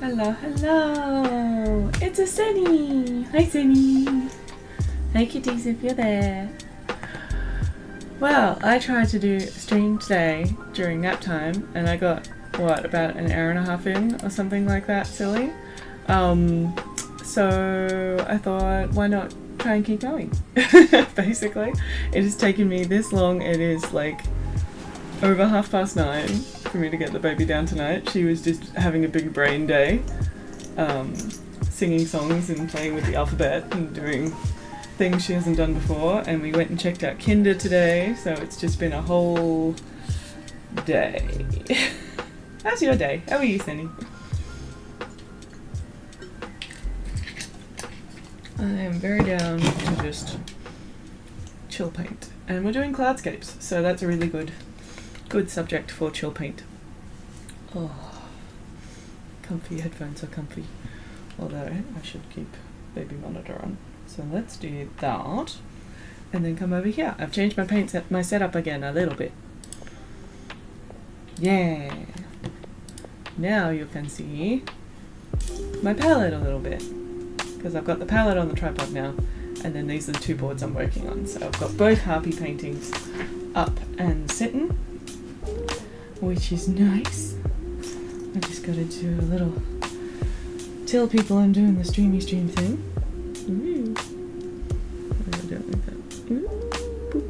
Hello, hello! It's a Sunny! Hi, Sunny! Hi, kitties, if you're there. Well, I tried to do a stream today during nap time, and I got, what, about an hour and a half in, or something like that, silly. So I thought, why not try and keep going? Basically, it has taken me this long. It is like over 9:30 for me to get the baby down tonight. She was just having a big brain day, singing songs and playing with the alphabet and doing things she hasn't done before. And we went and checked out Kinder today, so it's just been a whole day. How's your day? How are you, Sunny? I am very down to just chill paint, and we're doing cloudscapes, so that's a really good subject for chill paint. Oh, comfy headphones are comfy, although I should keep baby monitor on. So let's do that, and then come over here. I've changed my setup again a little bit. Yeah. Now you can see my palette a little bit, because I've got the palette on the tripod now, and then these are the two boards I'm working on. So I've got both Harpy paintings up and sitting, which is nice. I just got to do a little, tell people I'm doing the stream thing. Ooh. I don't like that. Ooh. Boop.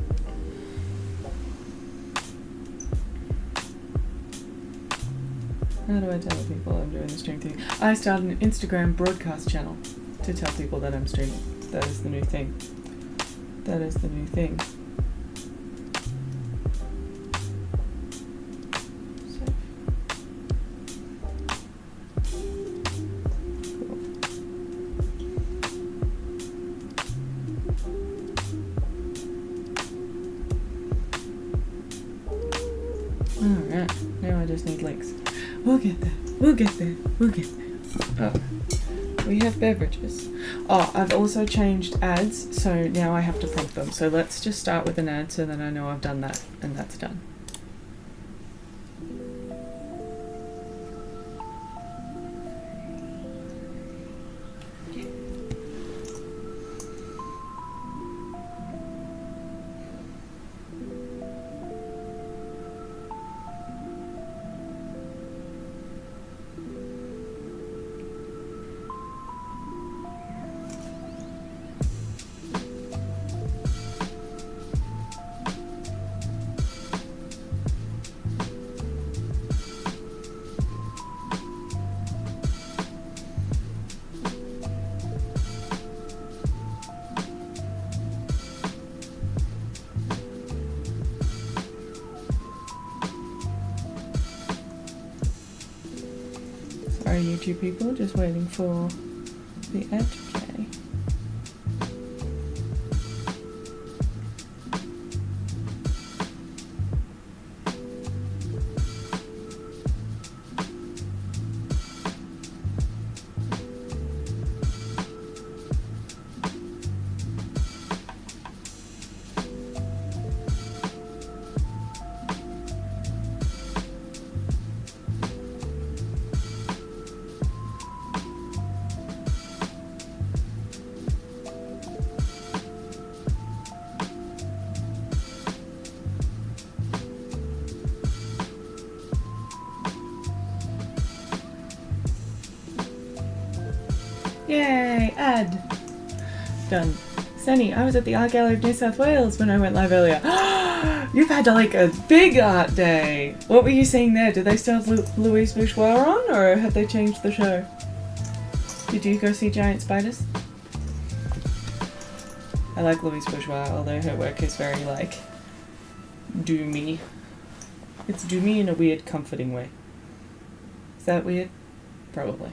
How do I tell people I'm doing the stream thing? I started an Instagram broadcast channel to tell people that I'm streaming. That is the new thing. That is the new thing. So. Cool. Alright, now I just need links. We'll get there. We'll get there. We'll get there. Oh. We have beverages. Oh, I've also changed ads, so now I have to prompt them. So let's just start with an ad so that I know I've done that, and that's done. Sorry, YouTube people, just waiting for the ad to play. Yay, ad. Done. Sunny, I was at the Art Gallery of New South Wales when I went live earlier. You've had like a big art day. What were you seeing there? Did they still have Louise Bourgeois on, or have they changed the show? Did you go see Giant Spiders? I like Louise Bourgeois, although her work is very like doomy. It's doomy in a weird, comforting way. Is that weird? Probably.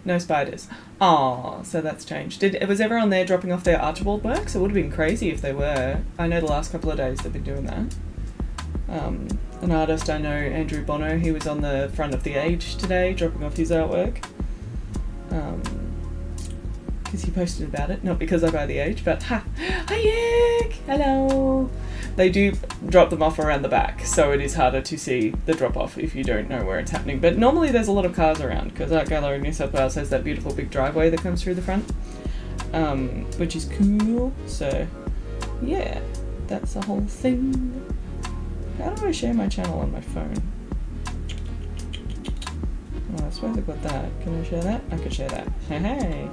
No spiders. Oh, so that's changed. Was everyone there dropping off their Archibald works? It would have been crazy if they were. I know the last couple of days they've been doing that. An artist I know, Andrew Bono, he was on the front of The Age today, dropping off his artwork. Because he posted about it, not because I buy The Age, but ha! Hi, Yick! Hello! They do drop them off around the back, so it is harder to see the drop off if you don't know where it's happening. But normally there's a lot of cars around, because Art Gallery New South Wales has that beautiful big driveway that comes through the front, which is cool. So yeah, that's the whole thing. How do I share my channel on my phone? Oh, I suppose I've got that. Can I share that? I could share that. Hey.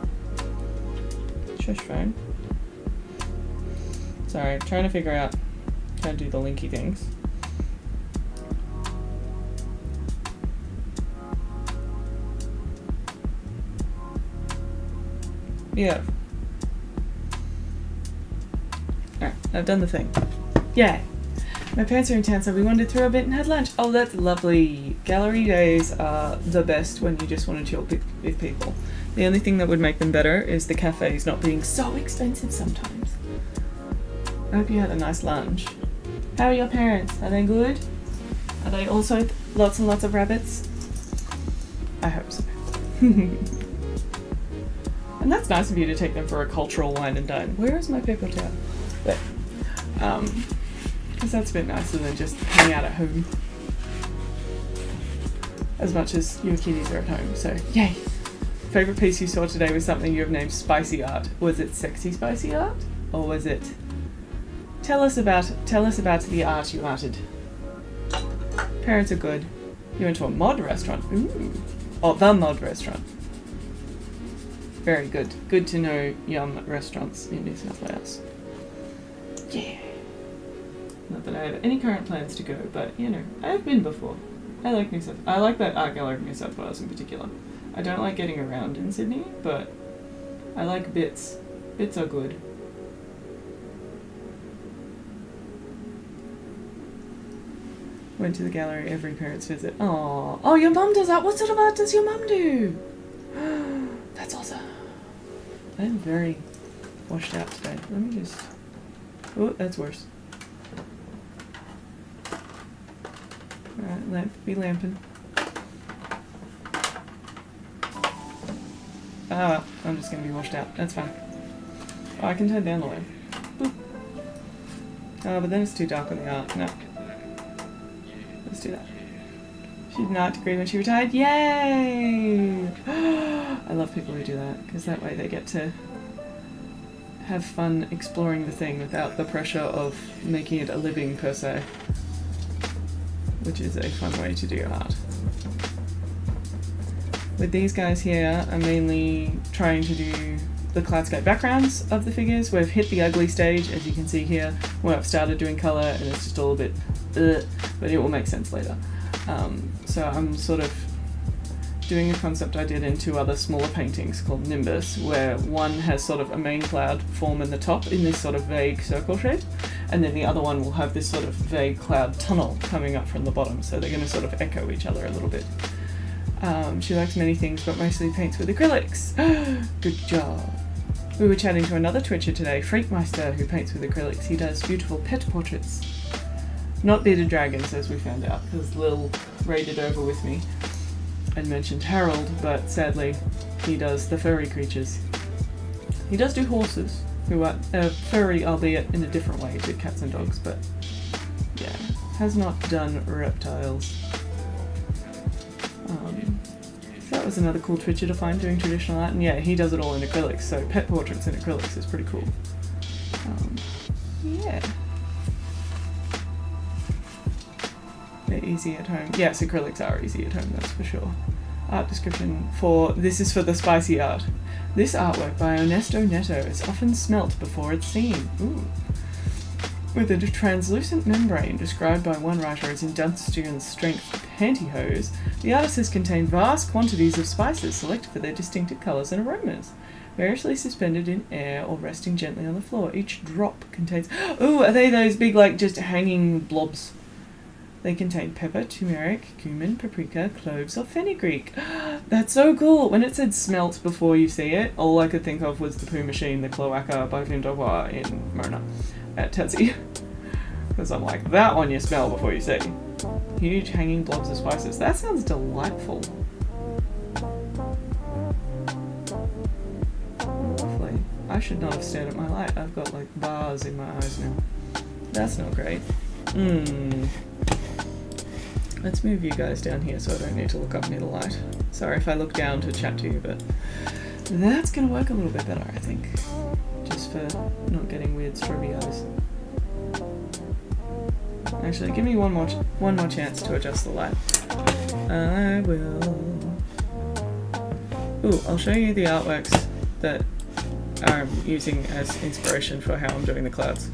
Shush phone. Sorry, trying to figure out how to do the linky things. Yeah. Alright, I've done the thing. Yay! My parents are in town, so we wandered through a bit and had lunch. Oh, that's lovely. Gallery days are the best when you just want to chill with people. The only thing that would make them better is the cafes not being so expensive sometimes. I hope you had a nice lunch. How are your parents? Are they good? Are they also lots and lots of rabbits? I hope so. And that's nice of you to take them for a cultural wine and dine. Where is my paper towel? There. Because that's a bit nicer than just hanging out at home. As much as your kiddies are at home, so yay! Favourite piece you saw today was something you have named spicy art. Was it sexy spicy art? Or was it... Tell us about the art you arted. Parents are good. You went to a mod restaurant. Ooh. Oh, the mod restaurant. Very good. Good to know yum restaurants in New South Wales. Yeah. Not that I have any current plans to go, but you know, I have been before. I like I like that art gallery of New South Wales in particular. I don't like getting around in Sydney, but I like bits. Bits are good. Went to the gallery every parent's visit. Aww. Oh, your mum does that? What sort of art does your mum do? That's awesome. I'm very washed out today. Let me just... Oh, that's worse. Alright, be lamping. Ah, I'm just going to be washed out. That's fine. Oh, I can turn down the lamp. Boop. Oh, but then it's too dark on the art. No. Let's do that. She did an art degree when she retired. Yay! I love people who do that, because that way they get to have fun exploring the thing without the pressure of making it a living per se, which is a fun way to do art. With these guys here, I'm mainly trying to do the cloudscape backgrounds of the figures. We've hit the ugly stage, as you can see here, where I've started doing colour and it's just a little bit but it will make sense later. So I'm sort of doing a concept I did in two other smaller paintings called Nimbus, where one has sort of a main cloud form in the top in this sort of vague circle shape, and then the other one will have this sort of vague cloud tunnel coming up from the bottom, so they're going to sort of echo each other a little bit. She likes many things, but mostly paints with acrylics. Good job. We were chatting to another Twitcher today, Freakmeister, who paints with acrylics. He does beautiful pet portraits. Not bearded dragons, as we found out, because Lil raided over with me and mentioned Harold, but sadly he does the furry creatures. He does do horses, who are furry, albeit in a different way to cats and dogs, but yeah, has not done reptiles. So that was another cool Twitcher to find doing traditional art, and yeah, he does it all in acrylics, so pet portraits in acrylics is pretty cool. Yeah. They're easy at home. Yes, acrylics are easy at home, that's for sure. Art description for... This is for the spicy art. This artwork by Ernesto Neto is often smelt before it's seen. Ooh. With a translucent membrane described by one writer as industrial strength pantyhose, the artist has contained vast quantities of spices selected for their distinctive colours and aromas, variously suspended in air or resting gently on the floor. Each drop contains... Ooh, are they those big, like, just hanging blobs? They contain pepper, turmeric, cumin, paprika, cloves, or fenugreek. That's so cool! When it said smelt before you see it, all I could think of was the poo machine, the cloaca by Vindowa in Mona at Tassie. Because I'm like, that one you smell before you see. Huge hanging blobs of spices. That sounds delightful. Lovely. I should not have stared at my light. I've got like bars in my eyes now. That's not great. Let's move you guys down here so I don't need to look up near the light. Sorry if I look down to chat to you, but that's gonna work a little bit better, I think. Just for not getting weird stroby eyes. Actually, give me one more chance to adjust the light. I will. Ooh, I'll show you the artworks that I'm using as inspiration for how I'm doing the clouds.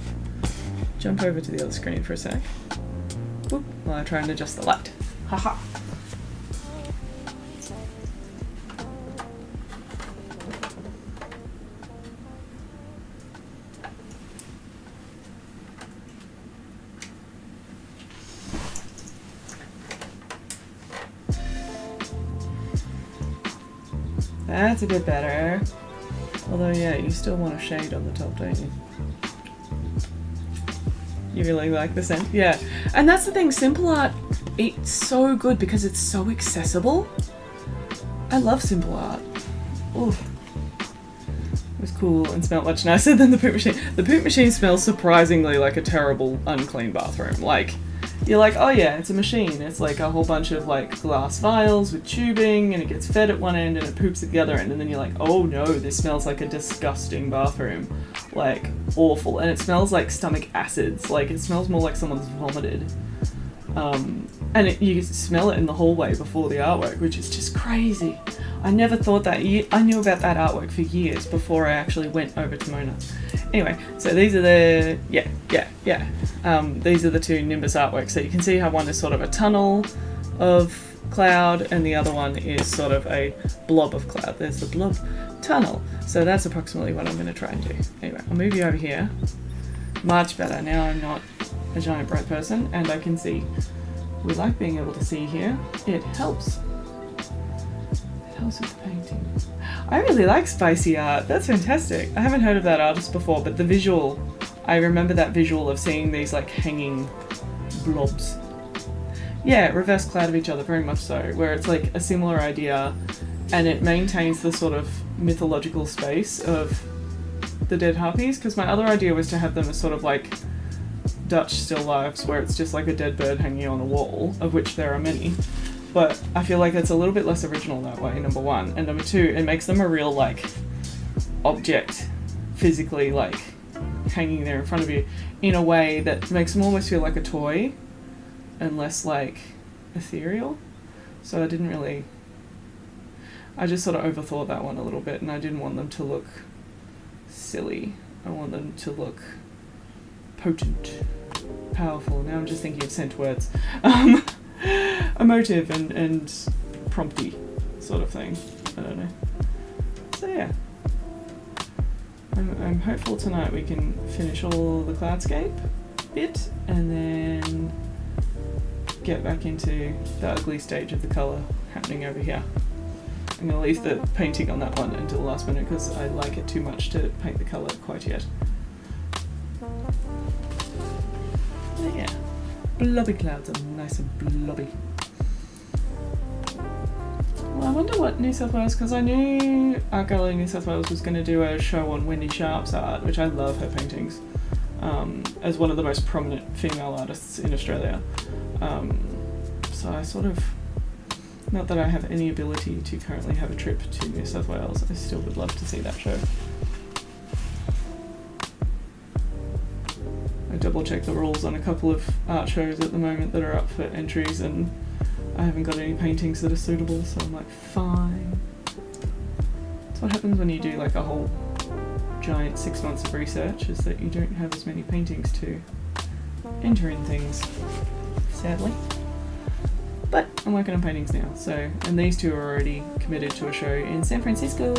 Jump over to the other screen for a sec. Whoop, while I try and adjust the light. Haha. That's a bit better. Although, yeah, you still want a shade on the top, don't you? You really like the scent? Yeah. And that's the thing, simple art, it's so good because it's so accessible. I love simple art. Oof. It was cool and smelled much nicer than the poop machine. The poop machine smells surprisingly like a terrible, unclean bathroom. Like, you're like, oh yeah, it's a machine. It's like a whole bunch of like glass vials with tubing and it gets fed at one end and it poops at the other end. And then you're like, oh no, this smells like a disgusting bathroom. Like, awful. And it smells like stomach acids. Like, it smells more like someone's vomited. And you smell it in the hallway before the artwork, which is just crazy. I never thought that. I knew about that artwork for years before I actually went over to Mona. Anyway, so these are the, these are the two Nimbus artworks. So you can see how one is sort of a tunnel of cloud and the other one is sort of a blob of cloud. There's the blob tunnel. So that's approximately what I'm going to try and do. Anyway, I'll move you over here. Much better. Now I'm not a giant bright person and I can see. We like being able to see here. It helps. It helps with the painting. I really like spicy art. That's fantastic. I haven't heard of that artist before, but the visual, I remember that visual of seeing these like hanging blobs. Yeah, reverse cloud of each other, very much so, where it's like a similar idea and it maintains the sort of mythological space of the dead Harpys, because my other idea was to have them as sort of like Dutch still lifes where it's just like a dead bird hanging on a wall, of which there are many. But I feel like it's a little bit less original that way, number one. And number two, it makes them a real like object, physically like hanging there in front of you in a way that makes them almost feel like a toy and less like ethereal. So I just sort of overthought that one a little bit and I didn't want them to look silly. I want them to look potent, powerful. Now I'm just thinking of scent words. Emotive and prompty sort of thing. I don't know. So yeah. I'm hopeful tonight we can finish all the cloudscape bit and then get back into the ugly stage of the colour happening over here. I'm going to leave the painting on that one until the last minute because I like it too much to paint the colour quite yet. But yeah, blobby clouds are nice and blobby. Well, I wonder what New South Wales, because I knew Art Gallery New South Wales was going to do a show on Wendy Sharp's art, which I love her paintings, as one of the most prominent female artists in Australia. So I sort of, not that I have any ability to currently have a trip to New South Wales, I still would love to see that show. I double checked the rules on a couple of art shows at the moment that are up for entries and I haven't got any paintings that are suitable, so I'm like, fine. That's what happens when you do like a whole giant 6 months of research, is that you don't have as many paintings to enter in things, sadly. But I'm working on paintings now, so, and these two are already committed to a show in San Francisco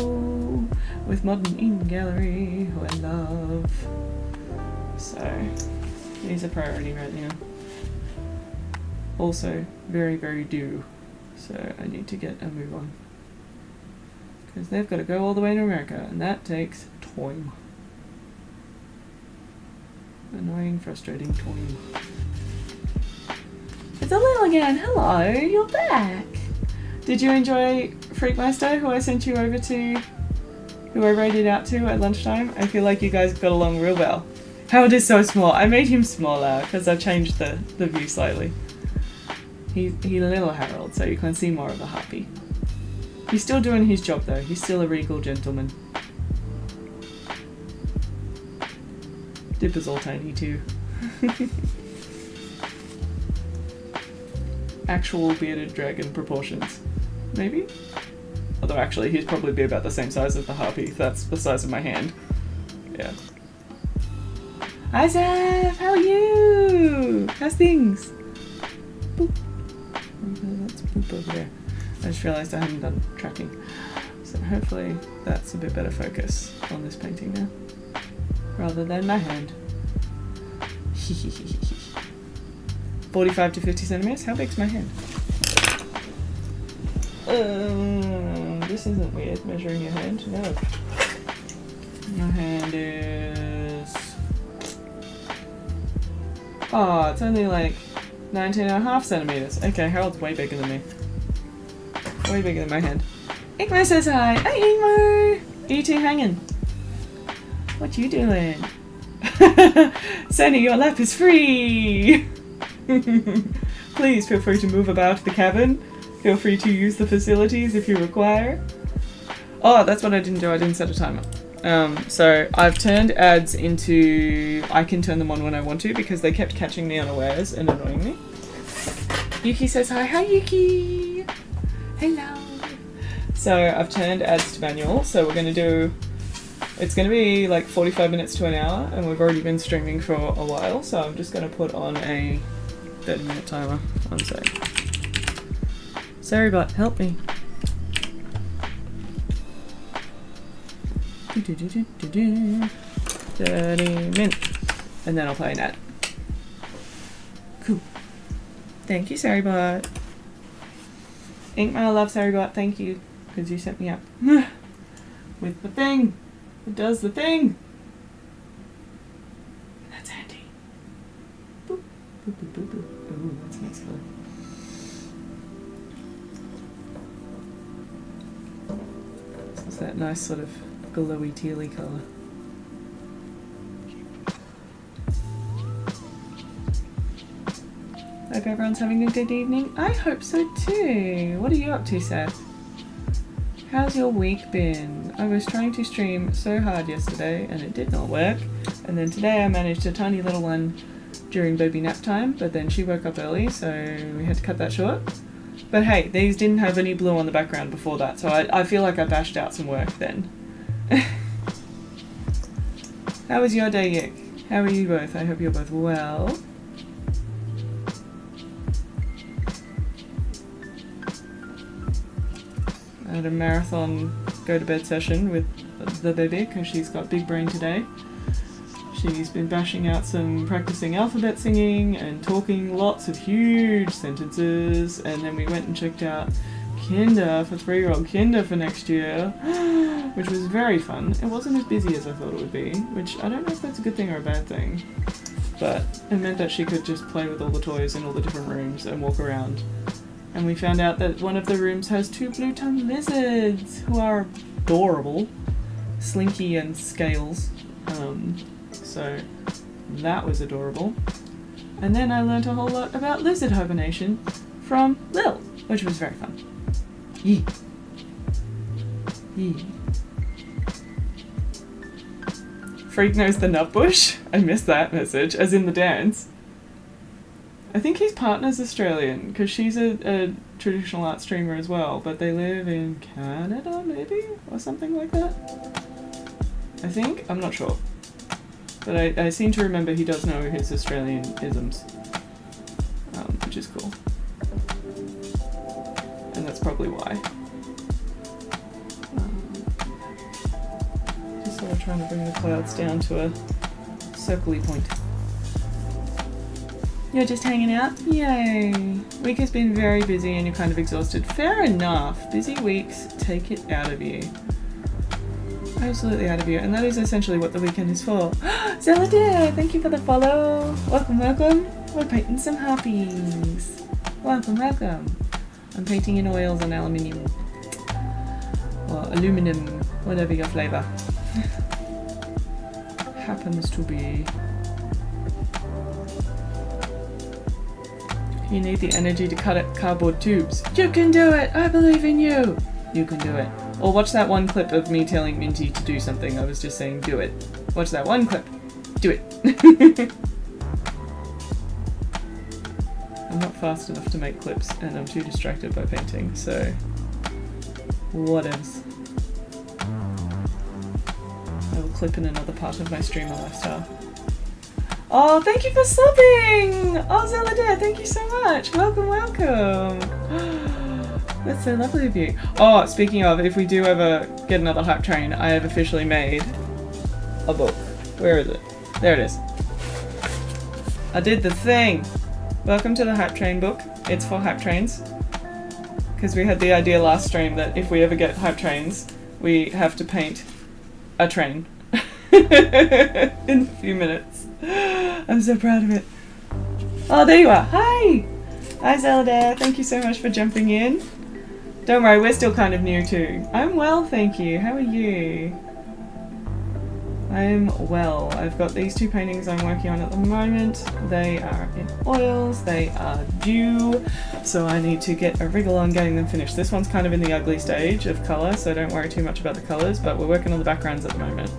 with Modern In Gallery, who I love. So, these are priority right now. Also, very, very due, so I need to get a move on. Because they've got to go all the way to America, and that takes time. Annoying, frustrating time. It's a little again. Hello, you're back. Did you enjoy Freakmeister, who I sent you over to, who I rated out to at lunchtime? I feel like you guys got along real well. Harold is so small. I made him smaller because I changed the view slightly. He's a little Harold, so you can see more of a Harpy. He's still doing his job though. He's still a regal gentleman. Dipper's all tiny too. Actual bearded dragon proportions. Maybe? Although actually he'd probably be about the same size as the Harpy. That's the size of my hand. Yeah. Hi Zeph! How are you? How's things? Boop. That's boop over there. I just realised I hadn't done tracking. So hopefully that's a bit better focus on this painting now. Rather than my hand. 45 to 50 centimeters? How big's my hand? This isn't weird, measuring your hand. No. My hand is... Oh, it's only like 19.5 centimeters. Okay, Harold's way bigger than me. Way bigger than my hand. Ingmar says hi. Hi, Ingmar! Are you two hanging? What you doing? Sandy, your lap is free! Please feel free to move about the cabin. Feel free to use the facilities if you require. Oh, that's what I didn't do. I didn't set a timer. So I've turned ads into... I can turn them on when I want to because they kept catching me unawares and annoying me. Yuki says hi. Hi, Yuki! Hello! So I've turned ads to manual. So we're going to do... It's going to be like 45 minutes to an hour and we've already been streaming for a while. So I'm just going to put on a 30-minute timer. One sec. Sorry, but help me. 30 minutes. And then I'll play an ad. Cool. Thank you, Sarybot. Inkmail loves Sarybot, thank you. Because you set me up. With the thing. It does the thing. That's handy. Boop. Boop, boop, boop, boop. Ooh, that's a nice color. It's that nice sort of glowy tealy colour. Hope everyone's having a good evening. I hope so too. What are you up to, Seth? How's your week been? I was trying to stream so hard yesterday and it did not work. And then today I managed a tiny little one during baby nap time, but then she woke up early, so we had to cut that short. But hey, these didn't have any blue on the background before that, so I feel like I bashed out some work then. How was your day, Yick? How are you both? I hope you're both well. I had a marathon go-to-bed session with the baby because she's got big brain today. She's been bashing out some practicing alphabet singing and talking lots of huge sentences, and then we went and checked out Kinder for 3-year-old Kinder for next year, which was very fun. It wasn't as busy as I thought it would be, which I don't know if that's a good thing or a bad thing, but it meant that she could just play with all the toys in all the different rooms and walk around. And we found out that one of the rooms has 2 blue-tongued lizards who are adorable, Slinky and Scales. So that was adorable. And then I learnt a whole lot about lizard hibernation from Lil, which was very fun. Yee. Yee. Freak knows the nutbush? I missed that message, as in the dance. I think his partner's Australian, because she's a traditional art streamer as well, but they live in Canada, maybe? Or something like that? I think? I'm not sure. But I seem to remember he does know his Australian isms, which is cool. And that's probably why. Just sort of trying to bring the clouds down to a circly point. You're just hanging out? Yay! Week has been very busy and you're kind of exhausted. Fair enough. Busy weeks take it out of you. Absolutely out of you. And that is essentially what the weekend is for. Zelda, thank you for the follow. Welcome, welcome. We're painting some Harpys. Welcome, welcome. I'm painting in oils and aluminium. Or aluminum, whatever your flavour happens to be. You need the energy to cut at cardboard tubes. You can do it! I believe in you! You can do it. Or watch that one clip of me telling Minty to do something. I was just saying, do it. Watch that one clip. Do it. I'm not fast enough to make clips and I'm too distracted by painting, so whatevs. I will clip in another part of my streamer lifestyle. Oh, thank you for subbing! Oh, Zeladair, thank you so much! Welcome, welcome! That's so lovely of you. Oh, speaking of, if we do ever get another hype train, I have officially made a book. Where is it? There it is. I did the thing! Welcome to the hype train book. It's for hype trains. Because we had the idea last stream that if we ever get hype trains, we have to paint a train. In a few minutes. I'm so proud of it. Oh, there you are. Hi! Hi, Zelda. Thank you so much for jumping in. Don't worry, we're still kind of new too. I'm well, thank you. How are you? I'm well. I've got these two paintings I'm working on at the moment. They are in oils. They are due. So I need to get a wriggle on getting them finished. This one's kind of in the ugly stage of colour, so don't worry too much about the colours, but we're working on the backgrounds at the moment.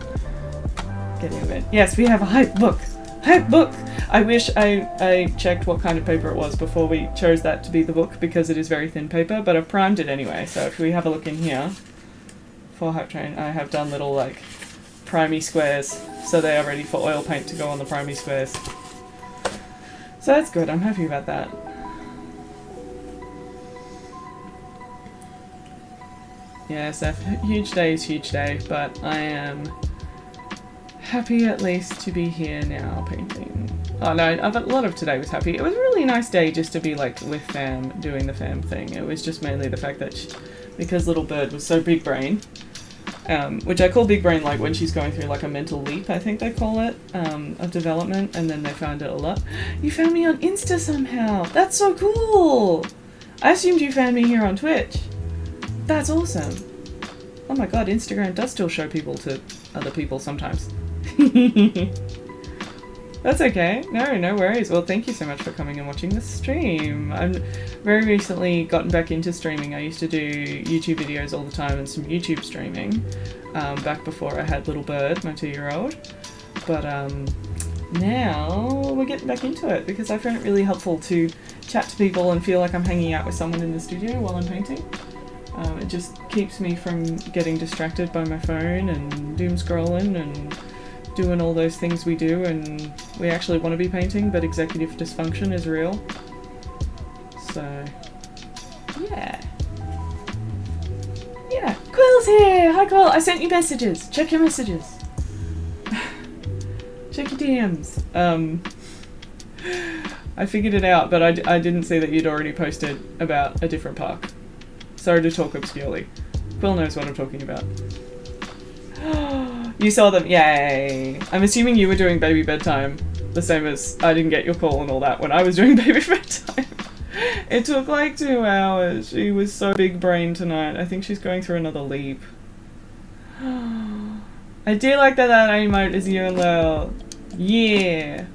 Getting a bit. Yes, we have a hype book. Hype book! I wish I checked what kind of paper it was before we chose that to be the book, because it is very thin paper, but I've primed it anyway. So if we have a look in here for hype train, I have done little like primey squares, so they are ready for oil paint to go on the primey squares. So that's good, I'm happy about that. Yes, a huge day is huge day, but I am happy at least to be here now painting. Oh no, a lot of today was happy. It was a really nice day just to be like with fam, doing the fam thing. It was just mainly the fact that because little bird was so big brain, which I call big brain like when she's going through like a mental leap, I think they call it, of development, and then they found it a lot. You found me on Insta somehow! That's so cool! I assumed you found me here on Twitch. That's awesome. Oh my god, Instagram does still show people to other people sometimes. That's okay. No worries. Well, thank you so much for coming and watching the stream. I'm very recently gotten back into streaming. I used to do YouTube videos all the time and some YouTube streaming back before I had little bird, my 2-year-old. But now we're getting back into it because I find it really helpful to chat to people and feel like I'm hanging out with someone in the studio while I'm painting. It just keeps me from getting distracted by my phone and doom scrolling and doing all those things we do, and we actually want to be painting, but executive dysfunction is real. So, yeah. Yeah, Quill's here! Hi Quill, I sent you messages. Check your messages. Check your DMs. I figured it out, but I didn't see that you'd already posted about a different park. Sorry to talk obscurely. Quill knows what I'm talking about. You saw them, yay! I'm assuming you were doing baby bedtime, the same as I didn't get your call and all that when I was doing baby bedtime. It took like 2 hours. She was so big brain tonight. I think she's going through another leap. I do like that emote is you and Lil. Yeah.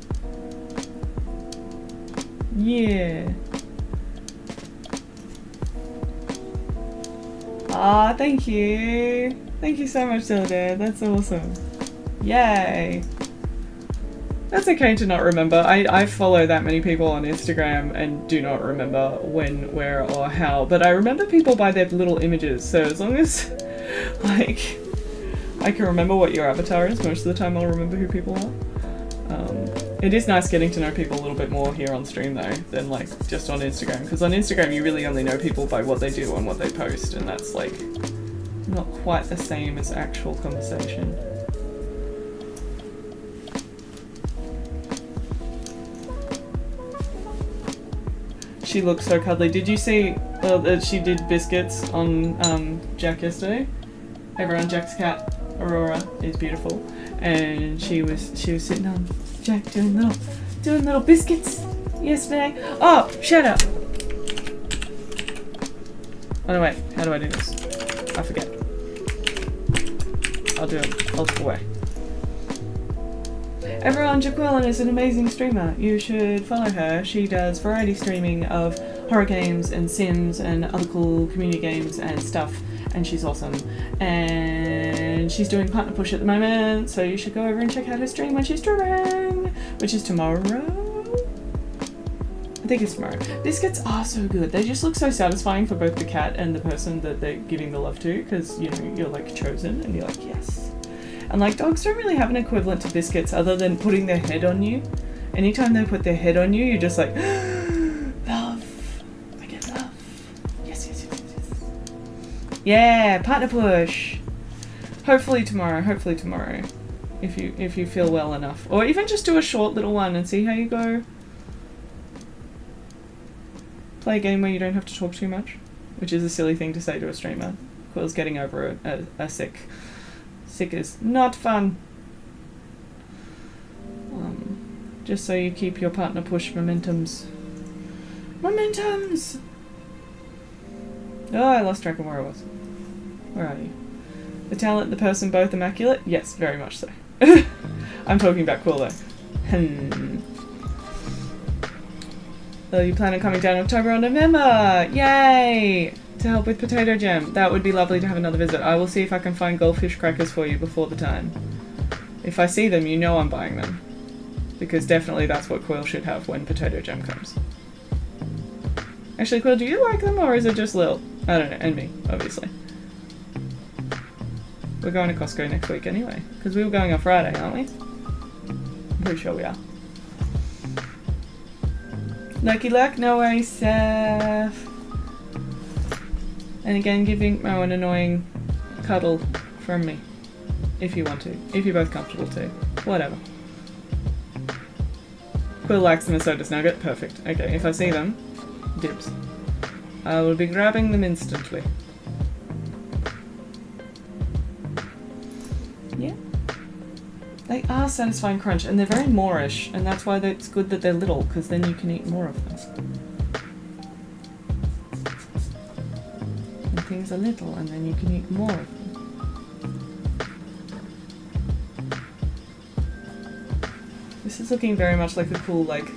Yeah. Aw, thank you. Thank you so much, Dad. That's awesome. Yay. That's okay to not remember. I follow that many people on Instagram and do not remember when, where, or how, but I remember people by their little images, so as long as, like, I can remember what your avatar is, most of the time I'll remember who people are. It is nice getting to know people a little bit more here on stream though, than like just on Instagram, because on Instagram you really only know people by what they do and what they post, and that's like not quite the same as actual conversation. She looks so cuddly. Did you see that she did biscuits on Jack yesterday? Everyone, Jack's cat Aurora is beautiful, and she was sitting on Jack doing little biscuits yesterday. Oh, shut up! Oh no, wait, how do I do this? I forget. I'll do it multiple way. Everyone, Jaqueline is an amazing streamer. You should follow her. She does variety streaming of horror games and Sims and other cool community games and stuff, and she's awesome. And she's doing Partner Push at the moment, so you should go over and check out her stream when she's streaming, which is tomorrow. I think it's tomorrow. Biscuits are so good. They just look so satisfying for both the cat and the person that they're giving the love to, because, you know, you're like chosen and you're like, yes. And like dogs don't really have an equivalent to biscuits other than putting their head on you. Anytime they put their head on you, you're just like, love. I get love. Yes, yes, yes, yes, yes. Yeah, Partner Push. Hopefully tomorrow. Hopefully tomorrow. If you feel well enough. Or even just do a short little one and see how you go. Play a game where you don't have to talk too much, which is a silly thing to say to a streamer. Quill's getting over a sick. Sick is not fun. Just so you keep your Partner Push momentums. Momentums! Oh, I lost track of where I was. Where are you? The talent, the person, both immaculate? Yes, very much so. I'm talking about Quill though. So you plan on coming down in October or November? Yay! To help with potato jam. That would be lovely to have another visit. I will see if I can find goldfish crackers for you before the time. If I see them, you know I'm buying them. Because definitely that's what Quill should have when potato jam comes. Actually, Quill, do you like them or is it just Lil? I don't know, and me, obviously. We're going to Costco next week anyway. Because we were going on Friday, aren't we? I'm pretty sure we are. Lucky luck, no worries, Seth. And again, giving Mo an annoying cuddle from me. If you want to. If you're both comfortable to. Whatever. Quill likes them and so does Nugget. Perfect. Okay, if I see them, dibs. I will be grabbing them instantly. Yeah. They are satisfying crunch, and they're very Moorish, and that's why it's good that they're little, because then you can eat more of them. And things are little, and then you can eat more of them. This is looking very much like a cool, like,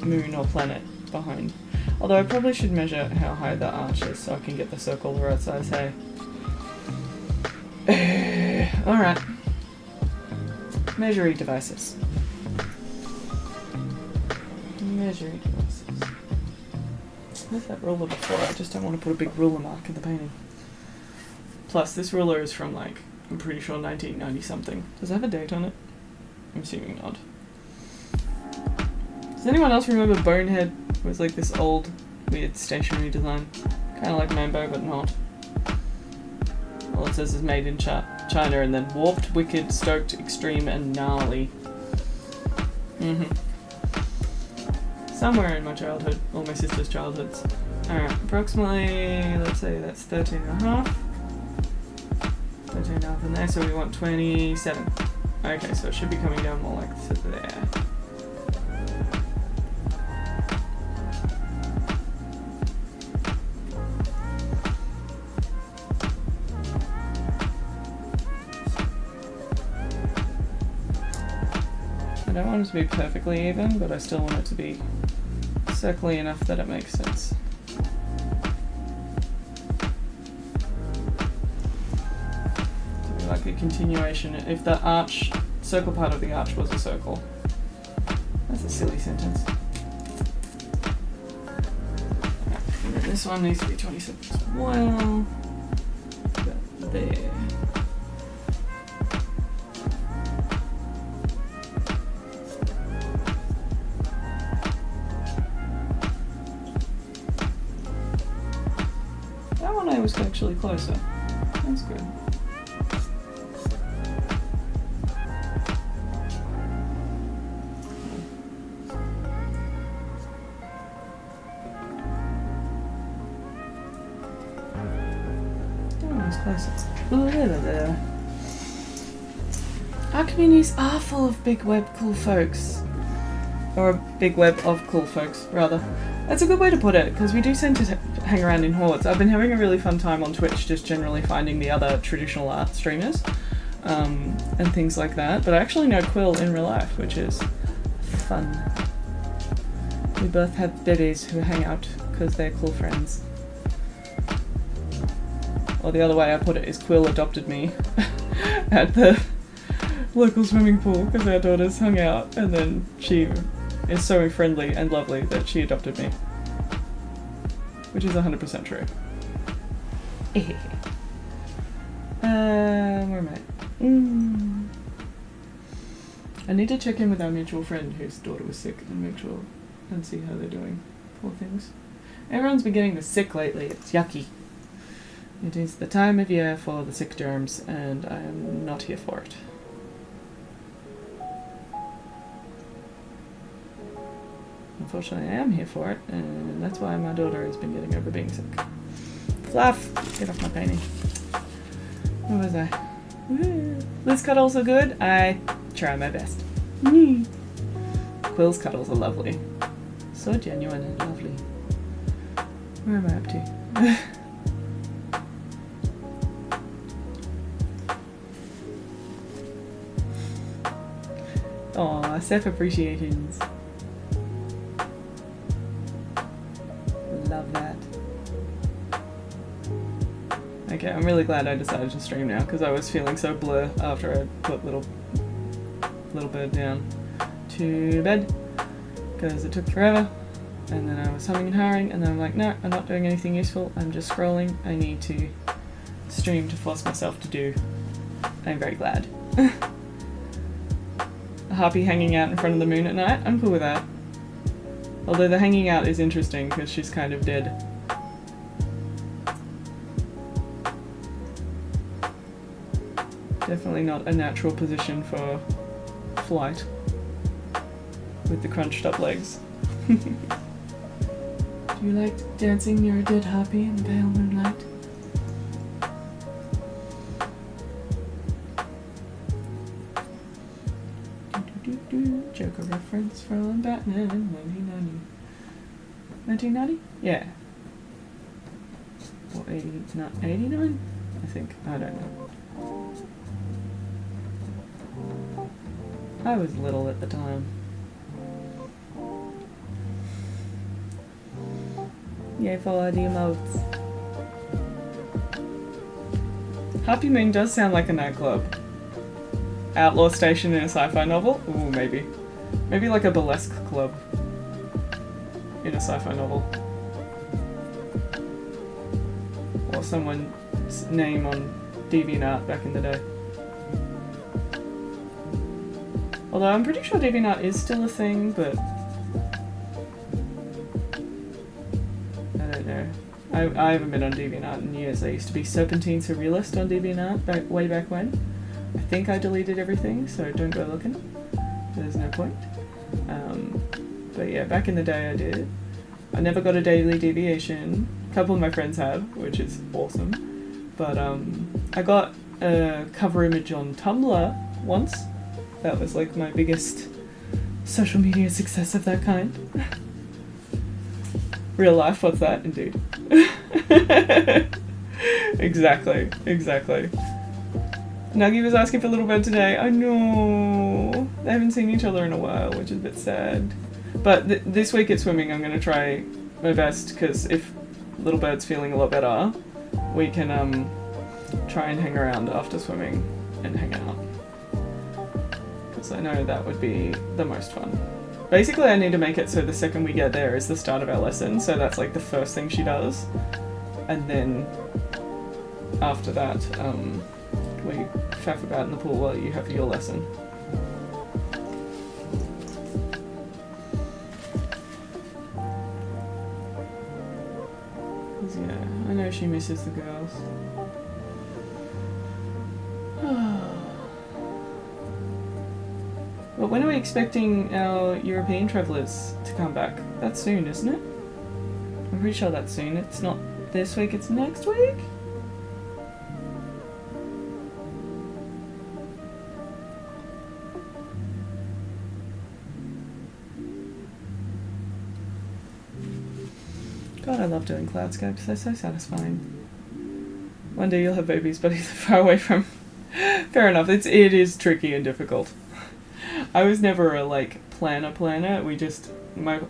moon or planet behind. Although I probably should measure how high the arch is so I can get the circle the right size, hey. Alright. Measuring devices. Measuring devices. Where's that ruler before? I just don't want to put a big ruler mark in the painting. Plus, this ruler is from, like, I'm pretty sure 1990 something. Does it have a date on it? I'm assuming not. Does anyone else remember Bonehead? It was like this old, weird stationery design. Kind of like Mambo, but not. All it says is made in China, and then warped, wicked, stoked, extreme, and gnarly. Somewhere in my childhood, or my sister's childhoods. Alright, approximately, let's say that's 13 and a half. 13 and a half in there, so we want 27. Okay, so it should be coming down more like to there. I don't want it to be perfectly even, but I still want it to be circly enough that it makes sense. To be like a continuation. If the arch, circle part of the arch was a circle. That's a silly sentence. Right, and then this one needs to be 27 as well. But there. I was actually closer. That's good. That one was closer. Our communities are full of big web cool folks. Or a big web of cool folks, rather. That's a good way to put it, because we do tend to hang around in hordes. I've been having a really fun time on Twitch just generally finding the other traditional art streamers. and things like that. But I actually know Quill in real life, which is fun. We both have daddies who hang out because they're cool friends. Or the other way I put it is Quill adopted me at the local swimming pool because our daughters hung out, and then she is so friendly and lovely that she adopted me. Which is 100% true. Where am I? I need to check in with our mutual friend whose daughter was sick and make sure and see how they're doing. Poor things. Everyone's been getting the sick lately. It's yucky. It is the time of year for the sick germs, and I am not here for it. Unfortunately, I am here for it, and that's why my daughter has been getting over being sick. Fluff! Get off my painting. Where was I? Liz cuddles are good. I try my best. Quill's cuddles are lovely. So genuine and lovely. Where am I up to? Aw, self-appreciations. Love that. Okay, I'm really glad I decided to stream now because I was feeling so blur after I put little bird down to bed because it took forever, and then I was humming and hawing, and then I'm like, no, I'm not doing anything useful, I'm just scrolling. I need to stream to force myself to do. I'm very glad. A harpy hanging out in front of the moon at night, I'm cool with that. Although the hanging out is interesting because she's kind of dead. Definitely not a natural position for flight with the crunched up legs. Do you like dancing near a dead harpy in the pale moonlight? Joker reference from Batman 1990. 1990? Yeah. Or 80, not 89? I think. I don't know. I was little at the time. Yay for the emotes. Happy Moon does sound like a nightclub. Outlaw station in a sci-fi novel? Ooh, maybe. Maybe like a burlesque club in a sci-fi novel. Or someone's name on DeviantArt back in the day. Although I'm pretty sure DeviantArt is still a thing, but I don't know. I haven't been on DeviantArt in years. I used to be Serpentine Surrealist on DeviantArt way back when. I think I deleted everything, so don't go looking. There's no point. But yeah, back in the day I did. I never got a daily deviation. A couple of my friends have, which is awesome. But I got a cover image on Tumblr once. That was like my biggest social media success of that kind. Real life, what's that? Indeed. Exactly. Nuggy was asking for Little Bird today. I know. They haven't seen each other in a while, which is a bit sad. But this week at swimming, I'm going to try my best, because if Little Bird's feeling a lot better, we can try and hang around after swimming and hang out. Because I know that would be the most fun. Basically, I need to make it so the second we get there is the start of our lesson, so that's like the first thing she does. And then after that, we faff about in the pool while you have your lesson. Yeah, I know she misses the girls. But when are we expecting our European travellers to come back? That's soon, isn't it? I'm pretty sure that's soon. It's not this week, it's next week? God, I love doing cloudscapes. They're so satisfying. One day you'll have babies, but either far away from Fair enough. It is tricky and difficult. I was never a like planner. My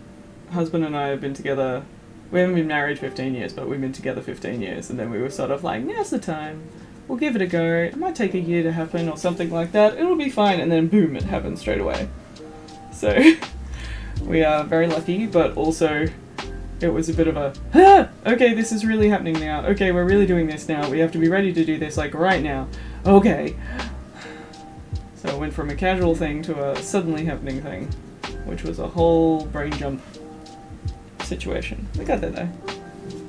husband and I have been together. We haven't been married 15 years, but we've been together 15 years, and then we were sort of like, now's the time. We'll give it a go. It might take a year to happen or something like that. It'll be fine, and then boom, it happens straight away. So we are very lucky, but also it was a bit of a, okay, this is really happening now. Okay, we're really doing this now. We have to be ready to do this like right now. Okay. So it went from a casual thing to a suddenly happening thing, which was a whole brain jump situation. We got there though.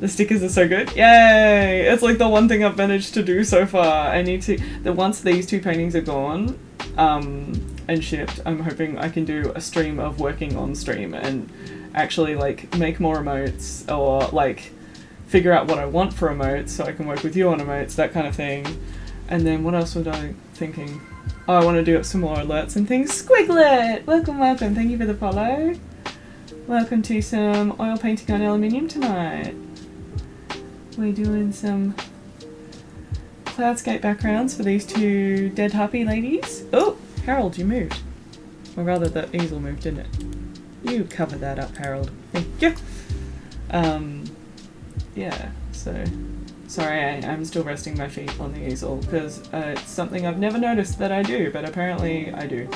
The stickers are so good. Yay! It's like the one thing I've managed to do so far. I need to, once these 2 paintings are gone, and shipped, I'm hoping I can do a stream of working on stream and actually like make more emotes or like figure out what I want for emotes so I can work with you on emotes, that kind of thing. And then what else was I thinking? Oh, I want to do up some more alerts and things. Squiglet! Welcome. Thank you for the follow. Welcome to some oil painting on aluminium tonight. We're doing some cloudscape backgrounds for these 2 dead harpy ladies. Oh, Harold, you moved. Or rather, the easel moved, didn't it? You cover that up, Harold. Thank you. Yeah, so... Sorry, I'm still resting my feet on the easel, because it's something I've never noticed that I do, but apparently I do.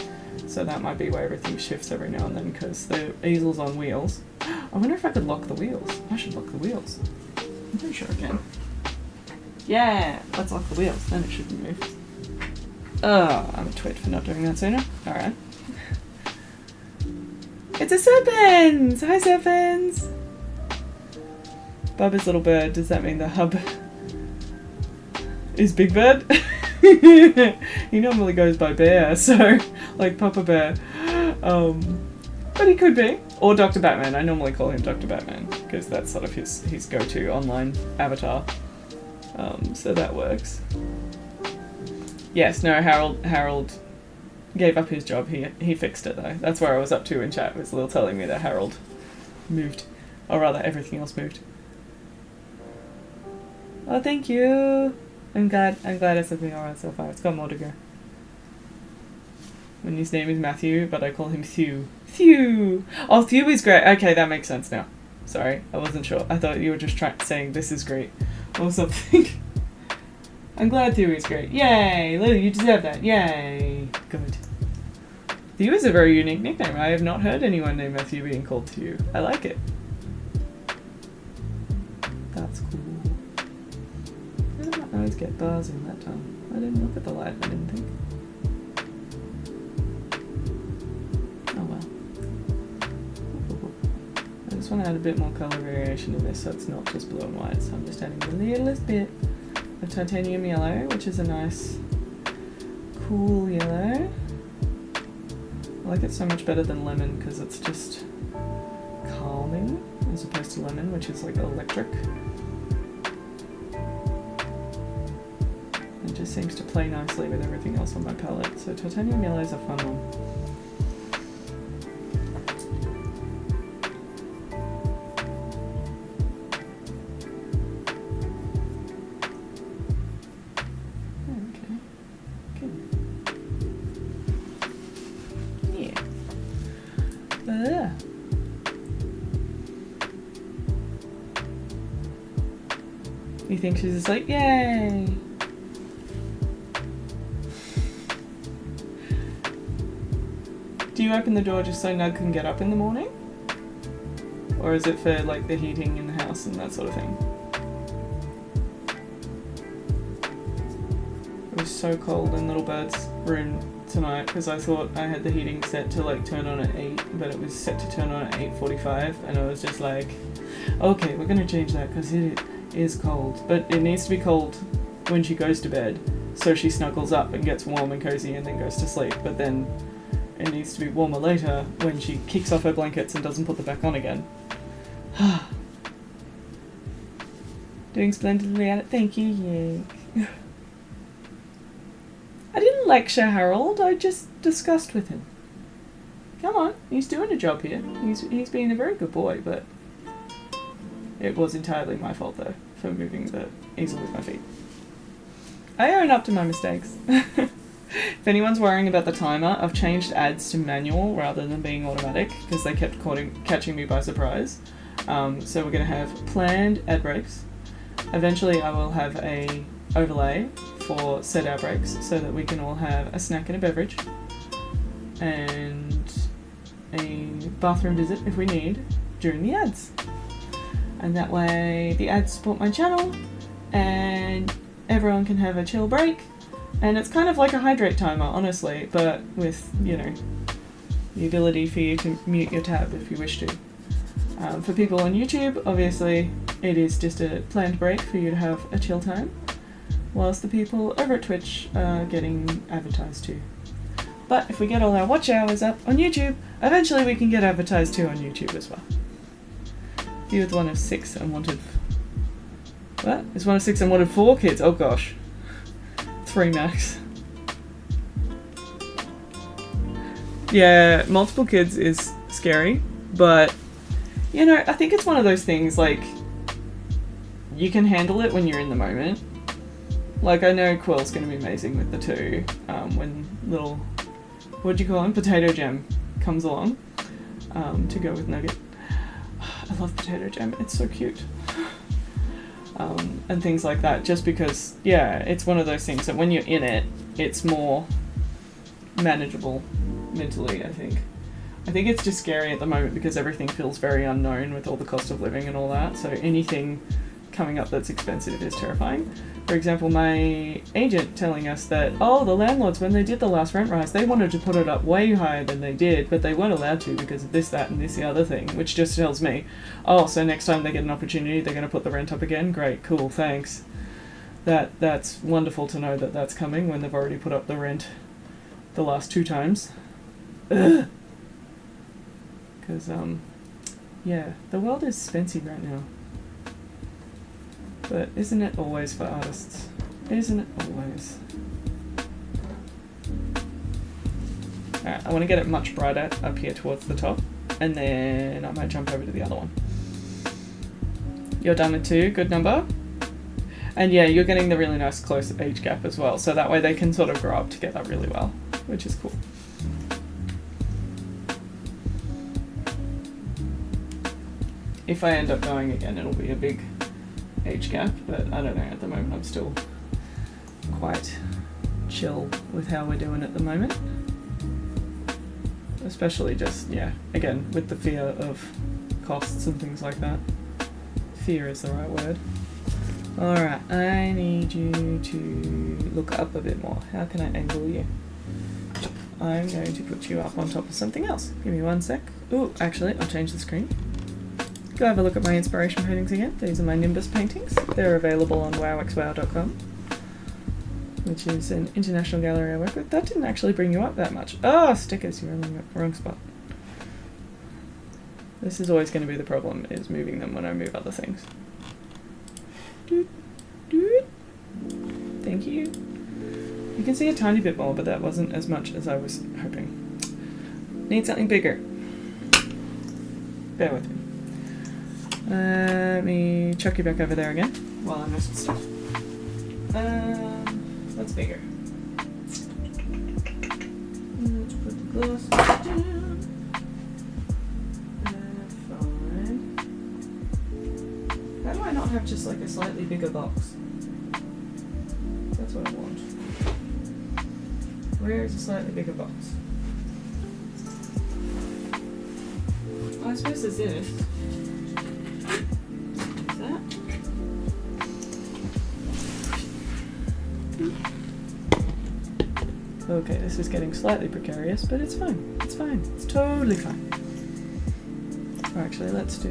So that might be why everything shifts every now and then, because the easel's on wheels. I wonder if I could lock the wheels. I should lock the wheels. I'm pretty sure I can. Yeah, let's lock the wheels, then it shouldn't move. Oh, I'm a twit for not doing that sooner. Alright. It's a Serpens! Hi, Serpens! Bub is little bird. Does that mean the hub is Big Bird? He normally goes by Bear, so like Papa Bear. But he could be. Or Dr. Batman. I normally call him Dr. Batman because that's sort of his go-to online avatar. So that works. Yes, no, Harold gave up his job. He fixed it though. That's where I was up to in chat, was Lil telling me that Harold moved. Or rather, everything else moved. Oh, thank you. I'm glad it's looking alright so far. It's got more to go. And his name is Matthew, but I call him Thew. Thew! Oh, Thew is great. Okay, that makes sense now. Sorry, I wasn't sure. I thought you were just saying this is great or something. I'm glad Thew is great. Yay! Lily, you deserve that. Yay! Good. Thew is a very unique nickname. I have not heard anyone named Matthew being called Thew. I like it. That's cool. Where did my eyes get bars in that time? I didn't look at the light, I didn't think. Oh well. I just want to add a bit more colour variation in this so it's not just blue and white, so I'm just adding the littlest bit of titanium yellow, which is a nice, cool yellow. I like it so much better than lemon because it's just calming as opposed to lemon, which is like electric. It just seems to play nicely with everything else on my palette. So titanium yellow is a fun one. You think she's asleep? Yay! Do you open the door just so Nug can get up in the morning? Or is it for like the heating in the house and that sort of thing? It was so cold in Little Bird's room tonight because I thought I had the heating set to like turn on at 8, but it was set to turn on at 8:45 and I was just like, okay, we're gonna change that because it is cold, but it needs to be cold when she goes to bed so she snuggles up and gets warm and cozy and then goes to sleep, but then it needs to be warmer later when she kicks off her blankets and doesn't put them back on again. Doing splendidly at it, thank you. Yay. I didn't lecture Harold, I just discussed with him. Come on, he's doing a job here. He's being a very good boy, but it was entirely my fault though, for moving the easel with my feet. I own up to my mistakes. If anyone's worrying about the timer, I've changed ads to manual rather than being automatic because they kept catching me by surprise. So we're going to have planned ad breaks. Eventually I will have a overlay for set our breaks so that we can all have a snack and a beverage and a bathroom visit if we need during the ads. And that way the ads support my channel and everyone can have a chill break. And it's kind of like a hydrate timer, honestly, but with, you know, the ability for you to mute your tab if you wish to. For people on YouTube, obviously, it is just a planned break for you to have a chill time, whilst the people over at Twitch are getting advertised to. But if we get all our watch hours up on YouTube, eventually we can get advertised to on YouTube as well. If you were one of 6 and wanted... What? Is one of 6 and wanted 4 kids? Oh gosh. 3 max. Yeah, multiple kids is scary, but you know, I think it's one of those things like you can handle it when you're in the moment. Like I know Quill's going to be amazing with the 2 when little, what do you call him, potato jam comes along to go with Nugget. I love potato jam, it's so cute. And things like that, just because, yeah, it's one of those things that when you're in it, it's more manageable mentally, I think. I think it's just scary at the moment because everything feels very unknown with all the cost of living and all that, so anything coming up that's expensive is terrifying. For example, my agent telling us that, oh, the landlords, when they did the last rent rise, they wanted to put it up way higher than they did, but they weren't allowed to because of this, that, and this, the other thing, which just tells me, oh, so next time they get an opportunity, they're going to put the rent up again? Great, cool, thanks. That's wonderful to know that that's coming when they've already put up the rent the last 2 times. Because, yeah, the world is expensive right now. But isn't it always for artists? Isn't it always? Alright, I want to get it much brighter up here towards the top, and then I might jump over to the other one. You're done with 2, good number. And yeah, you're getting the really nice close age gap as well, so that way they can sort of grow up together really well, which is cool. If I end up going again, it'll be a big age gap, but I don't know, at the moment I'm still quite chill with how we're doing at the moment. Especially just, yeah, again, with the fear of costs and things like that. Fear is the right word. Alright, I need you to look up a bit more. How can I angle you? I'm going to put you up on top of something else. Give me 1 sec. Ooh, actually, I'll change the screen. Go have a look at my inspiration paintings again. These are my Nimbus paintings. They're available on wowxwow.com, which is an international gallery I work with. That didn't actually bring you up that much. Oh, stickers, you're in the wrong spot. This is always going to be the problem, is moving them when I move other things. Thank you. You can see a tiny bit more, but that wasn't as much as I was hoping. Need something bigger. Bear with me. Let me chuck you back over there again while I know some stuff. What's bigger? Let's put the glass down. Fine. How do I not have just like a slightly bigger box? That's what I want. Where is a slightly bigger box? I suppose there's this. Okay, this is getting slightly precarious, but it's fine. It's fine. It's totally fine. Or actually, let's do...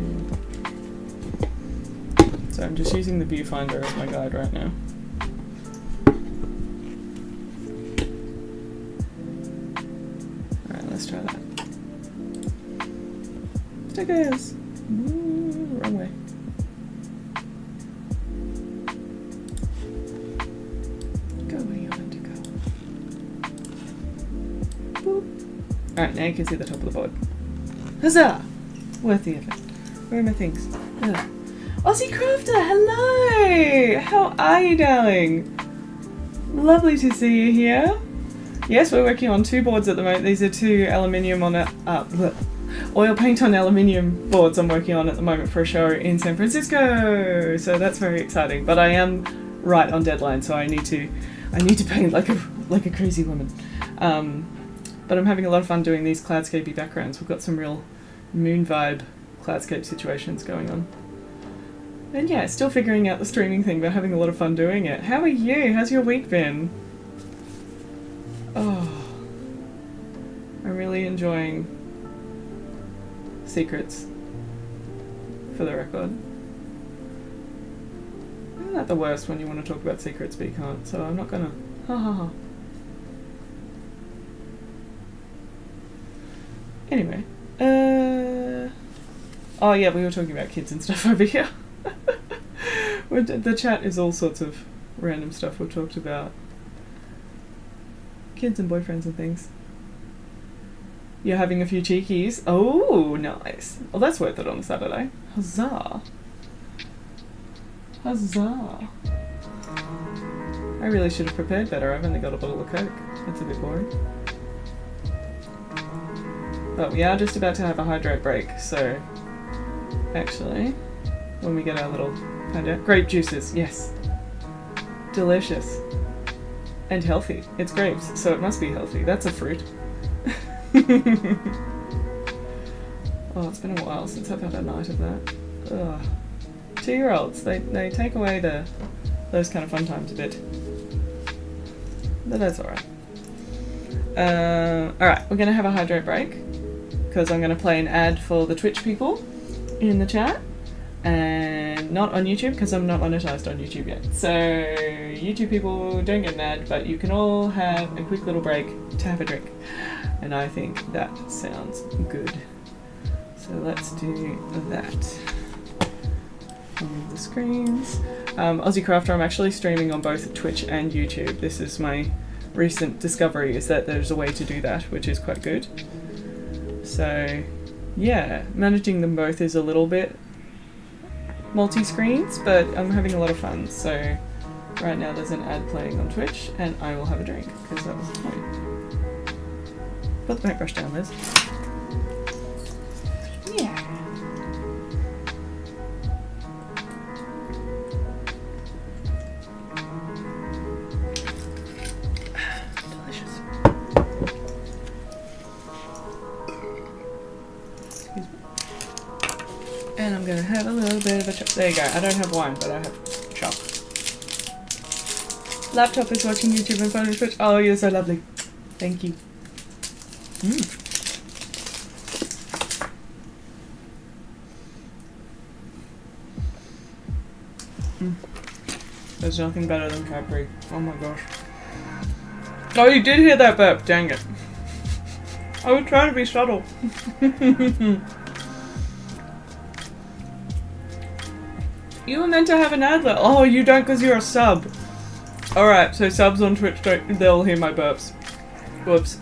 So I'm just using the viewfinder as my guide right now. Alright, let's try that. Stickers! Ooh, wrong way. Alright, now you can see the top of the board. Huzzah! Worth the effort. Where are my things? Aussie Crafter, hello! How are you, darling? Lovely to see you here. Yes, we're working on 2 boards at the moment. These are 2 aluminium on oil paint on aluminium boards I'm working on at the moment for a show in San Francisco. So that's very exciting. But I am right on deadline, so I need to paint like a crazy woman. But I'm having a lot of fun doing these cloudscapey backgrounds. We've got some real moon vibe cloudscape situations going on. And yeah, still figuring out the streaming thing, but having a lot of fun doing it. How are you? How's your week been? Oh, I'm really enjoying Secrets, for the record. Isn't that the worst when you want to talk about secrets but you can't, so I'm not gonna. Ha ha ha. Anyway, oh yeah, we were talking about kids and stuff over here. The chat is all sorts of random stuff we've talked about. Kids and boyfriends and things. You're having a few cheekies. Oh, nice. Well, that's worth it on a Saturday. Huzzah. Huzzah. I really should have prepared better. I've only got a bottle of Coke. That's a bit boring. But we are just about to have a hydrate break, so actually, when we get our little grape juices, yes. Delicious. And healthy. It's grapes, so it must be healthy. That's a fruit. Oh, it's been a while since I've had a night of that. Ugh. 2-year-olds, they take away those kind of fun times a bit. But that's alright. Alright, we're going to have a hydrate break, because I'm going to play an ad for the Twitch people in the chat, and not on YouTube, because I'm not monetized on YouTube yet. So, YouTube people don't get an ad, but you can all have a quick little break to have a drink. And I think that sounds good. So let's do that. On the screens. Aussie Crafter, I'm actually streaming on both Twitch and YouTube. This is my recent discovery, is that there's a way to do that, which is quite good. So, yeah, managing them both is a little bit multi-screens, but I'm having a lot of fun. So right now there's an ad playing on Twitch, and I will have a drink, because that was the point. Put the paintbrush down, Liz. Yeah. Delicious. Excuse me. And I'm gonna have a little bit of a chop. There you go. I don't have wine, but I have chop. Laptop is watching YouTube and phone and Twitch. Oh, you're so lovely. Thank you. There's nothing better than Cadbury. Oh my gosh. Oh, you did hear that burp. Dang it. I was trying to be subtle. You were meant to have an adlet. Oh, you don't because you're a sub. Alright, so subs on Twitch, they'll hear my burps. Whoops.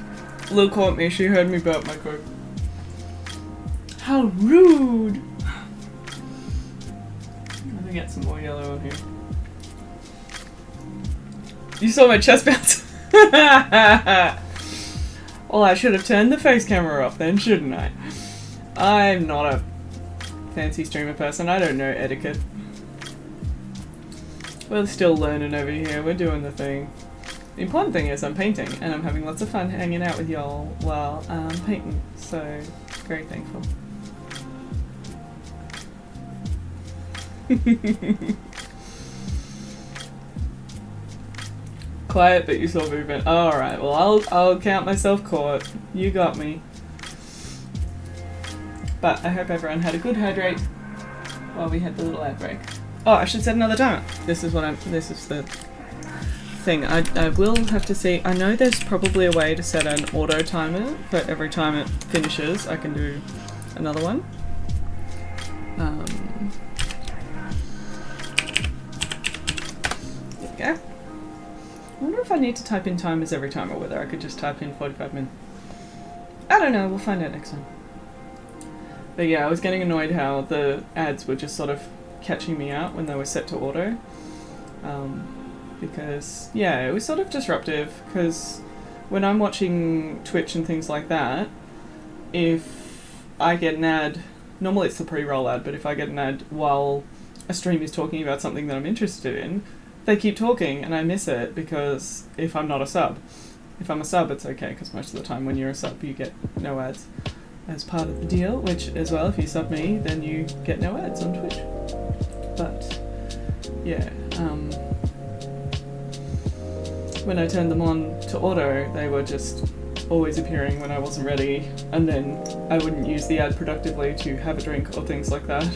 Lil caught me, she heard me burp my Coke. How rude! Let me get some more yellow on here. You saw my chest bounce? Well, I should have turned the face camera off then, shouldn't I? I'm not a fancy streamer person, I don't know etiquette. We're still learning over here, we're doing the thing. The important thing is I'm painting, and I'm having lots of fun hanging out with y'all while I'm painting, so very thankful. Quiet, but you saw movement. Alright, well I'll count myself caught. You got me. But I hope everyone had a good hydrate while we had the little ad break. Oh, I should set another timer. This is the thing. I will have to see. I know there's probably a way to set an auto timer, but every time it finishes I can do another one. There we go. I wonder if I need to type in timers every time or whether I could just type in 45 minutes. I don't know, we'll find out next time. But yeah, I was getting annoyed how the ads were just sort of catching me out when they were set to auto. because, yeah, it was sort of disruptive, because when I'm watching Twitch and things like that, if I get an ad, normally it's the pre-roll ad, but if I get an ad while a stream is talking about something that I'm interested in, they keep talking and I miss it, because if I'm not a sub. If I'm a sub, it's okay, because most of the time when you're a sub, you get no ads as part of the deal, which as well, if you sub me, then you get no ads on Twitch. But, yeah, when I turned them on to auto, they were just always appearing when I wasn't ready, and then I wouldn't use the ad productively to have a drink or things like that,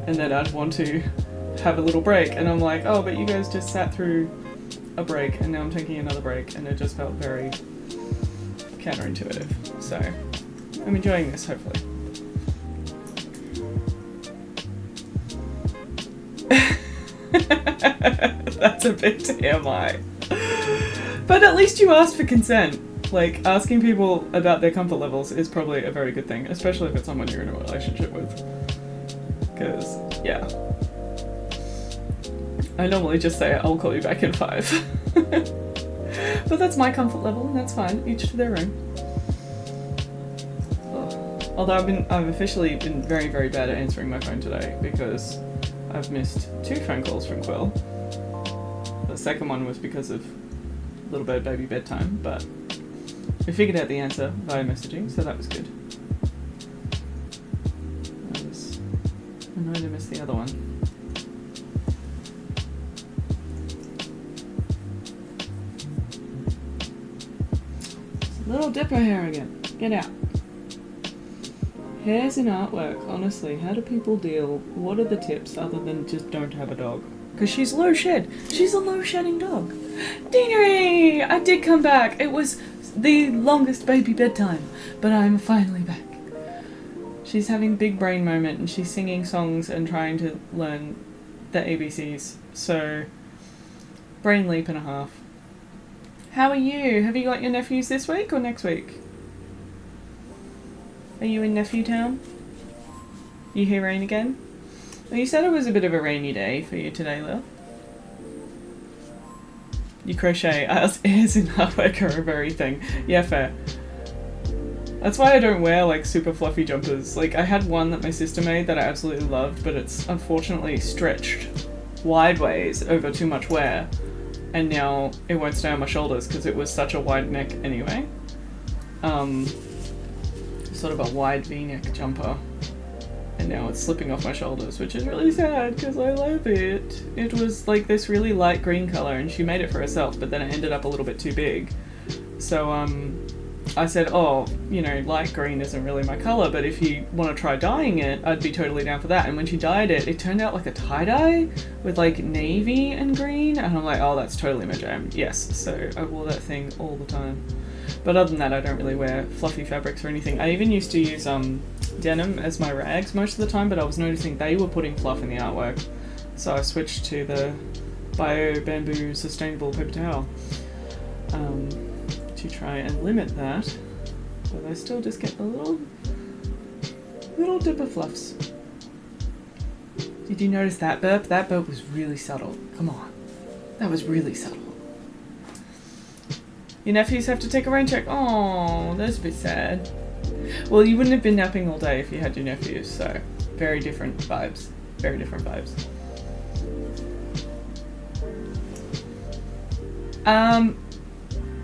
and then I'd want to have a little break, and I'm like, oh, but you guys just sat through a break, and now I'm taking another break, and it just felt very counterintuitive. So I'm enjoying this, hopefully. That's a bit TMI. But at least you asked for consent. Like, asking people about their comfort levels is probably a very good thing, especially if it's someone you're in a relationship with. Because, yeah. I normally just say, I'll call you back in 5. But that's my comfort level, and that's fine. Each to their own. Oh. Although I've officially been very, very bad at answering my phone today, because I've missed 2 phone calls from Quill. The second one was because of little bird baby bedtime, but we figured out the answer via messaging, so that was good. I was annoyed I missed the other one. Little Dipper hair again. Get out. Hairs in artwork, honestly, how do people deal? What are the tips other than just don't have a dog? Because she's low shed. She's a low shedding dog. Deanery! I did come back. It was the longest baby bedtime, but I'm finally back. She's having big brain moment and she's singing songs and trying to learn the ABCs. So, brain leap and a half. How are you? Have you got your nephews this week or next week? Are you in Nephew Town? You hear rain again? Well, you said it was a bit of a rainy day for you today, Lil. You crochet. Ears in artwork are a very thing. Yeah, fair. That's why I don't wear, like, super fluffy jumpers. Like, I had one that my sister made that I absolutely loved, but it's unfortunately stretched wideways over too much wear. And now it won't stay on my shoulders because it was such a wide neck anyway. Sort of a wide V-neck jumper. And now it's slipping off my shoulders, which is really sad because I love it. It was like this really light green colour and she made it for herself, but then it ended up a little bit too big. So I said, oh, you know, light green isn't really my colour, but if you want to try dyeing it, I'd be totally down for that. And when she dyed it, it turned out like a tie-dye with like navy and green, and I'm like, oh, that's totally my jam. Yes, so I wore that thing all the time. But other than that, I don't really wear fluffy fabrics or anything. I even used to use denim as my rags most of the time, but I was noticing they were putting fluff in the artwork. So I switched to the Bio Bamboo Sustainable Paper Towel to try and limit that. But I still just get the little dipper fluffs. Did you notice that burp? That burp was really subtle. Come on. That was really subtle. Your nephews have to take a rain check. Oh, that's a bit sad. Well, you wouldn't have been napping all day if you had your nephews, so very different vibes. Very different vibes.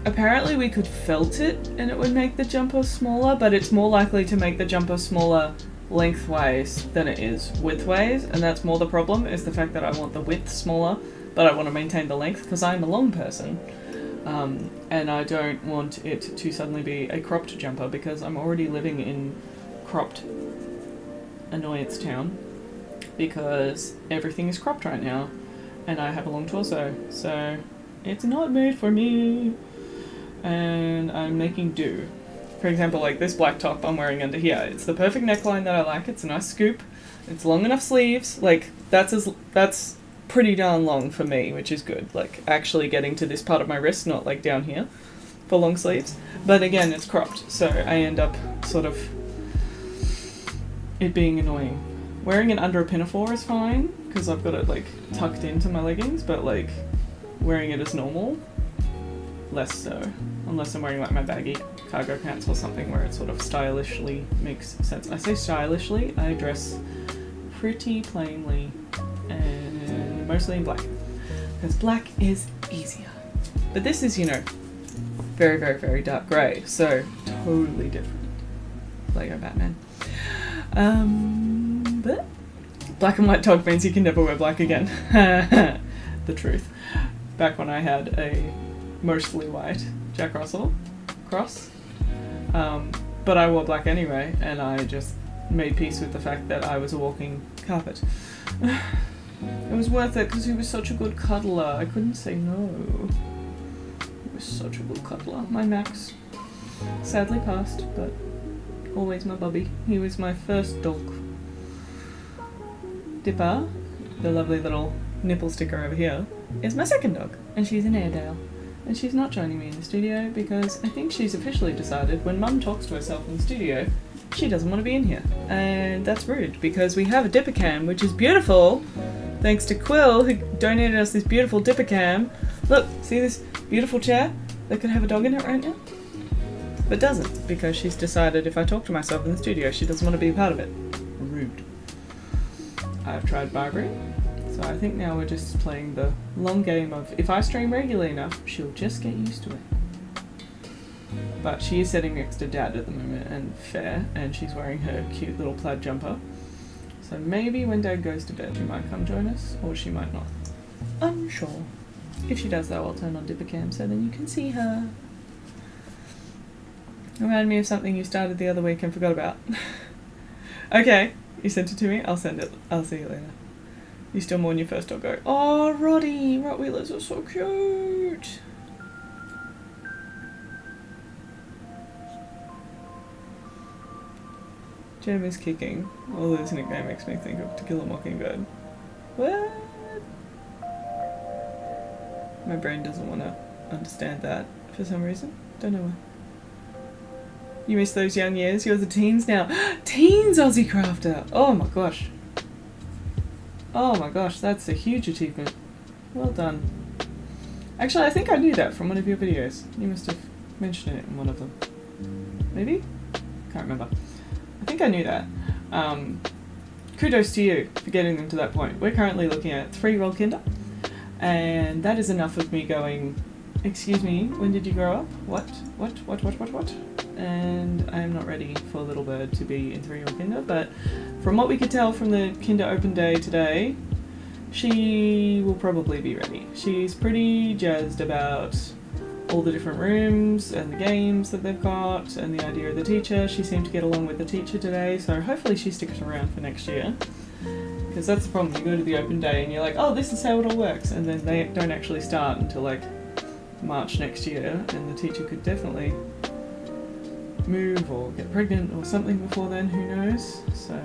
Apparently we could felt it and it would make the jumper smaller, but it's more likely to make the jumper smaller lengthways than it is widthways, and that's more the problem, is the fact that I want the width smaller, but I want to maintain the length because I'm a long person. And I don't want it to suddenly be a cropped jumper because I'm already living in cropped annoyance town because everything is cropped right now and I have a long torso, so it's not made for me and I'm making do. For example, like this black top I'm wearing under here, it's the perfect neckline that I like, it's a nice scoop, it's long enough sleeves, like that's pretty darn long for me, which is good, like actually getting to this part of my wrist, not like down here for long sleeves. But again, it's cropped, so I end up sort of it being annoying. Wearing it under a pinafore is fine because I've got it like tucked into my leggings, but like wearing it as normal, less so. Unless I'm wearing like my baggy cargo pants or something where it sort of stylishly makes sense. I say stylishly, I dress pretty plainly and mostly in black. Because black is easier. But this is, you know, very, very, very dark grey, so totally different. Lego Batman. But black and white dog means you can never wear black again. The truth. Back when I had a mostly white Jack Russell cross, but I wore black anyway, and I just made peace with the fact that I was a walking carpet. It was worth it because he was such a good cuddler. I couldn't say no. He was such a good cuddler. My Max sadly passed, but always my bubby. He was my first dog. Dipper, the lovely little nipple sticker over here, is my second dog, and she's an Airedale. And she's not joining me in the studio because I think she's officially decided when Mum talks to herself in the studio, she doesn't want to be in here. And that's rude because we have a dipper cam, which is beautiful, thanks to Quill, who donated us this beautiful dipper cam. Look, see this beautiful chair that could have a dog in it right now? But doesn't, because she's decided if I talk to myself in the studio, she doesn't want to be a part of it. Rude. I've tried Barbary. So I think now we're just playing the long game of if I stream regularly enough, she'll just get used to it. But she is sitting next to Dad at the moment, and fair, and she's wearing her cute little plaid jumper. So maybe when Dad goes to bed, she might come join us, or she might not. Unsure. If she does though, I'll turn on Dipper Cam so then you can see her. Reminded me of something you started the other week and forgot about. Okay, you sent it to me, I'll send it. I'll see you later. You still mourn your first dog go. Oh, Roddy! Rottweilers are so cute! Gem is kicking. All this nickname makes me think of To Kill a Mockingbird. What? My brain doesn't want to understand that for some reason. Don't know why. You miss those young years? You're the teens now. Teens Aussie Crafter! Oh my gosh. Oh my gosh, that's a huge achievement. Well done. Actually, I think I knew that from one of your videos. You must have mentioned it in one of them. Maybe? Can't remember. I think I knew that. Kudos to you for getting them to that point. We're currently looking at 3-year-old kinder, and that is enough of me going, excuse me, when did you grow up? What? And I am not ready for Little Bird to be in 3-year-old kinder, but from what we could tell from the kinder open day today, she will probably be ready. She's pretty jazzed about all the different rooms and the games that they've got and the idea of the teacher. She seemed to get along with the teacher today, so hopefully she sticks around for next year. Because that's the problem, you go to the open day and you're like, oh, this is how it all works, and then they don't actually start until like March next year, and the teacher could definitely move or get pregnant or something before then, who knows. So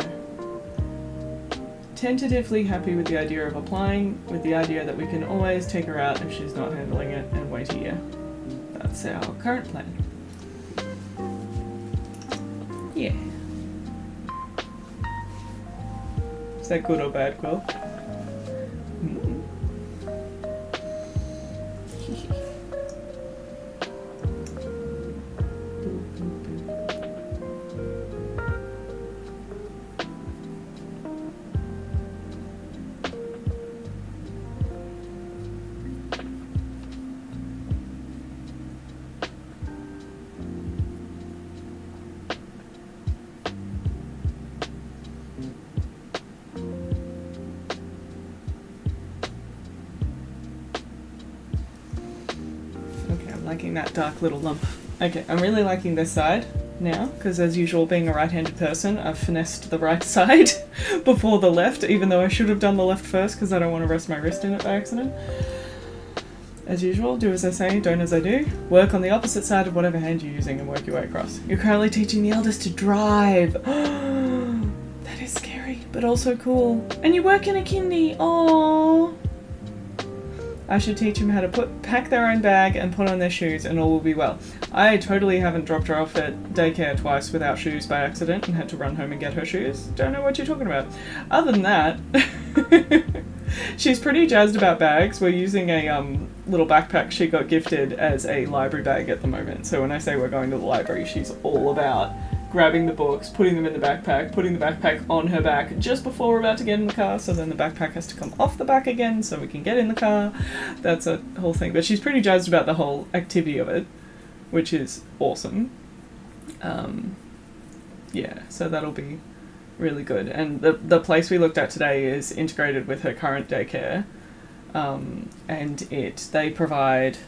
tentatively happy with the idea of applying, with the idea that we can always take her out if she's not handling it and wait a year. That's our current plan. Yeah. Is that good or bad, Quill? Liking that dark little lump. Okay, I'm really liking this side now, because as usual, being a right-handed person, I've finessed the right side before the left, even though I should have done the left first because I don't want to rest my wrist in it by accident. As usual, do as I say, don't as I do. Work on the opposite side of whatever hand you're using and work your way across. You're currently teaching the eldest to drive. That is scary, but also cool. And you work in a kindy. Aww. I should teach them how to pack their own bag and put on their shoes and all will be well. I totally haven't dropped her off at daycare twice without shoes by accident and had to run home and get her shoes. Don't know what you're talking about. Other than that, She's pretty jazzed about bags. We're using a little backpack she got gifted as a library bag at the moment. So when I say we're going to the library, she's all about grabbing the books, putting them in the backpack, putting the backpack on her back just before we're about to get in the car, so then the backpack has to come off the back again so we can get in the car. That's a whole thing. But she's pretty jazzed about the whole activity of it, which is awesome. Yeah, so that'll be really good. And the place we looked at today is integrated with her current daycare, and they provide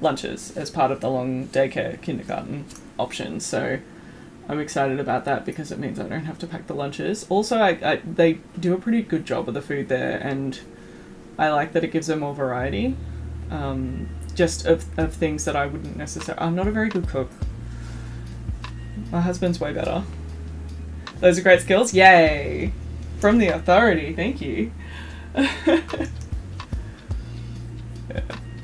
lunches as part of the long daycare kindergarten option. So I'm excited about that because it means I don't have to pack the lunches. Also, they do a pretty good job of the food there, and I like that it gives them more variety, just of things that I wouldn't necessarily... I'm not a very good cook. My husband's way better. Those are great skills. Yay! From the authority, thank you. Yeah.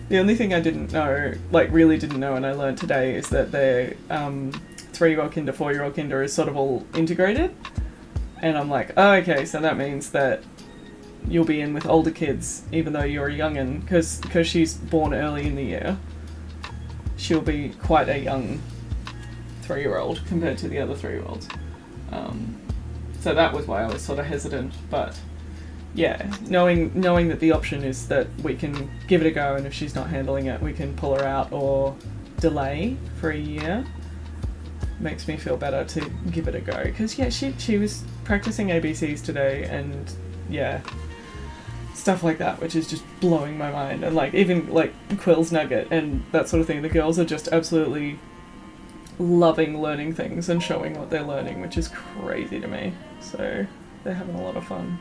The only thing I didn't know, really didn't know, and I learned today, is that their 3-year-old kinder, 4-year-old kinder is sort of all integrated. And I'm like, oh, okay, so that means that you'll be in with older kids, even though you're a young'un, because she's born early in the year. She'll be quite a young 3-year-old compared to the other 3-year-olds. So that was why I was sort of hesitant, but yeah, knowing that the option is that we can give it a go, and if she's not handling it, we can pull her out or delay for a year. Makes me feel better to give it a go, because yeah, she was practicing ABCs today, and yeah, stuff like that, which is just blowing my mind. And even Quill's Nugget and that sort of thing, the girls are just absolutely loving learning things and showing what they're learning, which is crazy to me. So they're having a lot of fun.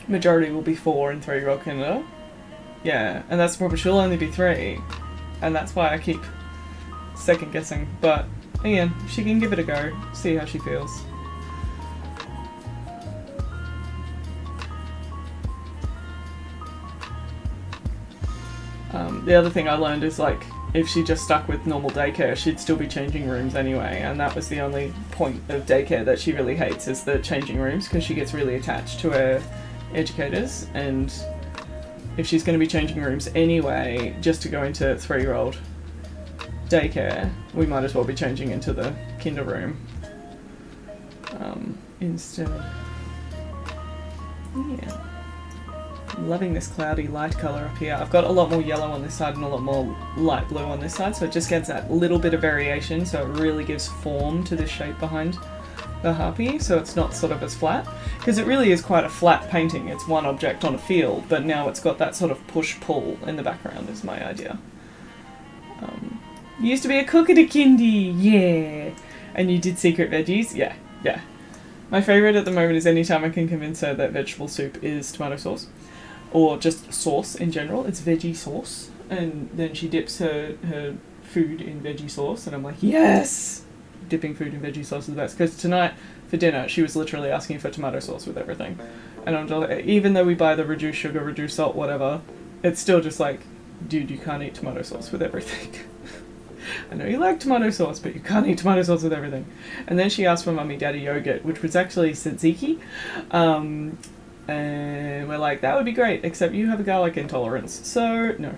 Majority will be 4 and 3-year-old kinder. Yeah, and that's probably, she'll only be 3, and that's why I keep second guessing. But again, she can give it a go, see how she feels. The other thing I learned is if she just stuck with normal daycare, she'd still be changing rooms anyway, and that was the only point of daycare that she really hates, is the changing rooms, because she gets really attached to her educators, and if she's going to be changing rooms anyway just to go into 3-year-old daycare, we might as well be changing into the kinder room instead. Yeah. Loving this cloudy light colour up here. I've got a lot more yellow on this side and a lot more light blue on this side, so it just gets that little bit of variation, so it really gives form to this shape behind the Harpy, so it's not sort of as flat, because it really is quite a flat painting. It's one object on a field, but now it's got that sort of push-pull in the background is my idea. You used to be a cook at a kindy, yeah! And you did secret veggies? Yeah. My favourite at the moment is anytime I can convince her that vegetable soup is tomato sauce, or just sauce in general. It's veggie sauce, and then she dips her food in veggie sauce, and I'm like, yes! Dipping food in veggie sauce is the best, because tonight for dinner she was literally asking for tomato sauce with everything, and I'm just, even though we buy the reduced sugar, reduced salt, whatever, it's still just like, dude, you can't eat tomato sauce with everything. I know you like tomato sauce, but you can't eat tomato sauce with everything. And then she asked for Mummy Daddy yogurt, which was actually tzatziki. And we're like, that would be great, except you have a garlic intolerance, so no.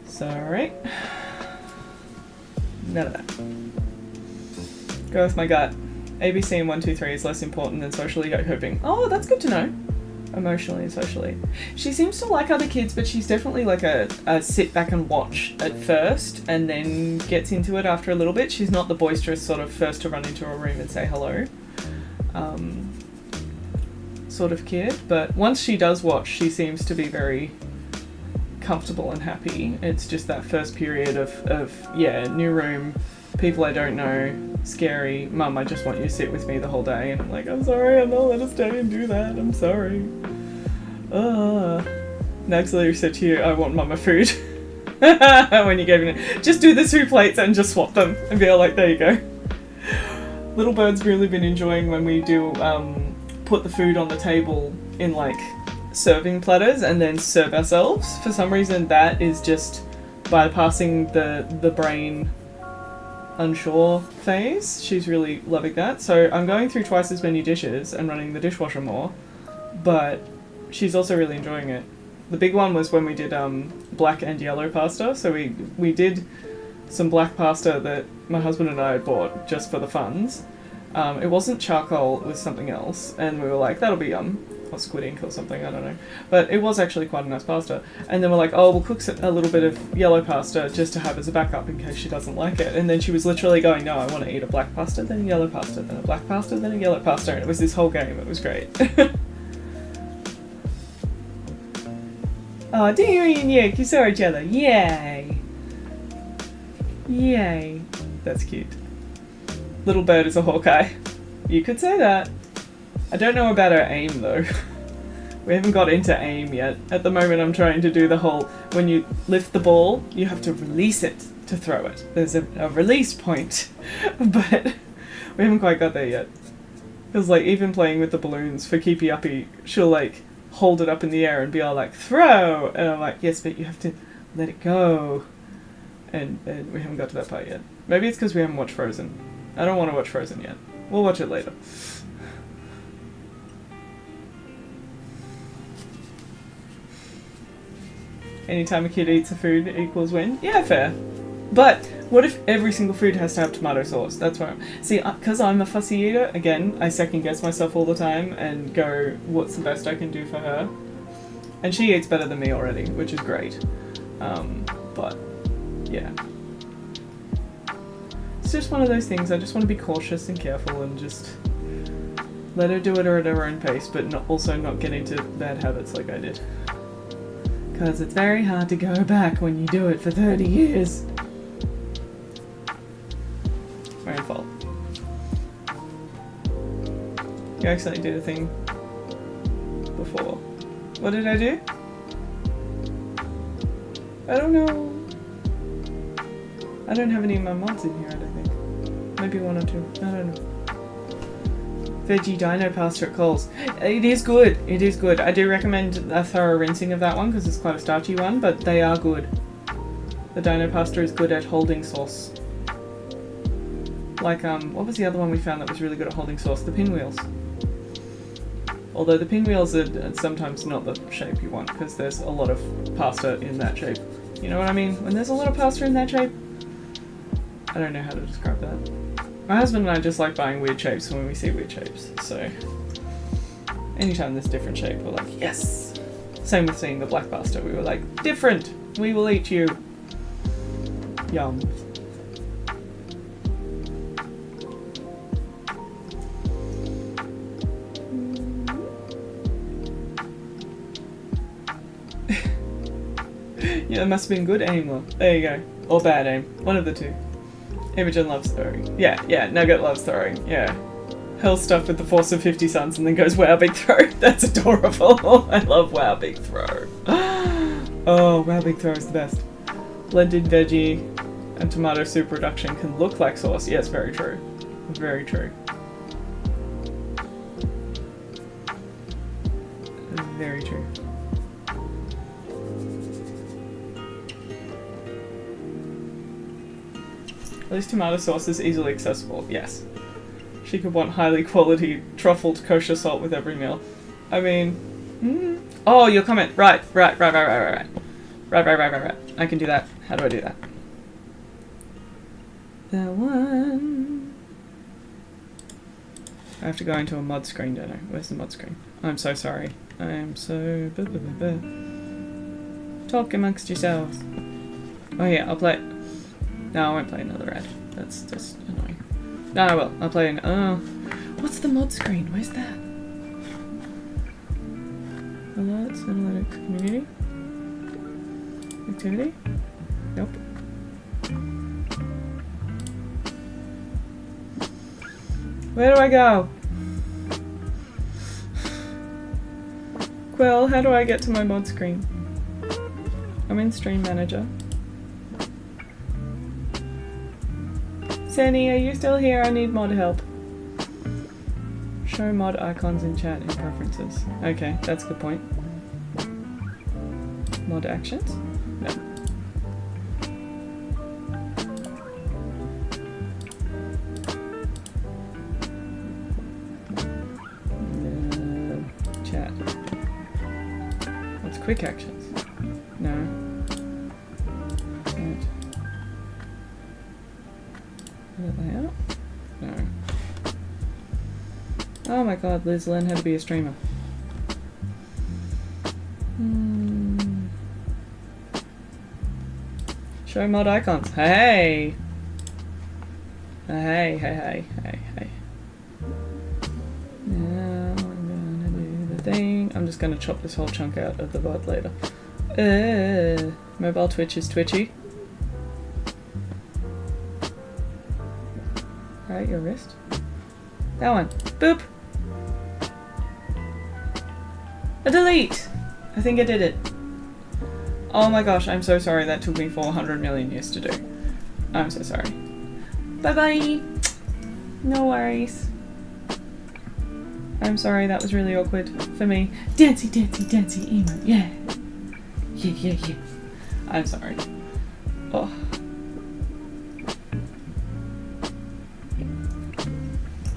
Sorry. None of that. Go with my gut. ABC and 1, 2, 3 is less important than socially coping. Oh, that's good to know. Emotionally and socially. She seems to like other kids, but she's definitely like a sit back and watch at first, and then gets into it after a little bit. She's not the boisterous sort of first to run into a room and say hello sort of kid, but once she does watch, she seems to be very comfortable and happy. It's just that first period of new room, people I don't know, scary, Mum, I just want you to sit with me the whole day, and I'm like, I'm sorry, I'm not let us stay and do that, I'm sorry. Next later said to you, I want Mama food. When you gave me it, just do the 2 plates and just swap them and be like, there you go. Little Bird's really been enjoying when we do put the food on the table in serving platters and then serve ourselves. For some reason that is just bypassing the brain unsure phase. She's really loving that. So I'm going through twice as many dishes and running the dishwasher more, but she's also really enjoying it. The big one was when we did black and yellow pasta. So we did some black pasta that my husband and I had bought just for the funs. It wasn't charcoal, it was something else, and we were like, that'll be or squid ink or something, I don't know. But it was actually quite a nice pasta. And then we're like, oh, we'll cook a little bit of yellow pasta just to have as a backup in case she doesn't like it. And then she was literally going, no, I want to eat a black pasta, then a yellow pasta, then a black pasta, then a yellow pasta. And it was this whole game. It was great. Oh, Dairy and you saw each other. Yay. Yay. That's cute. Little bird is a Hawkeye. You could say that. I don't know about her aim though. We haven't got into aim yet. At the moment I'm trying to do the whole, when you lift the ball, you have to release it to throw it. There's a release point, but we haven't quite got there yet. Because like even playing with the balloons for Keepy Uppy, she'll like hold it up in the air and be all like, throw! And I'm like, yes, but you have to let it go. And we haven't got to that part yet. Maybe it's because we haven't watched Frozen. I don't want to watch Frozen yet. We'll watch it later. Anytime a kid eats a food equals win? Yeah, fair. But what if every single food has to have tomato sauce? That's why see, because I'm a fussy eater, again, I second guess myself all the time and go, what's the best I can do for her? And she eats better than me already, which is great. But, yeah. It's just one of those things, I just want to be cautious and careful and just let her do it at her own pace, but also not get into bad habits like I did. Because it's very hard to go back when you do it for 30 years. My own fault. You actually did a thing before. What did I do? I don't know. I don't have any of my mods in here, I don't think. Maybe one or two. I don't know. Veggie dino pasta at Coles. It is good. It is good. I do recommend a thorough rinsing of that one because it's quite a starchy one, but they are good. The dino pasta is good at holding sauce. Like, what was the other one we found that was really good at holding sauce? The pinwheels. Although the pinwheels are sometimes not the shape you want because there's a lot of pasta in that shape. You know what I mean? When there's a lot of pasta in that shape? I don't know how to describe that. My husband and I just like buying weird shapes when we see weird shapes, so anytime there's different shape, we're like, yes! Same with seeing the black pasta, we were like, different! We will eat you! Yum. Yeah, it must have been good aim, though. There you go. Or bad aim. One of the two. Imogen loves throwing. Yeah, Nugget loves throwing. Yeah. Hurls stuff with the force of 50 suns and then goes, wow, big throw. That's adorable. I love wow, big throw. Oh, wow, big throw is the best. Blended veggie and tomato soup reduction can look like sauce. Yes, very true. Very true. Very true. At least tomato sauce is easily accessible, yes. She could want highly quality truffled kosher salt with every meal. I mean, oh, your comment. Right. Right. I can do that. How do I do that? The one. I have to go into a mod screen, don't I? Where's the mod screen? I'm so sorry. I am so... Talk amongst yourselves. Oh yeah, I'll play... No, I won't play another ad. That's just annoying. No, I will. I'll play an... what's the mod screen? Where's that? Alerts, analytics, community? Activity? Nope. Where do I go? Quill, how do I get to my mod screen? I'm in Stream Manager. Sandy, are you still here? I need mod help. Show mod icons in chat in preferences. Okay, that's a good point. Mod actions? No. quick actions. No. Right. Edit layout? No. Oh my god, Liz, learn how to be a streamer. Show mod icons. Hey! Hey, hey, hey, hey, hey. Now I'm gonna do the thing. I'm just gonna chop this whole chunk out of the VOD later. Mobile Twitch is twitchy. Right, your wrist. That one. Boop! A delete! I think I did it. Oh my gosh, I'm so sorry that took me 400 million years to do. I'm so sorry. Bye bye! No worries. I'm sorry, that was really awkward for me. Dancey, dancey, dancey emo, yeah! Yeah, yeah, yeah. I'm sorry. Oh.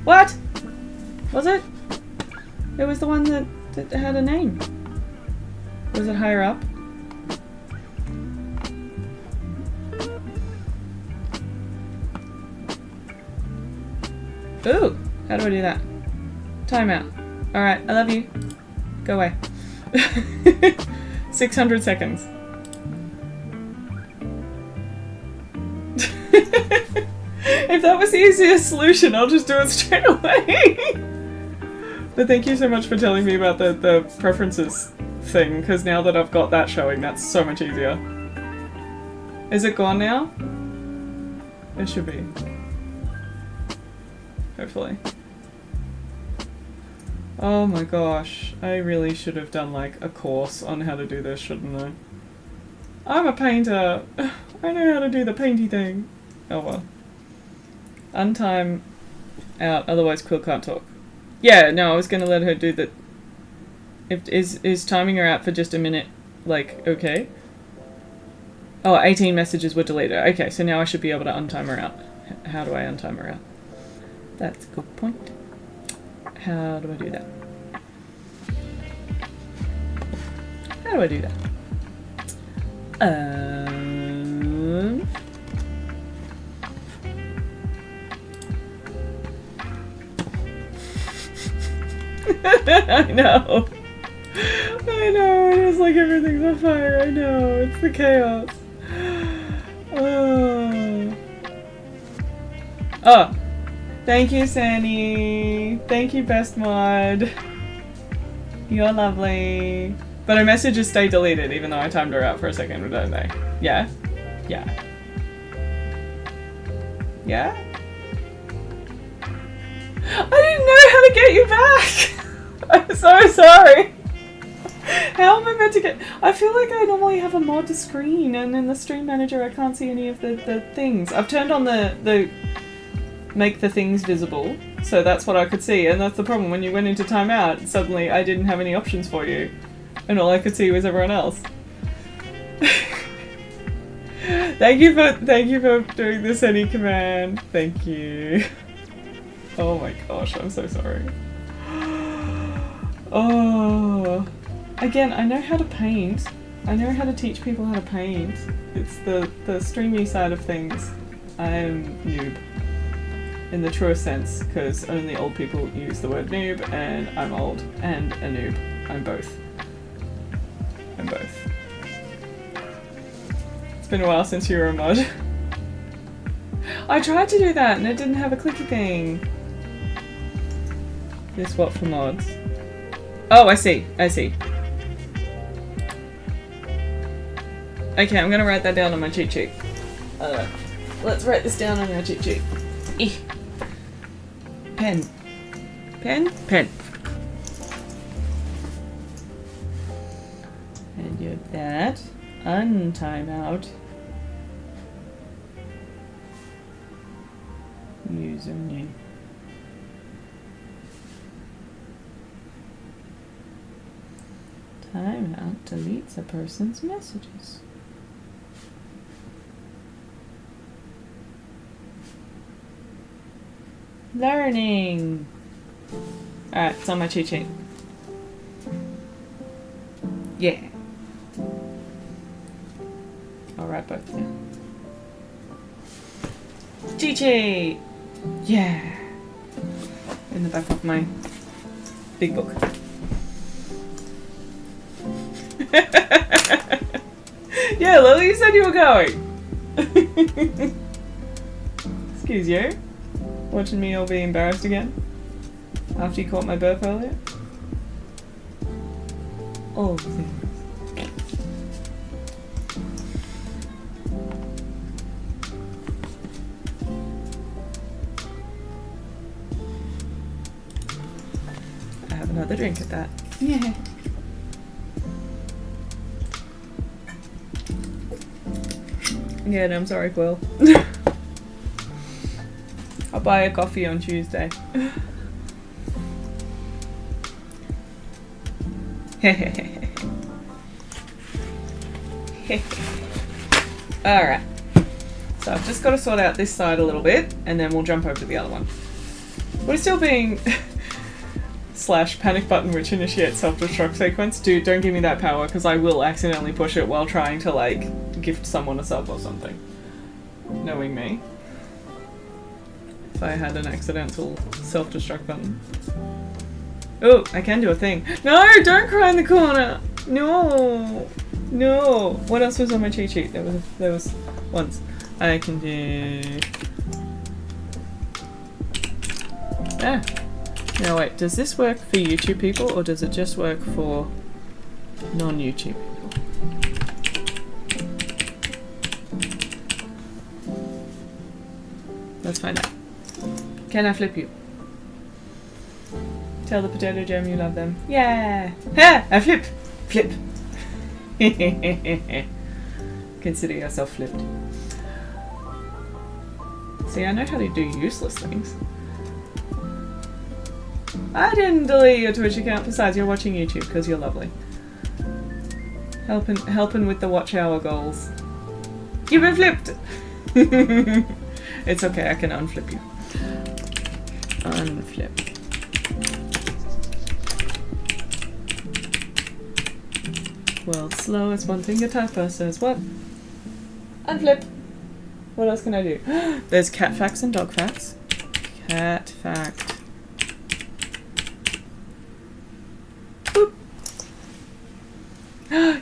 What? Was it? It was the one that had a name. Was it higher up? Ooh! How do I do that? Timeout. Alright, I love you. Go away. 600 seconds. If that was the easiest solution, I'll just do it straight away. But thank you so much for telling me about the preferences thing, because now that I've got that showing, that's so much easier. Is it gone now? It should be. Hopefully. Oh my gosh, I really should have done like a course on how to do this, shouldn't I? I'm a painter. I know how to do the painty thing. Oh well. Untime out, otherwise Quill can't talk. Yeah, no, I was gonna let her do the... Is timing her out for just a minute, like, okay? Oh, 18 messages were deleted. Okay, so now I should be able to untime her out. How do I untime her out? That's a good point. How do I do that? How do I do that? I know. I know. It's like everything's on fire. I know. It's the chaos. Oh. Oh. Thank you, Sandy. Thank you, Best Mod. You're lovely. But her messages stay deleted even though I timed her out for a second, don't they? Yeah? Yeah. Yeah? I didn't know how to get you back! I'm so sorry. How am I meant to get... I feel like I normally have a mod screen and in the stream manager I can't see any of the things. I've turned on the make the things visible, so that's what I could see, and that's the problem. When you went into timeout, suddenly I didn't have any options for you, and all I could see was everyone else. Thank you for doing this any command. Thank you. Oh my gosh, I'm so sorry. Oh, again, I know how to paint. I know how to teach people how to paint. It's the streamy side of things. I'm noob. In the truest sense, because only old people use the word noob, and I'm old and a noob. I'm both. I'm both. It's been a while since you were a mod. I tried to do that and it didn't have a clicky thing. This what for mods? Oh, I see. I see. Okay, I'm gonna write that down on my cheat sheet. Let's write this down on our cheat sheet. Pen. Pen? Pen. And you have that. Untime out. Username. Timeout deletes a person's messages. Learning! Alright, it's on my cheat sheet. Yeah. write both now. Chi-Chi! Yeah! In the back of my big book. Yeah, Lily, you said you were going. Excuse you. Watching me all be embarrassed again? After you caught my burp earlier? All things. I have another drink at that. Yeah. Yeah, no, I'm sorry, Quill. I'll buy a coffee on Tuesday. Alright. So I've just got to sort out this side a little bit, and then we'll jump over to the other one. We're still being... / panic button which initiates self-destruct sequence. Dude, don't give me that power, because I will accidentally push it while trying to, like, gift someone a sub or something. Knowing me. If I had an accidental self-destruct button. Oh, I can do a thing. No, don't cry in the corner! No! No! What else was on my cheat sheet? There was once. I can do... Ah! Now wait, does this work for YouTube people, or does it just work for non-YouTube people? Let's find out. Can I flip you? Tell the potato jam you love them. Yeah! Ha! I flip! Flip! Consider yourself flipped. See, I know how to do useless things. I didn't delete your Twitch account, besides you're watching YouTube because you're lovely. Helping with the watch hour goals. You've been flipped! It's okay, I can unflip you. Unflip. World's slowest one-finger typer says what? Unflip! What else can I do? There's cat facts and dog facts. Cat fact. Poop!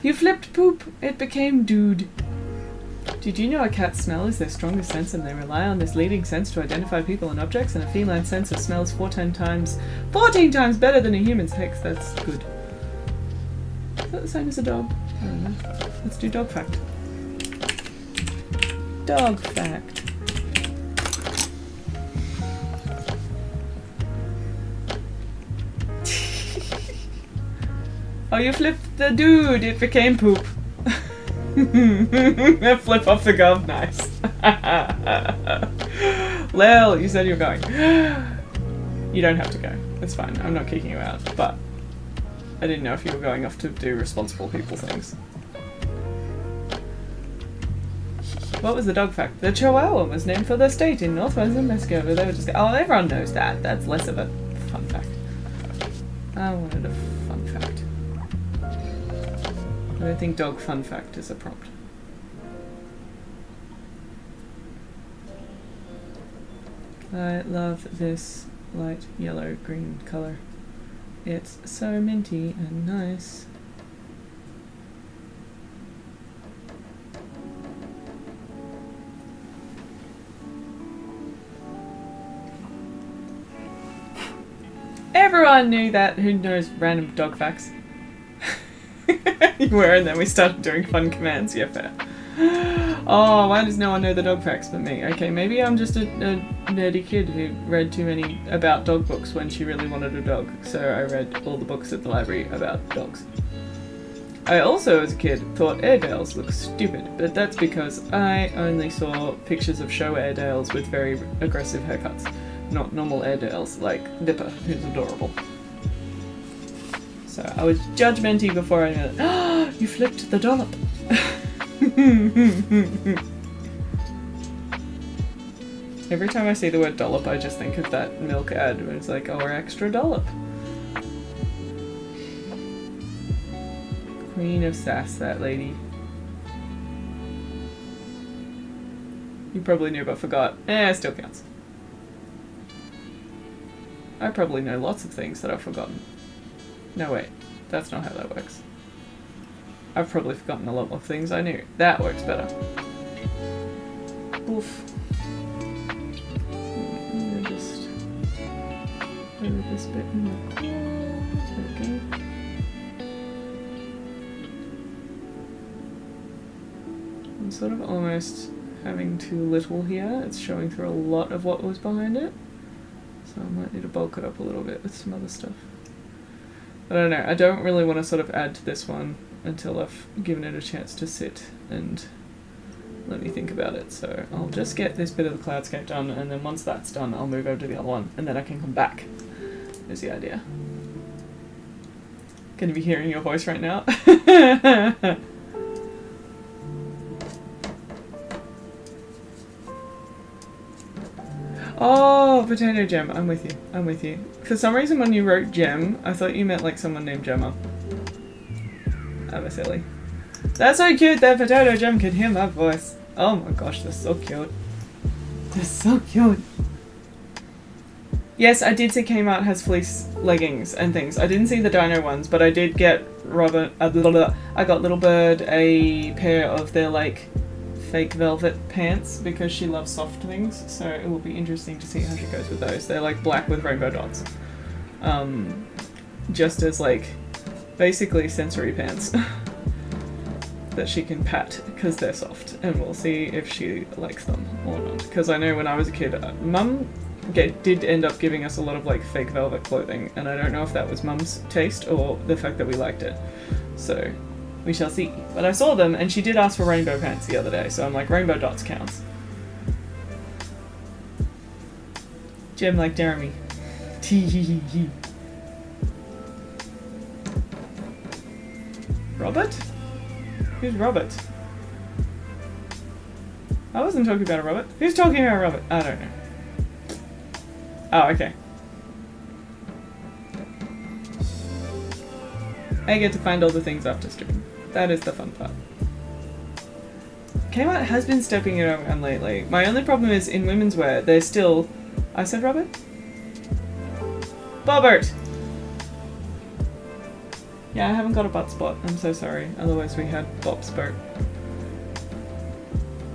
You flipped poop! It became dude. Did you know a cat's smell is their strongest sense and they rely on this leading sense to identify people and objects, and a feline's sense of smell is 14 times better than a human's? Heck, that's good. Is that the same as a dog? I don't know. Let's do dog fact. Dog fact. Oh, you flipped the dude, it became poop. Flip off the gov, nice. Lel, you said you were going. You don't have to go, it's fine, I'm not kicking you out, but I didn't know if you were going off to do responsible people things. What was the dog fact? The Chihuahua was named for the state in northwestern Mexico, where they were just oh, everyone knows that. That's less of a fun fact. I wanted a fun fact. I don't think dog fun fact is a prompt. I love this light yellow-green colour. It's so minty and nice. Everyone knew that. Who knows random dog facts? You were, and then we started doing fun commands. Yeah, fair. Oh, why does no one know the dog facts but me? Okay, maybe I'm just a nerdy kid who read too many about dog books when she really wanted a dog, so I read all the books at the library about dogs. I also, as a kid, thought Airedales looked stupid, but that's because I only saw pictures of show Airedales with very aggressive haircuts, not normal Airedales like Dipper, who's adorable. So I was judgmenty before I knew it. Oh, you flipped the dollop. Every time I see the word dollop, I just think of that milk ad where it's like, oh, extra dollop. Queen of sass, that lady. You probably knew but forgot. Still counts. I probably know lots of things that I've forgotten. No, wait. That's not how that works. I've probably forgotten a lot more things I knew. That works better. Oof. I'm gonna just move this bit in the corner. There we go. I'm sort of almost having too little here. It's showing through a lot of what was behind it. So I might need to bulk it up a little bit with some other stuff. I don't know, I don't really want to sort of add to this one until I've given it a chance to sit and let me think about it. So I'll just get this bit of the cloudscape done, and then once that's done I'll move over to the other one, and then I can come back, is the idea. Can you be hearing your voice right now? Oh, potato gem. I'm with you. I'm with you. For some reason when you wrote gem, I thought you meant like someone named Gemma. I'm a silly. That's so cute that potato gem can hear my voice. Oh my gosh, they're so cute. They're so cute. Yes, I did see Kmart has fleece leggings and things. I didn't see the dino ones, but I did get I got Little Bird a pair of their like fake velvet pants because she loves soft things, so it will be interesting to see how she goes with those. They're like black with rainbow dots. Just as like basically sensory pants that she can pat because they're soft, and we'll see if she likes them or not. Because I know when I was a kid, Mum did end up giving us a lot of like fake velvet clothing, and I don't know if that was Mum's taste or the fact that we liked it. So we shall see. But I saw them, and she did ask for rainbow pants the other day, so I'm like, rainbow dots counts. Gem like Jeremy. Robert? Who's Robert? I wasn't talking about a Robert. Who's talking about Robert? I don't know. Oh, okay. I get to find all the things after stream. That is the fun part. Kmart has been stepping it around lately. My only problem is in women's wear, they're still... I said Robert? Bobbert! Yeah, I haven't got a butt spot. I'm so sorry. Otherwise we had Bob spurt.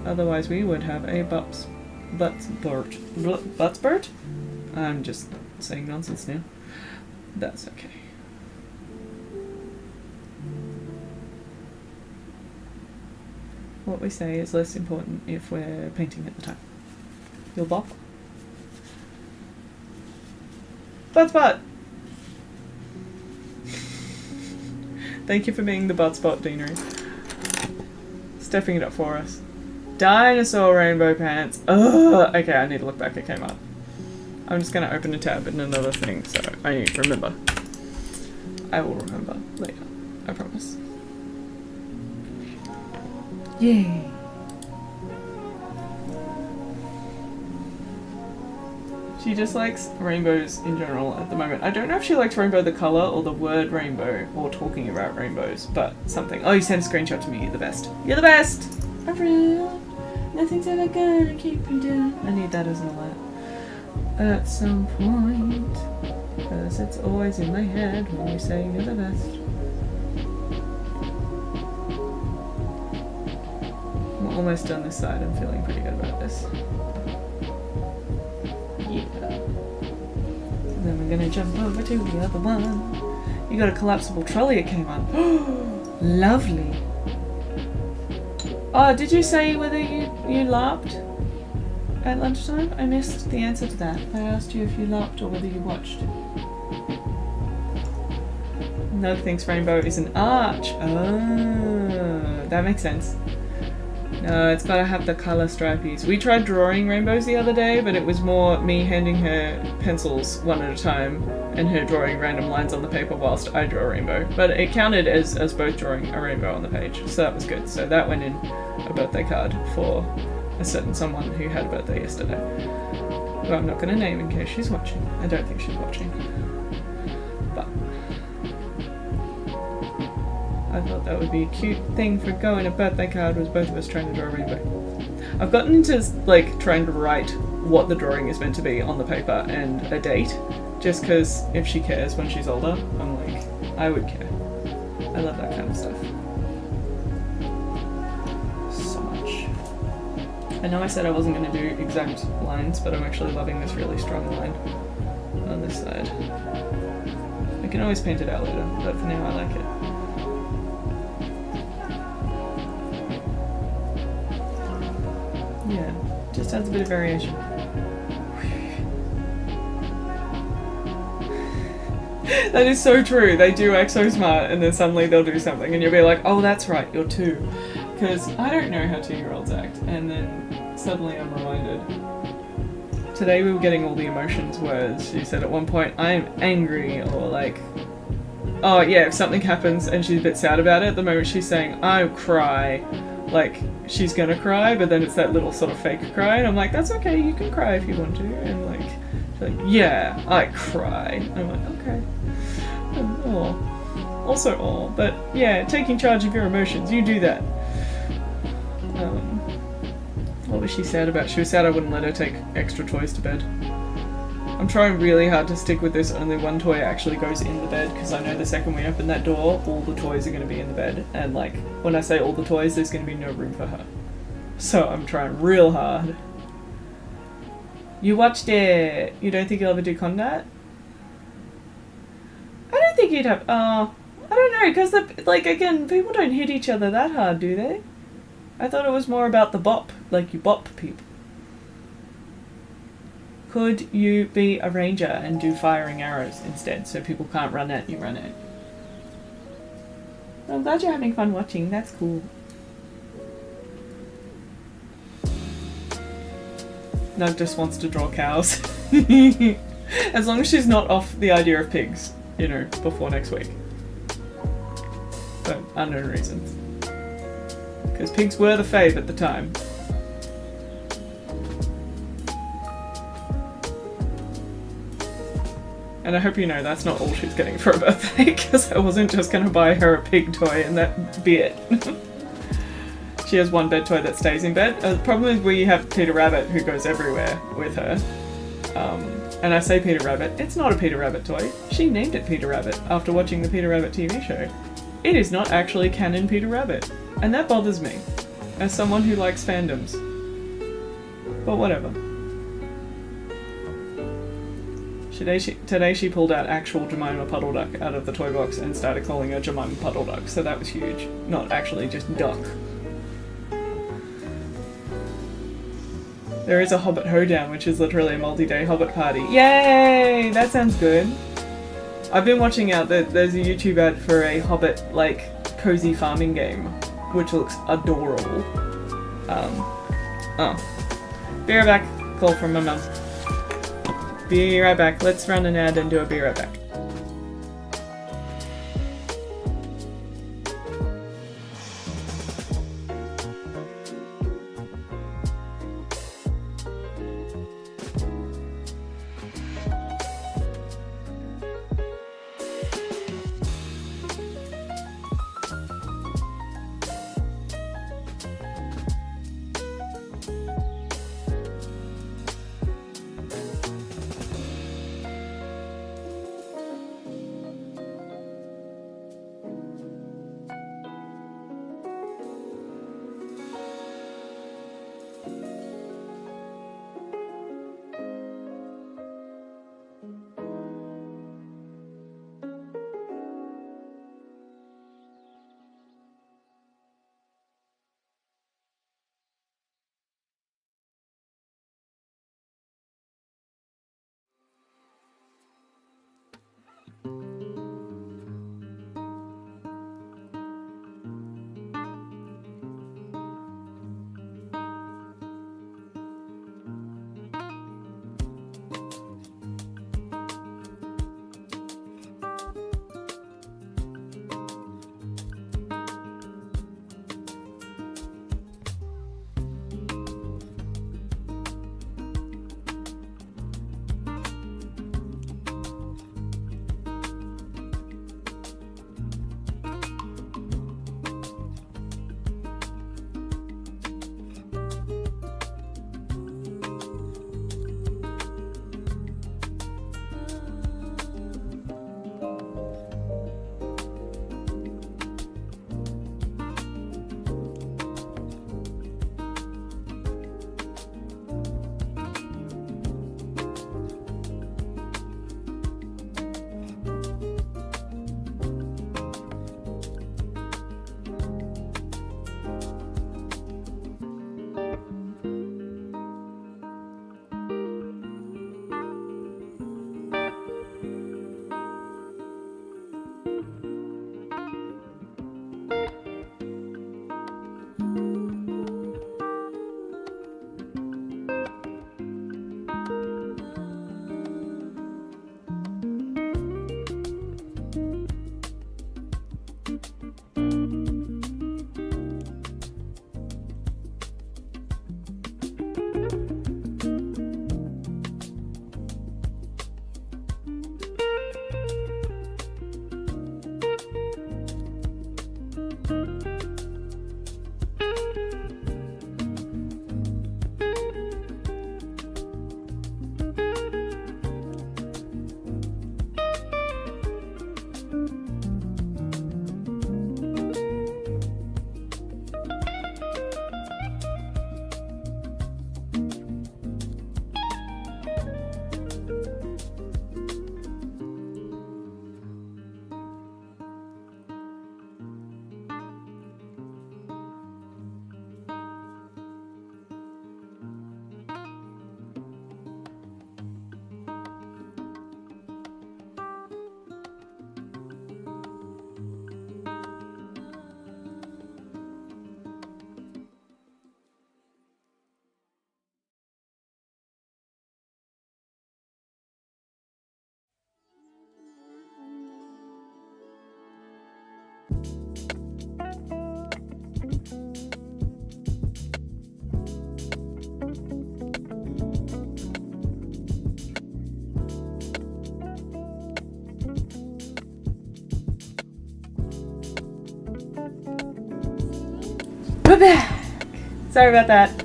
Otherwise we would have a butt spurt. Butt spurt? I'm just saying nonsense now. That's okay. What we say is less important if we're painting at the time. You'll bop? Butt spot! Thank you for being the butt spot, Deanery. Stepping it up for us. Dinosaur rainbow pants. Ugh! Okay, I need to look back at Kmart. I'm just going to open a tab in another thing, so I need to remember. I will remember later. I promise. Yay! She just likes rainbows in general at the moment. I don't know if she likes rainbow the colour or the word rainbow or talking about rainbows, but something. Oh, you sent a screenshot to me. You're the best. You're the best! Avril! Nothing's ever gonna keep you down. I need that as an alert. At some point. Because it's always in my head when you say you're the best. I'm almost done this side. I'm feeling pretty good about this. Yeah. And then we're gonna jump over to the other one. You got a collapsible trolley it came on. Lovely. Oh, did you say whether you LARPed at lunchtime? I missed the answer to that. I asked you if you LARPed or whether you watched. No, thinks rainbow is an arch. Oh, that makes sense. No, it's gotta have the colour stripies. We tried drawing rainbows the other day, but it was more me handing her pencils one at a time and her drawing random lines on the paper whilst I drew a rainbow. But it counted as both drawing a rainbow on the page, so that was good. So that went in a birthday card for a certain someone who had a birthday yesterday. Who I'm not going to name in case she's watching. I don't think she's watching. But I thought that would be a cute thing for going a birthday card was both of us trying to draw a rainbow. I've gotten into like trying to write what the drawing is meant to be on the paper and a date, just because if she cares when she's older, I'm like, I would care. I love that kind of stuff. So much. I know I said I wasn't going to do exact lines, but I'm actually loving this really strong line on this side. I can always paint it out later, but for now I like it. Yeah, just adds a bit of variation. That is so true. They do act so smart and then suddenly they'll do something and you'll be like, oh, that's right, you're 2. Because I don't know how 2-year-olds act, and then suddenly I'm reminded. Today we were getting all the emotions words. She said at one point, I'm angry, or like, oh yeah, if something happens and she's a bit sad about it, the moment she's saying, I cry, like, she's gonna cry, but then it's that little sort of fake cry, and I'm like, that's okay, you can cry if you want to, and like, she's like, yeah, I cry. And I'm like, okay. Oh. Also, oh, but yeah, taking charge of your emotions, you do that. What was she sad about? She was sad I wouldn't let her take extra toys to bed. I'm trying really hard to stick with this. Only one toy actually goes in the bed, because I know the second we open that door, all the toys are going to be in the bed. And like, when I say all the toys, there's going to be no room for her. So I'm trying real hard. You watched it. You don't think you'll ever do condat? I don't think you'd have... I don't know, because like, again, people don't hit each other that hard, do they? I thought it was more about the bop, like you bop people. Could you be a ranger and do firing arrows instead, so people can't run at you, run at? Well, I'm glad you're having fun watching, that's cool. Nug just wants to draw cows. As long as she's not off the idea of pigs, you know, before next week. For unknown reasons. Because pigs were the fave at the time. And I hope you know that's not all she's getting for her birthday, because I wasn't just going to buy her a pig toy and that be it. She has one bed toy that stays in bed. The problem is we have Peter Rabbit who goes everywhere with her. And I say Peter Rabbit, it's not a Peter Rabbit toy. She named it Peter Rabbit after watching the Peter Rabbit TV show. It is not actually canon Peter Rabbit. And that bothers me, as someone who likes fandoms. But whatever. Today she pulled out actual Jemima Puddle Duck out of the toy box and started calling her Jemima Puddle Duck, so that was huge. Not actually just duck. There is a Hobbit Hoedown, which is literally a multi-day Hobbit party. Yay! That sounds good. I've been watching out that there's a YouTube ad for a Hobbit, like, cozy farming game, which looks adorable. Be right back. Call from my mum. Be right back. Let's run an ad and do a be right back. back! Sorry about that.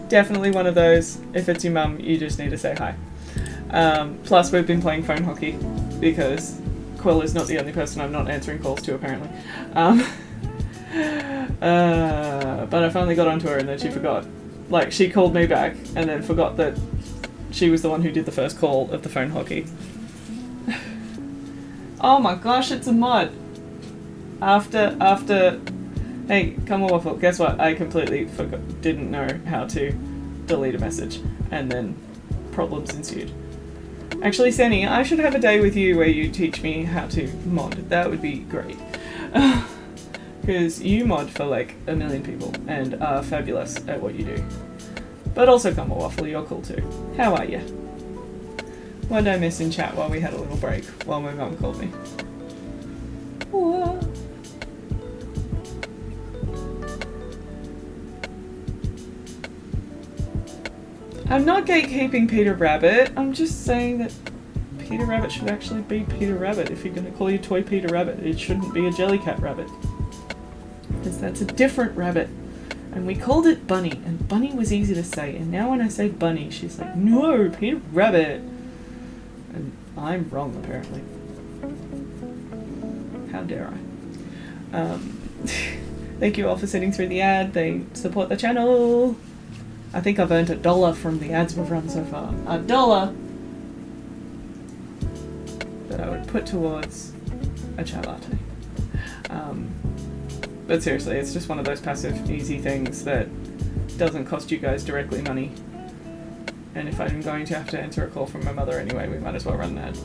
Definitely one of those, if it's your mum, you just need to say hi. Plus, we've been playing phone hockey because Quill is not the only person I'm not answering calls to, apparently. But I finally got onto her and then she forgot. Like, she called me back and then forgot that she was the one who did the first call of the phone hockey. Oh my gosh, it's a mod. After... Hey, come on, Waffle, guess what? I completely didn't know how to delete a message, and then problems ensued. Actually, Senny, I should have a day with you where you teach me how to mod. That would be great. Because you mod for like 1 million people, and are fabulous at what you do. But also, come on, Waffle, you're cool too. How are you? What did I miss in chat while we had a little break, while my mum called me? Whoa. I'm not gatekeeping Peter Rabbit, I'm just saying that Peter Rabbit should actually be Peter Rabbit. If you're going to call your toy Peter Rabbit, it shouldn't be a Jellycat Rabbit. Because that's a different rabbit. And we called it Bunny, and Bunny was easy to say, and now when I say Bunny, she's like, no, Peter Rabbit! And I'm wrong, apparently. How dare I? Thank you all for sitting through the ad, they support the channel! I think I've earned $1 from the ads we've run so far. $1! That I would put towards a chai latte. But seriously, it's just one of those passive, easy things that doesn't cost you guys directly money. And if I'm going to have to answer a call from my mother anyway, we might as well run an ad.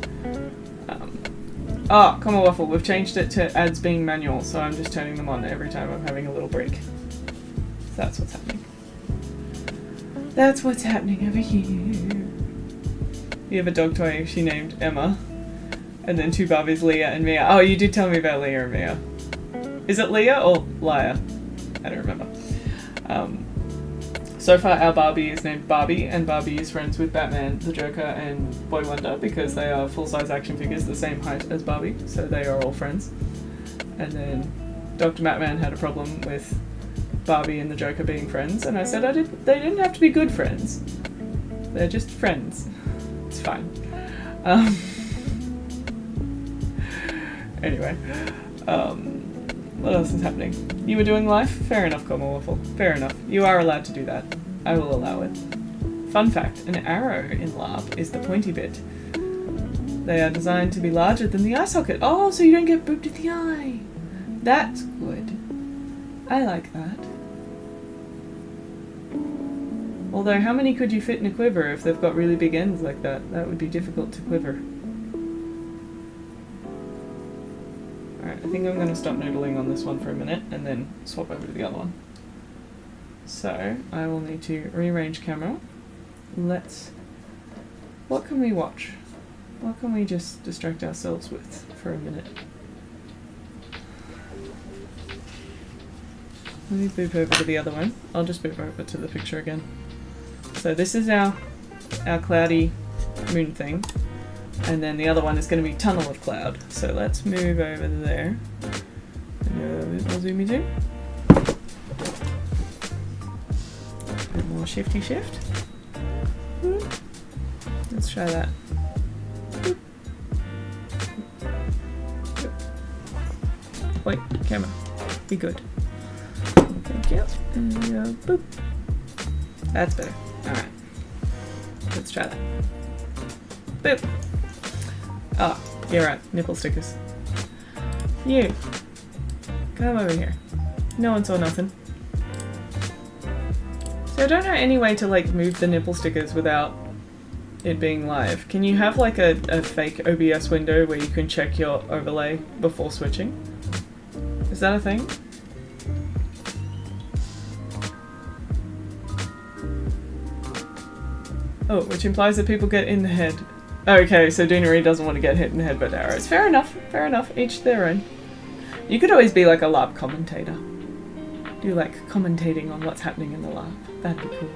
Oh, come on, Waffle, we've changed it to ads being manual, so I'm just turning them on every time I'm having a little break. So that's what's happening. That's what's happening over here. You have a dog toy she named Emma. And then 2 Barbies, Leah and Mia. Oh, you did tell me about Leah and Mia. Is it Leah or Leia? I don't remember. So far our Barbie is named Barbie, and Barbie is friends with Batman, the Joker, and Boy Wonder because they are full-size action figures the same height as Barbie, so they are all friends. And then Dr. Batman had a problem with Barbie and the Joker being friends, and I said they didn't have to be good friends. They're just friends. It's fine. Anyway, what else is happening? You were doing life? Fair enough, Comma Waffle. Fair enough. You are allowed to do that. I will allow it. Fun fact, an arrow in LARP is the pointy bit. They are designed to be larger than the eye socket. Oh, so you don't get booped in the eye. That's good. I like that. Although, how many could you fit in a quiver if they've got really big ends like that? That would be difficult to quiver. Alright, I think I'm going to stop noodling on this one for a minute and then swap over to the other one. So, I will need to rearrange camera. What can we watch? What can we just distract ourselves with for a minute? Let me boop over to the other one. I'll just boop over to the picture again. So this is our cloudy moon thing. And then the other one is going to be tunnel of cloud. So let's move over there. And a bit more zoomy zoom. A bit more shifty shift. Let's try that. Wait, camera. Be good. Thank you. And boop. That's better. Alright. Let's try that. Boop. Oh, you're right. Nipple stickers. You. Come over here. No one saw nothing. So I don't know any way to like move the nipple stickers without it being live. Can you have like a fake OBS window where you can check your overlay before switching? Is that a thing? Oh, which implies that people get in the head. Okay, so Doonery doesn't want to get hit in the head by arrows. Fair enough, fair enough. Each their own. You could always be like a LARP commentator. Do like commentating on what's happening in the LARP. That'd be cool.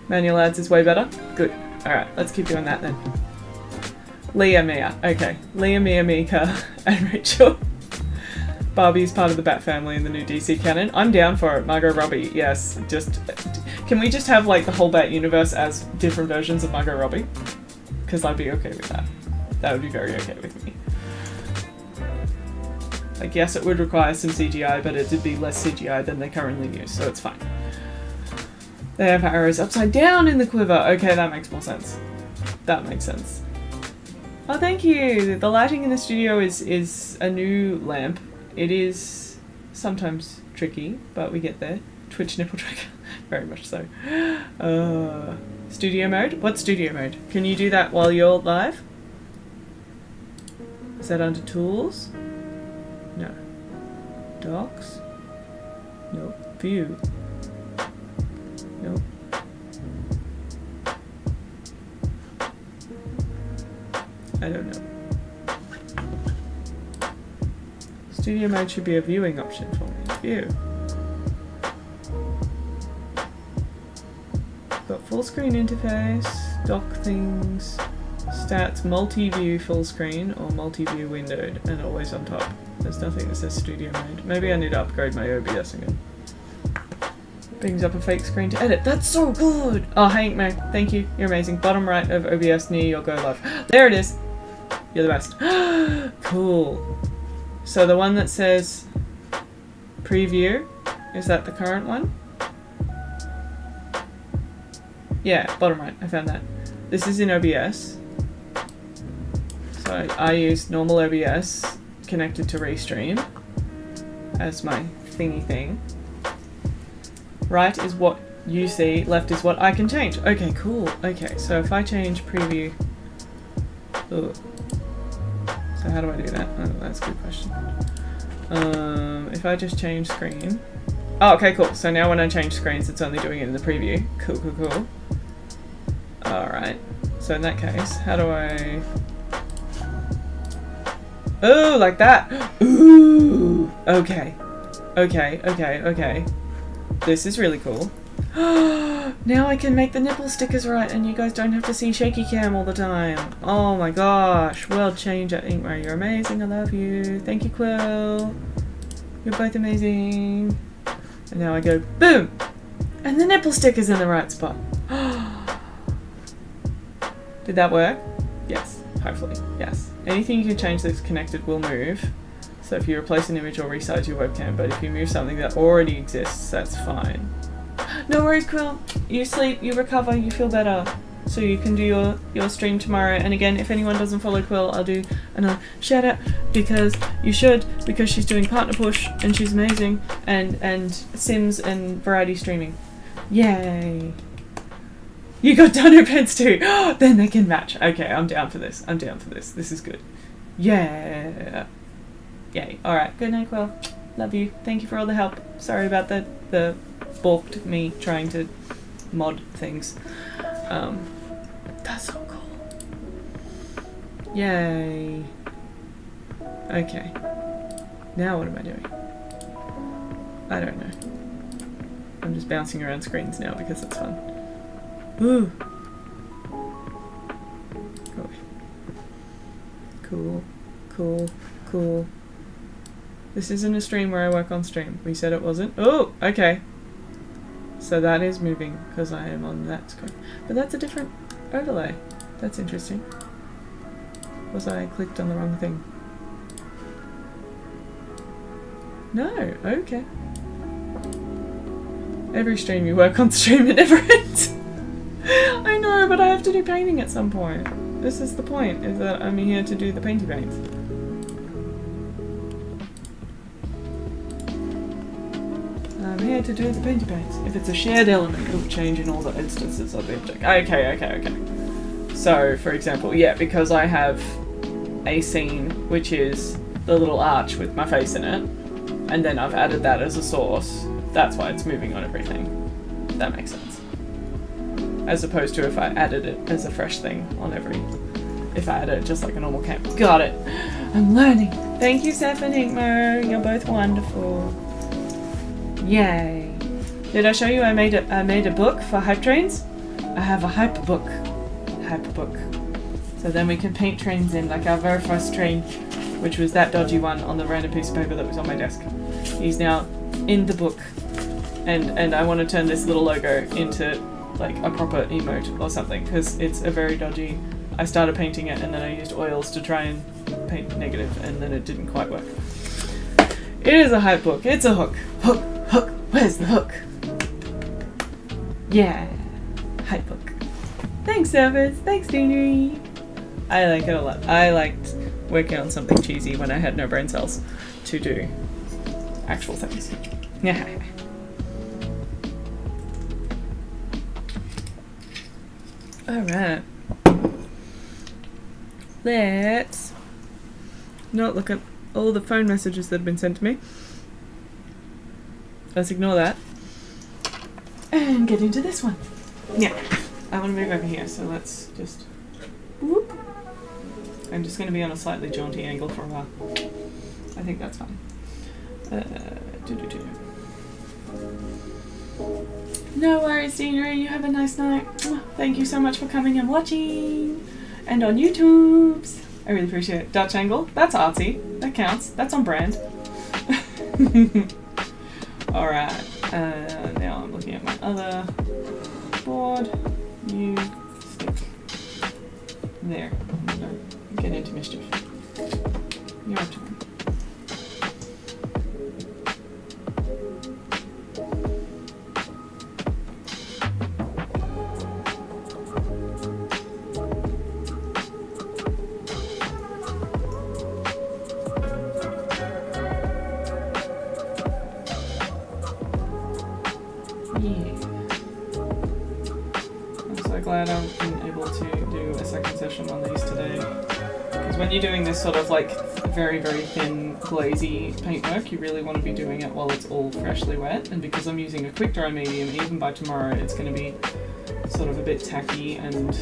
Manual ads is way better? Good. Alright, let's keep doing that then. Leah, Mia. Okay. Leah, Mia, Mika, and Rachel. Barbie's part of the Bat family in the new DC canon. I'm down for it. Margot Robbie, yes. Just can we just have like the whole Bat universe as different versions of Margot Robbie? Because I'd be okay with that. That would be very okay with me. Like, yes, it would require some CGI, but it would be less CGI than they currently use, so it's fine. They have arrows upside down in the quiver. Okay, that makes more sense. That makes sense. Oh, thank you! The lighting in the studio is a new lamp. It is sometimes tricky, but we get there. Twitch nipple tracker. Very much so. Studio mode? What's studio mode? Can you do that while you're live? Is that under tools? No. Docs? Nope. View? Nope. I don't know. Studio mode should be a viewing option for me. View. Got full screen interface, dock things, stats, multi-view full screen or multi-view windowed and always on top. There's nothing that says studio mode. Maybe I need to upgrade my OBS again. Brings up a fake screen to edit. That's so good! Oh, Hank Mo, thank you. You're amazing. Bottom right of OBS near your go live. There it is! You're the best. Cool. So the one that says preview, is that the current one? Yeah, bottom right, I found that. This is in OBS. So I use normal OBS connected to Restream as my thingy thing. Right is what you see, left is what I can change. Okay, cool. Okay, so if I change preview... Ugh. So how do I do that? Oh, that's a good question. If I just change screen... Oh, okay, cool. So now when I change screens, it's only doing it in the preview. Cool, cool, cool. Alright. So in that case, how do I... Oh, like that! Ooh! Okay. Okay, okay, okay. This is really cool. Now I can make the nipple stickers right and you guys don't have to see shaky cam all the time. Oh my gosh. World changer. Inkmar, you're amazing. I love you. Thank you, Quill. You're both amazing. And now I go boom! And the nipple sticker's in the right spot. Did that work? Yes. Hopefully. Yes. Anything you can change that's connected will move. So if you replace an image or resize your webcam, but if you move something that already exists, that's fine. No worries, Quill. You sleep, you recover, you feel better. So you can do your stream tomorrow. And again, if anyone doesn't follow Quill, I'll do another shout out because you should, because she's doing Partner Push and she's amazing, and Sims and variety streaming. Yay. You got donor pens too. Then they can match. Okay, I'm down for this. I'm down for this. This is good. Yeah. Yay. Alright, good night, Quill. Love you. Thank you for all the help. Sorry about the balked me trying to mod things. That's so cool. Yay. Okay. Now what am I doing? I don't know. I'm just bouncing around screens now because it's fun. Ooh. Cool. Cool. Cool. This isn't a stream where I work on stream. We said it wasn't. Oh, okay. So that is moving because I am on that screen. But that's a different overlay. That's interesting. Was I clicked on the wrong thing? No, okay. Every stream you work on stream, it never ends. I know, but I have to do painting at some point. This is the point, is that I'm here to do the painty paints. I'm here to do the painty paints. If it's a shared element, it'll change in all the instances of the object. Okay. So, for example, yeah, because I have a scene which is the little arch with my face in it, and then I've added that as a source, that's why it's moving on everything. That makes sense. As opposed to if I added it as a fresh thing on every... If I added it just like a normal cam. Got it! I'm learning! Thank you, Seth and Inkmo. You're both wonderful. Yay! Did I show you I made a book for hype trains? I have a hype book. So then we can paint trains in, like our very first train which was that dodgy one on the random piece of paper that was on my desk. He's now in the book, and I want to turn this little logo into like a proper emote or something, because it's a very dodgy. I started painting it and then I used oils to try and paint negative, and then it didn't quite work. It is a hype book. It's a hook. Hook, hook. Where's the hook? Yeah, hype book. Thanks, Service. Thanks, Deanery. I like it a lot. I liked working on something cheesy when I had no brain cells to do actual things. Yeah. Alright. Let's not look at all the phone messages that have been sent to me. Let's ignore that. And get into this one. Yeah. I want to move over here, so let's just... Whoop. I'm just going to be on a slightly jaunty angle for a while. I think that's fine. No worries, Deanery. You have a nice night. Thank you so much for coming and watching. And on YouTube's. I really appreciate it. Dutch angle. That's artsy. That counts. That's on brand. Alright. Now I'm looking at my other board. You stick there. Get into mischief. Your turn. Glad I've been able to do a second session on these today, because when you're doing this sort of like very thin glazy paintwork, you really want to be doing it while it's all freshly wet, and because I'm using a quick dry medium, even by tomorrow it's going to be sort of a bit tacky and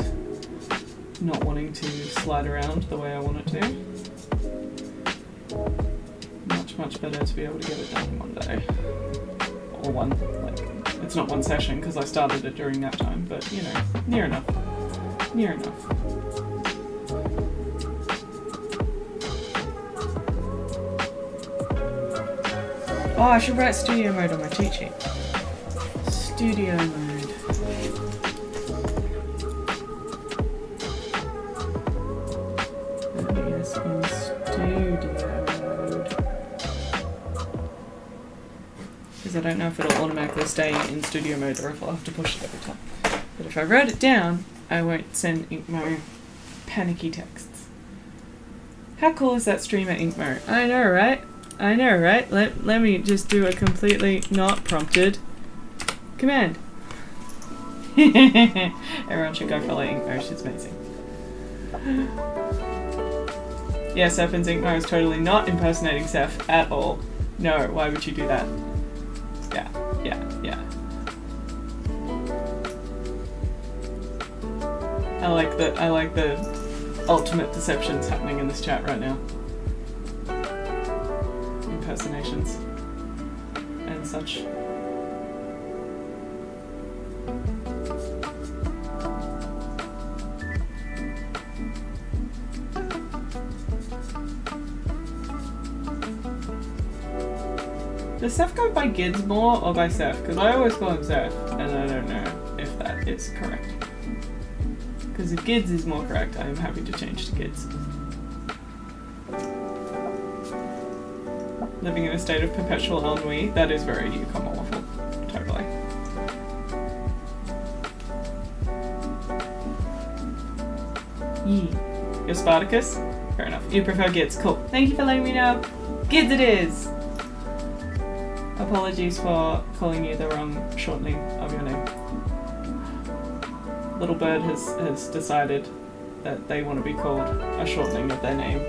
not wanting to slide around the way I want it to. Much better to be able to get it done in one day, or one, like, it's not one session because I started it during nap time, but you know, near enough. Near enough. Oh, I should write studio mode on my cheat sheet. Studio mode. Yes, in studio mode. Because I don't know if it'll automatically stay in studio mode or if I'll have to push it every time. But if I wrote it down, I won't send Inkmo panicky texts. How cool is that streamer Inkmo? I know, right? I know, right? Let me just do a completely not prompted command. Everyone should go follow Inkmo, she's amazing. Yeah, Serpent's Inkmo is totally not impersonating Seth at all. No, why would you do that? Yeah. I like the ultimate deceptions happening in this chat right now. Impersonations and such. Does Seth go by Gids more or by Seth? Because I always call him Seth, and I don't know if that is correct. Because if Gids is more correct, I am happy to change to Gids. Living in a state of perpetual ennui, that is very Commonwealth. Totally. Yee. You're Spartacus? Fair enough. You prefer Gids. Cool. Thank you for letting me know. Gids it is! Apologies for calling you the wrong shortening of your name. Little Bird has decided that they want to be called a shortening of their name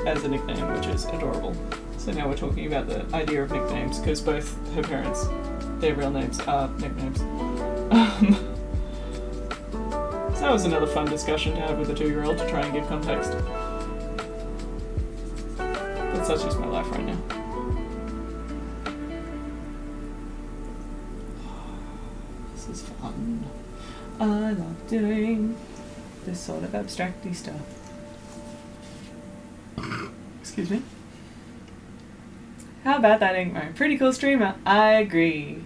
as a nickname, which is adorable. So now we're talking about the idea of nicknames, because both her parents, their real names are nicknames. So that was another fun discussion to have with a 2-year-old to try and give context. But such is my life right now. This is fun. I love doing this sort of abstracty stuff. Excuse me. How about that ink mode? Pretty cool streamer. I agree.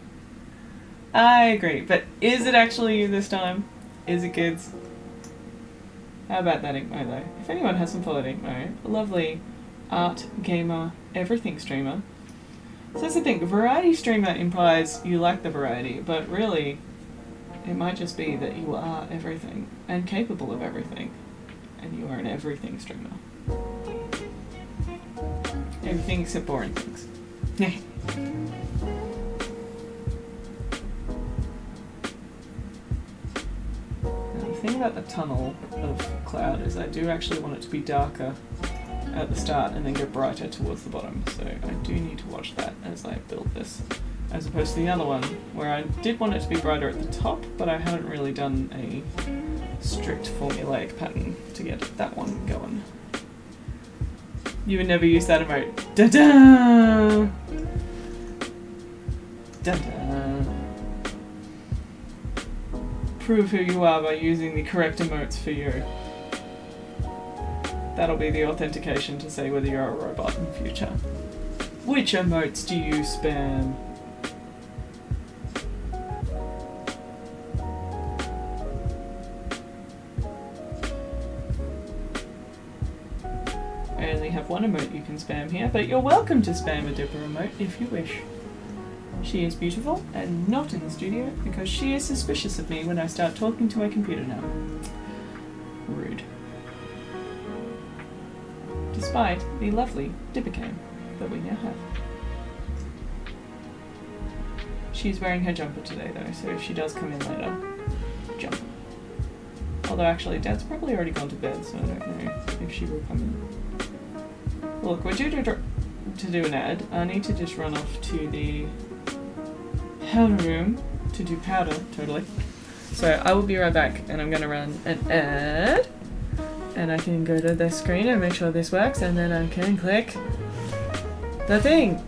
But is it actually you this time? Is it, kids? How about that ink mode though? If anyone hasn't followed ink mode, a lovely art, gamer, everything streamer. So that's the thing, variety streamer implies you like the variety, but really it might just be that you are everything and capable of everything, and you are an everything streamer. Everything except boring things. Now, the thing about the tunnel of cloud is I do actually want it to be darker at the start and then go brighter towards the bottom, so I do need to watch that as I build this, as opposed to the other one where I did want it to be brighter at the top, but I haven't really done a strict formulaic pattern to get that one going. You would never use that emote. Da-da! Da-da! Prove who you are by using the correct emotes for you. That'll be the authentication to say whether you're a robot in the future. Which emotes do you spam? I only have one emote you can spam here, but you're welcome to spam a Dipper emote if you wish. She is beautiful and not in the studio because she is suspicious of me when I start talking to my computer now. Rude. Despite the lovely Dipper cam that we now have. She's wearing her jumper today though, so if she does come in later, jump. Although actually Dad's probably already gone to bed, so I don't know if she will come in. Look, we're due to do an ad. I need to just run off to the powder room to do powder, totally. So I will be right back and I'm going to run an ad. And I can go to the screen and make sure this works, and then I can click the thing.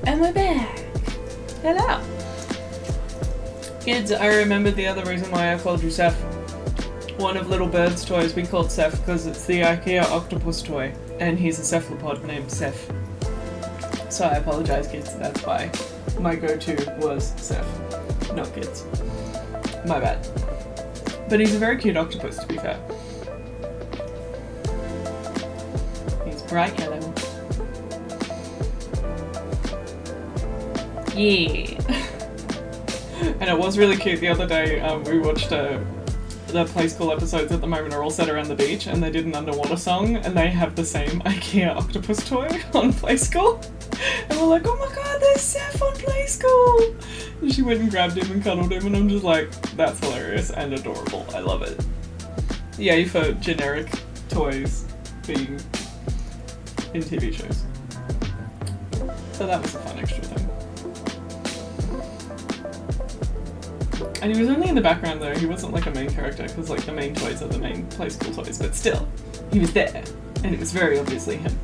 And we're back! Hello! Kids, I remembered the other reason why I called you Seth. One of Little Bird's toys we called Seth because it's the IKEA octopus toy, and he's a cephalopod named Seth. So I apologise, kids, that's why my go-to was Seth, not kids. My bad. But he's a very cute octopus, to be fair. He's bright yellow. Yeah. And it was really cute the other day. We watched the Play School episodes at the moment are all set around the beach, and they did an underwater song, and they have the same IKEA octopus toy on Play School. And we're like, oh my god, there's Seth on Play School! And she went and grabbed him and cuddled him, and I'm just like, that's hilarious and adorable. I love it. Yay for generic toys being in TV shows. So that was a fun extra thing. And he was only in the background though, he wasn't like a main character, because like the main toys are the main Play School toys, but still, he was there, and it was very obviously him.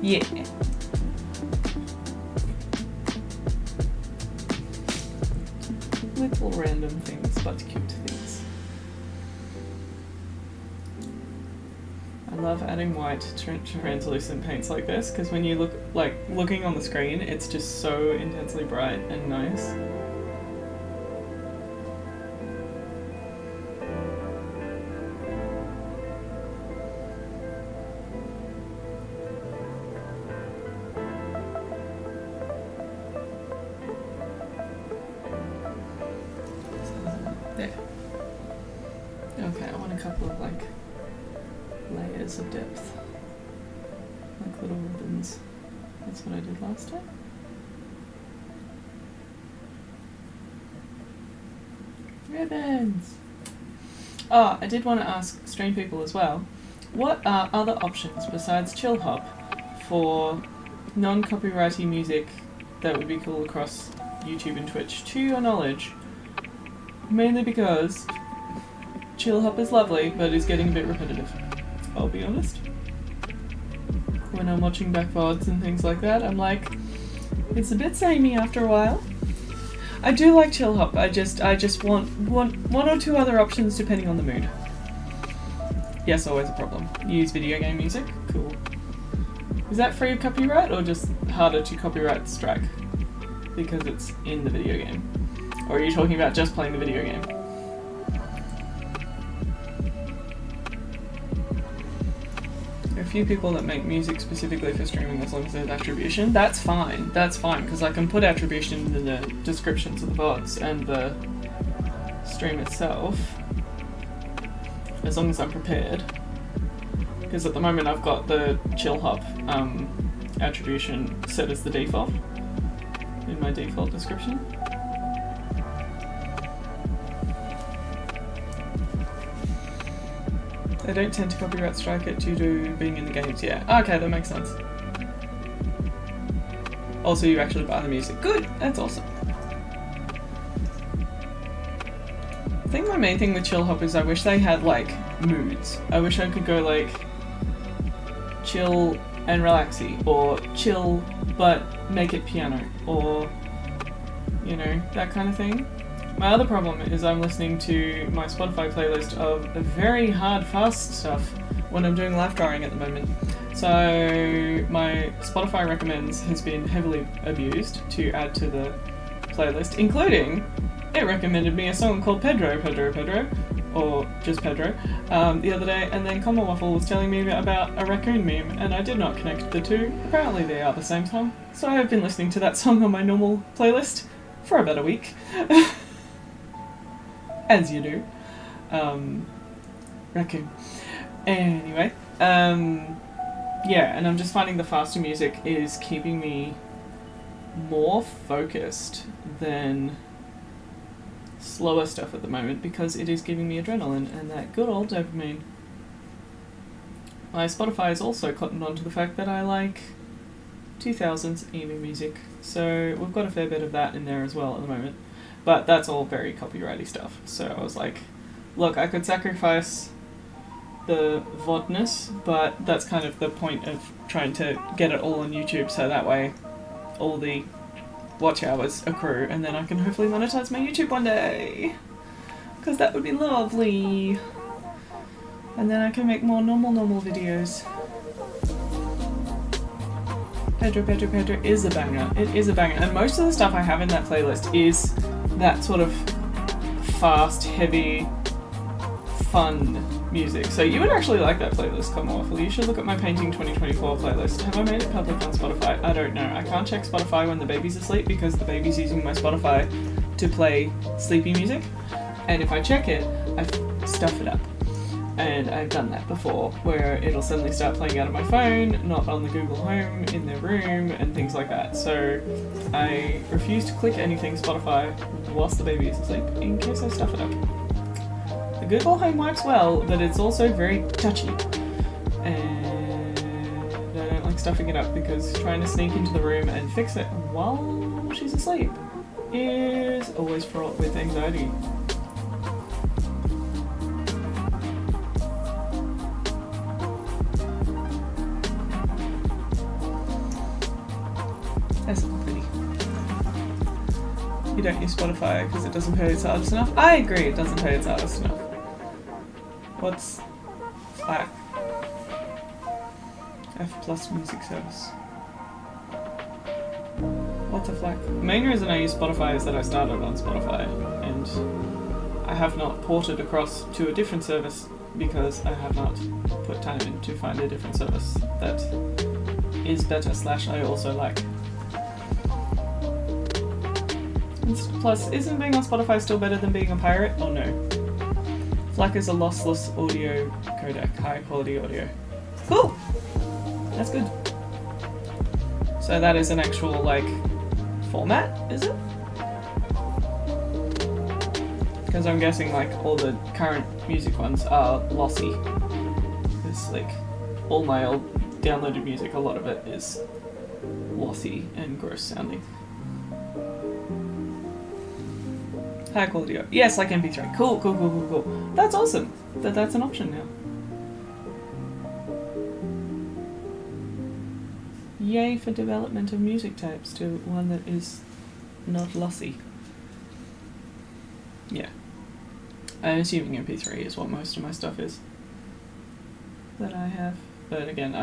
Yeah. Little random things, but cute things. I love adding white to translucent paints like this, because when you look, like, looking on the screen, it's just so intensely bright and nice. There. Okay, I want a couple of, like, layers of depth. Like little ribbons. That's what I did last time. Ribbons! Oh, I did want to ask Stream People as well. What are other options besides chill hop for non-copyrighty music that would be cool across YouTube and Twitch, to your knowledge? Mainly because chill hop is lovely, but is getting a bit repetitive. I'll be honest. When I'm watching back VODs and things like that, I'm like, it's a bit samey after a while. I do like chill hop. I just want one or two other options depending on the mood. Yes, always a problem. Use video game music? Cool. Is that free of copyright or just harder to copyright strike because it's in the video game? Or are you talking about just playing the video game? There are a few people that make music specifically for streaming as long as there's attribution. That's fine, because I can put attribution in the descriptions of the VODs and the stream itself, as long as I'm prepared. Because at the moment I've got the chill hop attribution set as the default in my default description. They don't tend to copyright strike it due to being in the games, yeah. Okay, that makes sense. Also, you actually buy the music. Good! That's awesome. I think my main thing with chill hop is I wish they had, like, moods. I wish I could go, like, chill and relaxy, or chill but make it piano, or, you know, that kind of thing. My other problem is I'm listening to my Spotify playlist of very hard, fast stuff when I'm doing live drawing at the moment. So my Spotify recommends has been heavily abused to add to the playlist, including it recommended me a song called Pedro, or just Pedro, the other day, and then Commonwealth was telling me about a raccoon meme, and I did not connect the two. Apparently they are the same song. So I have been listening to that song on my normal playlist for about a week. As you do. Raccoon. Anyway, yeah, and I'm just finding the faster music is keeping me more focused than slower stuff at the moment, because it is giving me adrenaline and that good old dopamine. My Spotify has also cottoned on to the fact that I like 2000s emo music, so we've got a fair bit of that in there as well at the moment. But that's all very copyrighty stuff, so I was like, look, I could sacrifice the VODness, but that's kind of the point of trying to get it all on YouTube, so that way all the watch hours accrue, and then I can hopefully monetize my YouTube one day, because that would be lovely. And then I can make more normal videos. Pedro is a banger. It is a banger, and most of the stuff I have in that playlist is that sort of fast, heavy, fun music. So you would actually like that playlist, Commonwealth. You should look at my Painting 2024 playlist. Have I made it public on Spotify? I don't know. I can't check Spotify when the baby's asleep because the baby's using my Spotify to play sleepy music. And if I check it, I stuff it up. And I've done that before, where it'll suddenly start playing out of my phone, not on the Google Home, in their room, and things like that. So I refuse to click anything Spotify whilst the baby is asleep, in case I stuff it up. The Google Home works well, but it's also very touchy. And I don't like stuffing it up because trying to sneak into the room and fix it while she's asleep is always fraught with anxiety. That's not pretty. You don't use Spotify because it doesn't pay its artist enough? I agree, it doesn't pay its artist enough. What's FLAC? F+ music service. What's a FLAC? The main reason I use Spotify is that I started on Spotify and I have not ported across to a different service because I have not put time in to find a different service that is better / I also like. Plus, isn't being on Spotify still better than being a pirate? Oh no. FLAC is a lossless audio codec, high quality audio. Cool! That's good. So that is an actual, like, format, is it? Because I'm guessing, like, all the current music ones are lossy. It's like, all my old downloaded music, a lot of it is lossy and gross sounding. High quality. Yes, like MP3. Cool. That's awesome. That's an option now. Yay for development of music types to one that is not lossy. Yeah. I'm assuming MP3 is what most of my stuff is that I have. But again,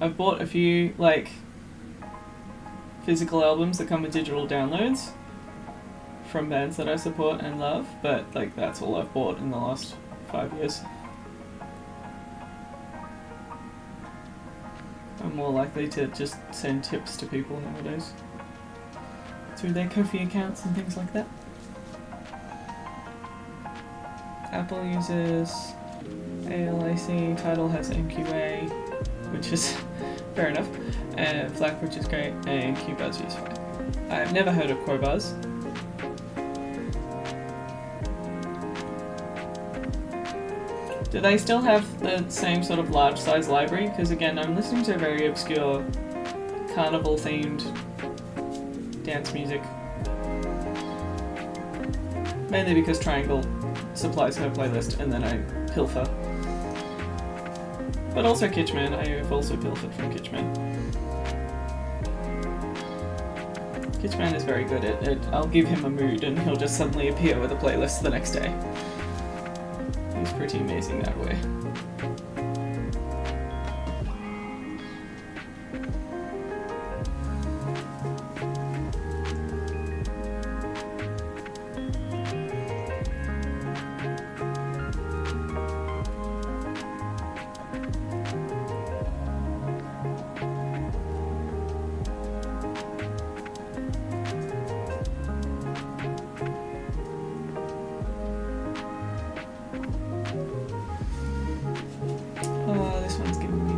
I've bought a few, like, physical albums that come with digital downloads from bands that I support and love, but like that's all I've bought in the last 5 years. I'm more likely to just send tips to people nowadays through their Ko-fi accounts and things like that. Apple uses ALAC, Tidal has MQA, which is fair enough, and FLAC, which is great, and Qbuzz is fine. I've never heard of Qbuzz. Do they still have the same sort of large size library? Because again, I'm listening to very obscure carnival themed dance music. Mainly because Triangle supplies her playlist and then I pilfer. But also Kitschman, I have also pilfered from Kitschman. Kitschman is very good at it. I'll give him a mood and he'll just suddenly appear with a playlist the next day. He's pretty amazing that way.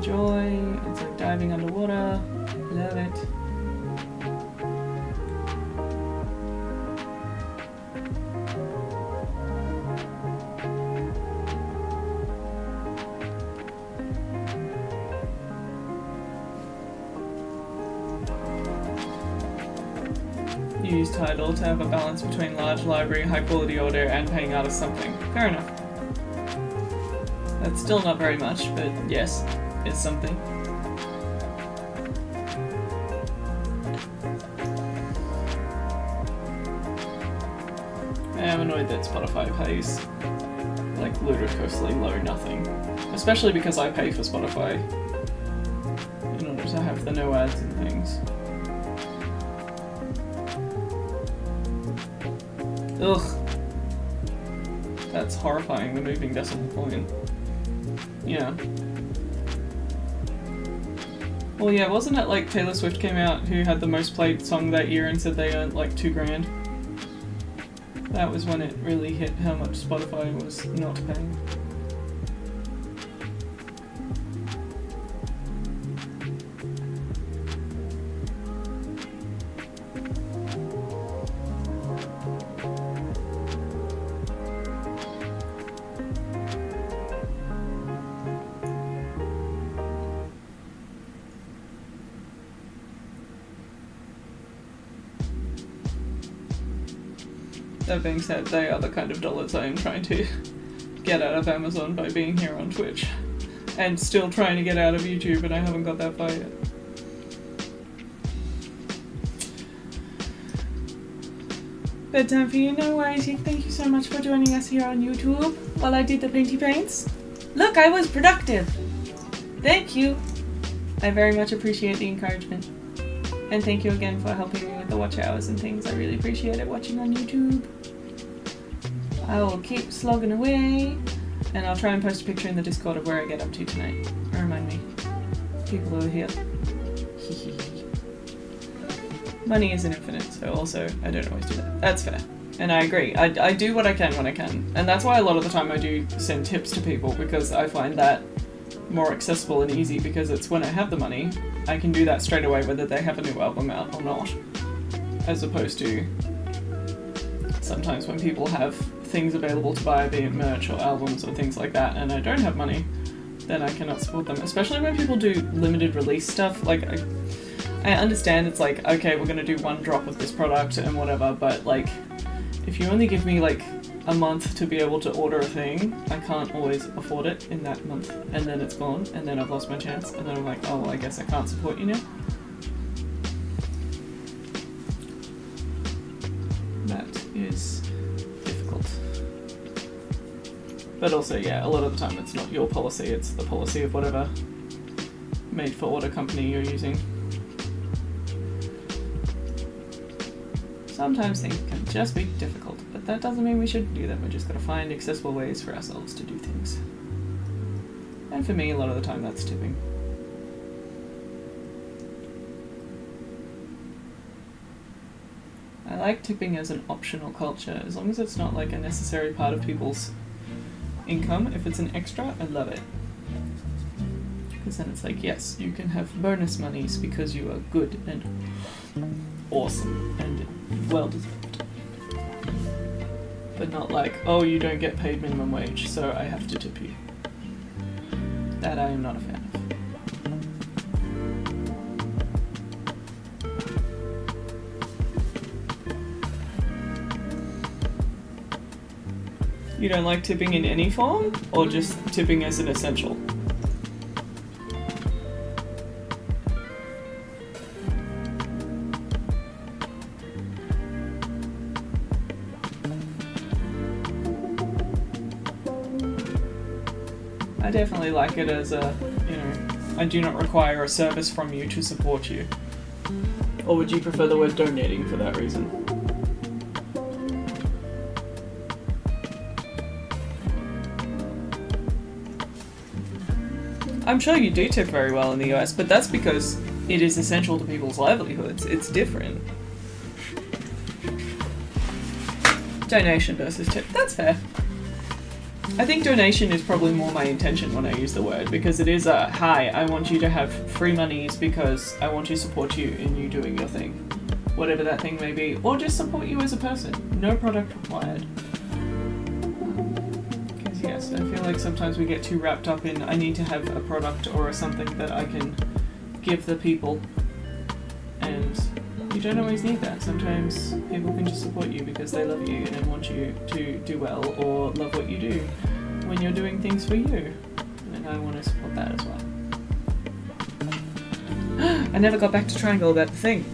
Joy, it's like diving underwater, love it. You use Tidal to have a balance between large library, high quality audio, and paying artists something. Fair enough. That's still not very much, but yes. Is something. I am annoyed that Spotify pays like ludicrously low nothing, especially because I pay for Spotify in order to have the no ads and things. Ugh. That's horrifying, the moving decimal point. Yeah. Well, yeah, wasn't it like Taylor Swift came out, who had the most played song that year, and said they earned like $2,000? That was when it really hit how much Spotify was not paying. That being said, they are the kind of dollars I am trying to get out of Amazon by being here on Twitch. And still trying to get out of YouTube, but I haven't got that far yet. Bedtime for you, no worries. Thank you so much for joining us here on YouTube while I did the painty paints. Look, I was productive! Thank you! I very much appreciate the encouragement. And thank you again for helping me with the watch hours and things. I really appreciate it watching on YouTube. I will keep slogging away, and I'll try and post a picture in the Discord of where I get up to tonight. Remind me. People who are here. Money isn't infinite, so also I don't always do that. That's fair. And I agree. I do what I can when I can. And that's why a lot of the time I do send tips to people, because I find that more accessible and easy, because it's when I have the money, I can do that straight away whether they have a new album out or not. As opposed to sometimes when people have things available to buy, be it merch or albums or things like that, and I don't have money, then I cannot support them. Especially when people do limited release stuff. Like, I understand it's like, okay, we're gonna do one drop of this product and whatever, but like, if you only give me like a month to be able to order a thing, I can't always afford it in that month, and then it's gone, and then I've lost my chance, and then I'm like, oh well, I guess I can't support you now. That is difficult. But also, yeah, a lot of the time it's not your policy, it's the policy of whatever made-for-order company you're using. Sometimes things can just be difficult, but that doesn't mean we shouldn't do them. We just gotta find accessible ways for ourselves to do things. And for me, a lot of the time that's tipping. I like tipping as an optional culture, as long as it's not like a necessary part of people's income. If it's an extra, I love it. Because then it's like, yes, you can have bonus monies because you are good and awesome and well deserved. But not like, oh, you don't get paid minimum wage, so I have to tip you. That I am not a fan of. You don't like tipping in any form, or just tipping as an essential? I definitely like it as a, you know, I do not require a service from you to support you. Or would you prefer the word donating for that reason? I'm sure you do tip very well in the US, but that's because it is essential to people's livelihoods. It's different. Donation versus tip. That's fair. I think donation is probably more my intention when I use the word, because it is a, hi, I want you to have free monies because I want to support you in you doing your thing. Whatever that thing may be. Or just support you as a person. No product required. Because yes, I feel like sometimes we get too wrapped up in, I need to have a product or something that I can give the people. And you don't always need that. Sometimes people can just support you because they love you and want you to do well, or love what you do when you're doing things for you. And I want to support that as well. I never got back to Triangle about the thing.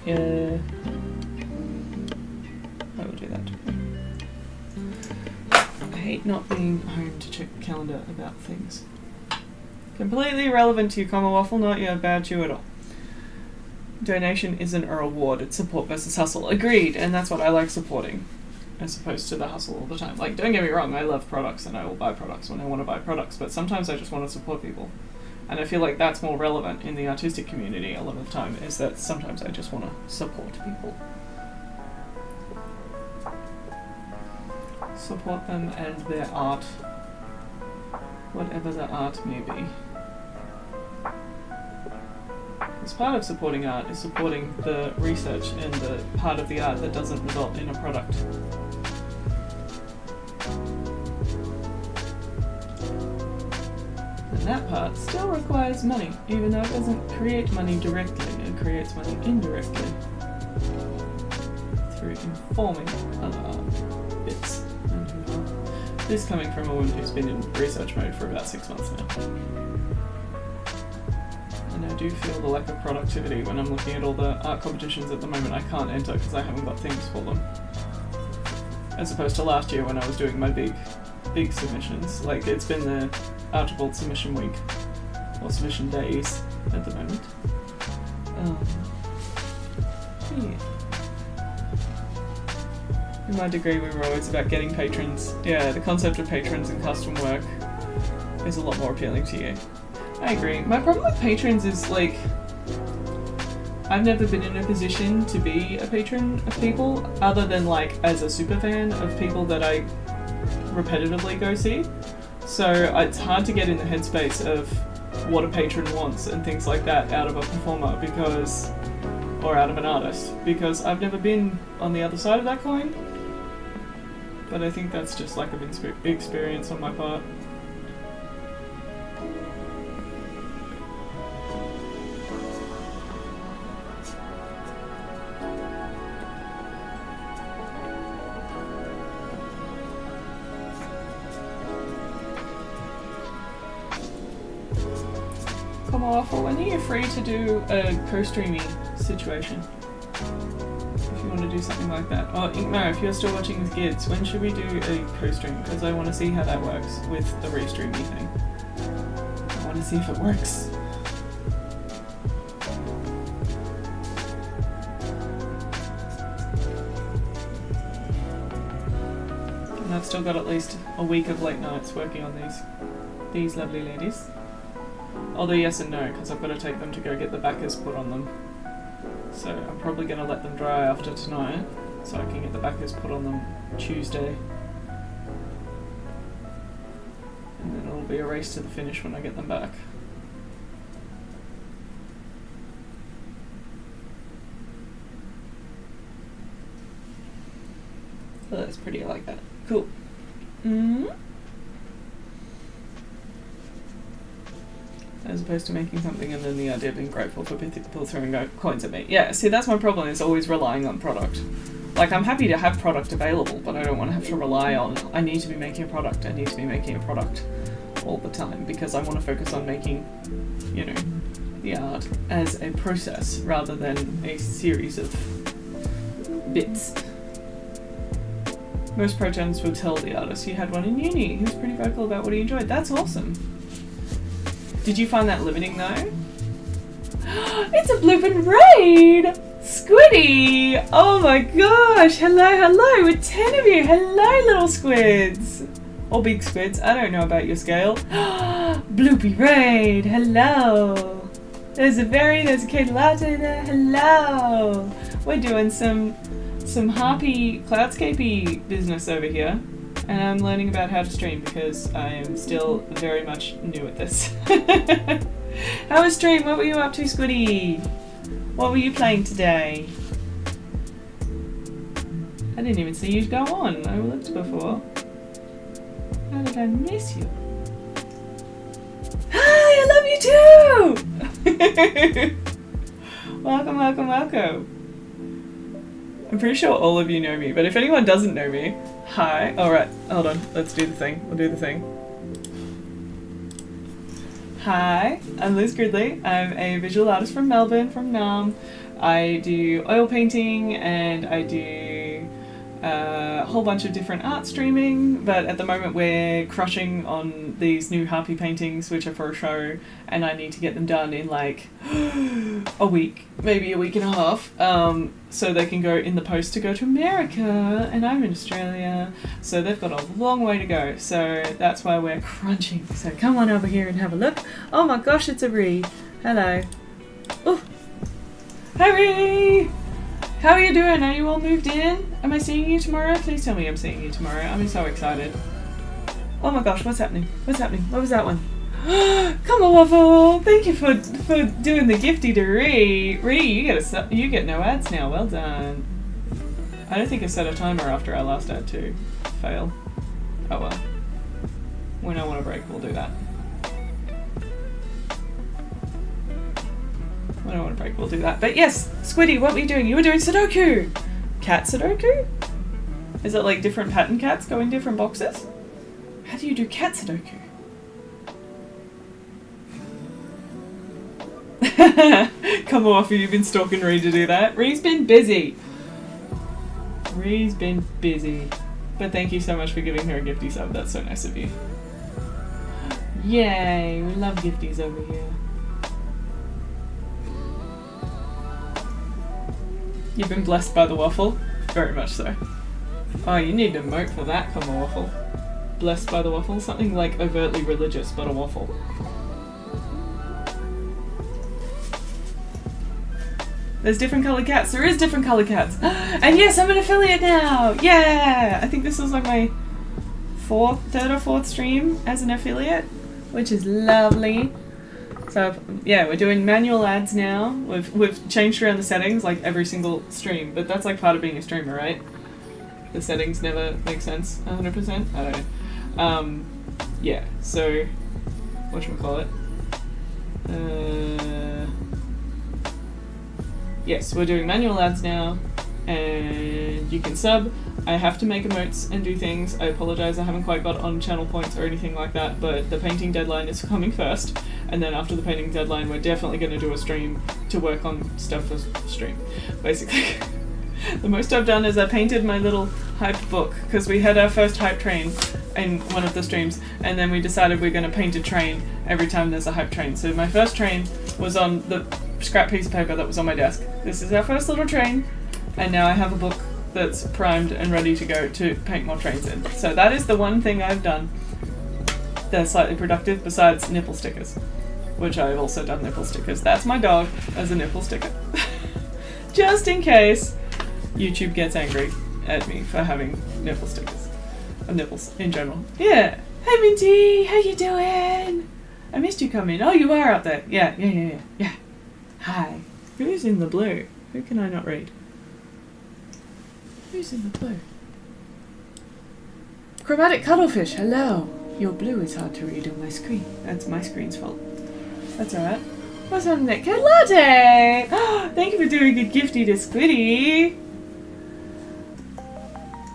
Yeah. I will do that. I hate not being home to check the calendar about things. Completely irrelevant to you, Waffle, not your bad you at all. Donation isn't a reward, it's support versus hustle. Agreed, and that's what I like supporting. as opposed to the hustle all the time. Like, don't get me wrong, I love products and I will buy products when I want to buy products, but sometimes I just want to support people. And I feel like that's more relevant in the artistic community a lot of the time, is that sometimes I just want to support people. Support them and their art, whatever the art may be. Because part of supporting art is supporting the research and the part of the art that doesn't result in a product. And that part still requires money, even though it doesn't create money directly, it creates money indirectly through informing other bits. And this coming from a woman who's been in research mode for about 6 months now. And I do feel the lack of productivity when I'm looking at all the art competitions at the moment. I can't enter because I haven't got things for them. As opposed to last year when I was doing my big submissions. Like, it's been the Archibald submission week, or submission days at the moment. Yeah. In my degree we were always about getting patrons. Yeah, the concept of patrons and custom work is a lot more appealing to you. I agree. My problem with patrons is, like, I've never been in a position to be a patron of people other than, like, as a super fan of people that I repetitively go see. So it's hard to get in the headspace of what a patron wants and things like that out of a performer because, or out of an artist, because I've never been on the other side of that coin. But I think that's just lack of experience on my part. When are you free to do a co-streaming situation? If you want to do something like that. Oh, Inkmo, if you're still watching with Gids, when should we do a co-stream? Because I want to see how that works with the restreamy thing. I want to see if it works. And I've still got at least a week of late nights working on these lovely ladies. Although yes and no, because I've got to take them to go get the backers put on them. So I'm probably going to let them dry after tonight, so I can get the backers put on them Tuesday. And then it'll be a race to the finish when I get them back. Oh, that's pretty, I like that. Cool. As opposed to making something and then the idea of being grateful for people throwing coins at me. Yeah, see, that's my problem, is always relying on product. Like, I'm happy to have product available, but I don't want to have to rely on, I need to be making a product all the time, because I want to focus on making, you know, the art as a process rather than a series of bits. Most protons will tell the artist. You had one in uni who's pretty vocal about what he enjoyed. That's awesome. Did you find that limiting though? It's a blooping raid! Squiddy! Oh my gosh! Hello! With 10 of you! Hello, little squids! Or big squids, I don't know about your scale. Bloopy raid! Hello! There's a Kate Latte there. Hello! We're doing some Harpy Cloudscape business over here. And I'm learning about how to stream because I am still very much new at this. How was stream? What were you up to, Squiddy? What were you playing today? I didn't even see you go on. I looked before. How did I miss you? Hi, I love you too! Welcome. I'm pretty sure all of you know me, but if anyone doesn't know me, hi. Alright, hold on. Let's do the thing. We'll do the thing. Hi, I'm Liz Gridley. I'm a visual artist from Melbourne, from Nam. I do oil painting and I do a whole bunch of different art streaming, but at the moment we're crushing on these new Harpy paintings, which are for a show, and I need to get them done in like a week, maybe a week and a half, so they can go in the post to go to America, and I'm in Australia, so they've got a long way to go, so that's why we're crunching. So come on over here and have a look. Oh my gosh, it's a Ree. Hello. Oh, hi Ree! How are you doing? Are you all moved in? Am I seeing you tomorrow? Please tell me I'm seeing you tomorrow. I'm so excited. Oh my gosh, what's happening? What's happening? What was that one? Come on, Waffle! Thank you for doing the gifty to Ree. Ree, you get no ads now. Well done. I don't think I set a timer after our last ad to fail. Oh well. When I want a break, we'll do that. When I want a break, we'll do that. But yes, Squiddy, what were you doing? You were doing Sudoku! Cat Sudoku? Is it like different pattern cats go in different boxes? How do you do cat Sudoku? Come off, you've been stalking Ree to do that. Ree's been busy. Ree's been busy. But thank you so much for giving her a gifty sub. That's so nice of you. Yay, we love gifties over here. You've been blessed by the waffle? Very much so. Oh, you need an emote for that, come on, Waffle. Blessed by the waffle? Something like overtly religious, but a waffle. There's different coloured cats. There is different coloured cats. And yes, I'm an affiliate now! Yeah! I think this was like my third or fourth stream as an affiliate, which is lovely. So yeah, we're doing manual ads now. We've changed around the settings like every single stream, but that's like part of being a streamer, right? The settings never make sense 100%. I don't know. Yeah. So whatchamacallit? Yes, we're doing manual ads now, and you can sub. I have to make emotes and do things. I apologise, I haven't quite got on channel points or anything like that, but the painting deadline is coming first, and then after the painting deadline we're definitely going to do a stream to work on stuff for stream, basically. The most I've done is I painted my little hype book, because we had our first hype train in one of the streams, and then we decided we're going to paint a train every time there's a hype train. So my first train was on the scrap piece of paper that was on my desk. This is our first little train, and now I have a book that's primed and ready to go to paint more trains in. So that is the one thing I've done that's slightly productive besides nipple stickers, which I've also done nipple stickers. That's my dog as a nipple sticker. Just in case YouTube gets angry at me for having nipple stickers. Or nipples in general. Yeah. Hey Minty, how you doing? I missed you coming. Oh, you are up there. Yeah. Hi. Who's in the blue? Who can I not read? Who's in the blue? Chromatic cuttlefish, hello. Your blue is hard to read on my screen. That's my screen's fault. That's alright. What's on there? Cat latte! Thank you for doing a gifty to Squiddy.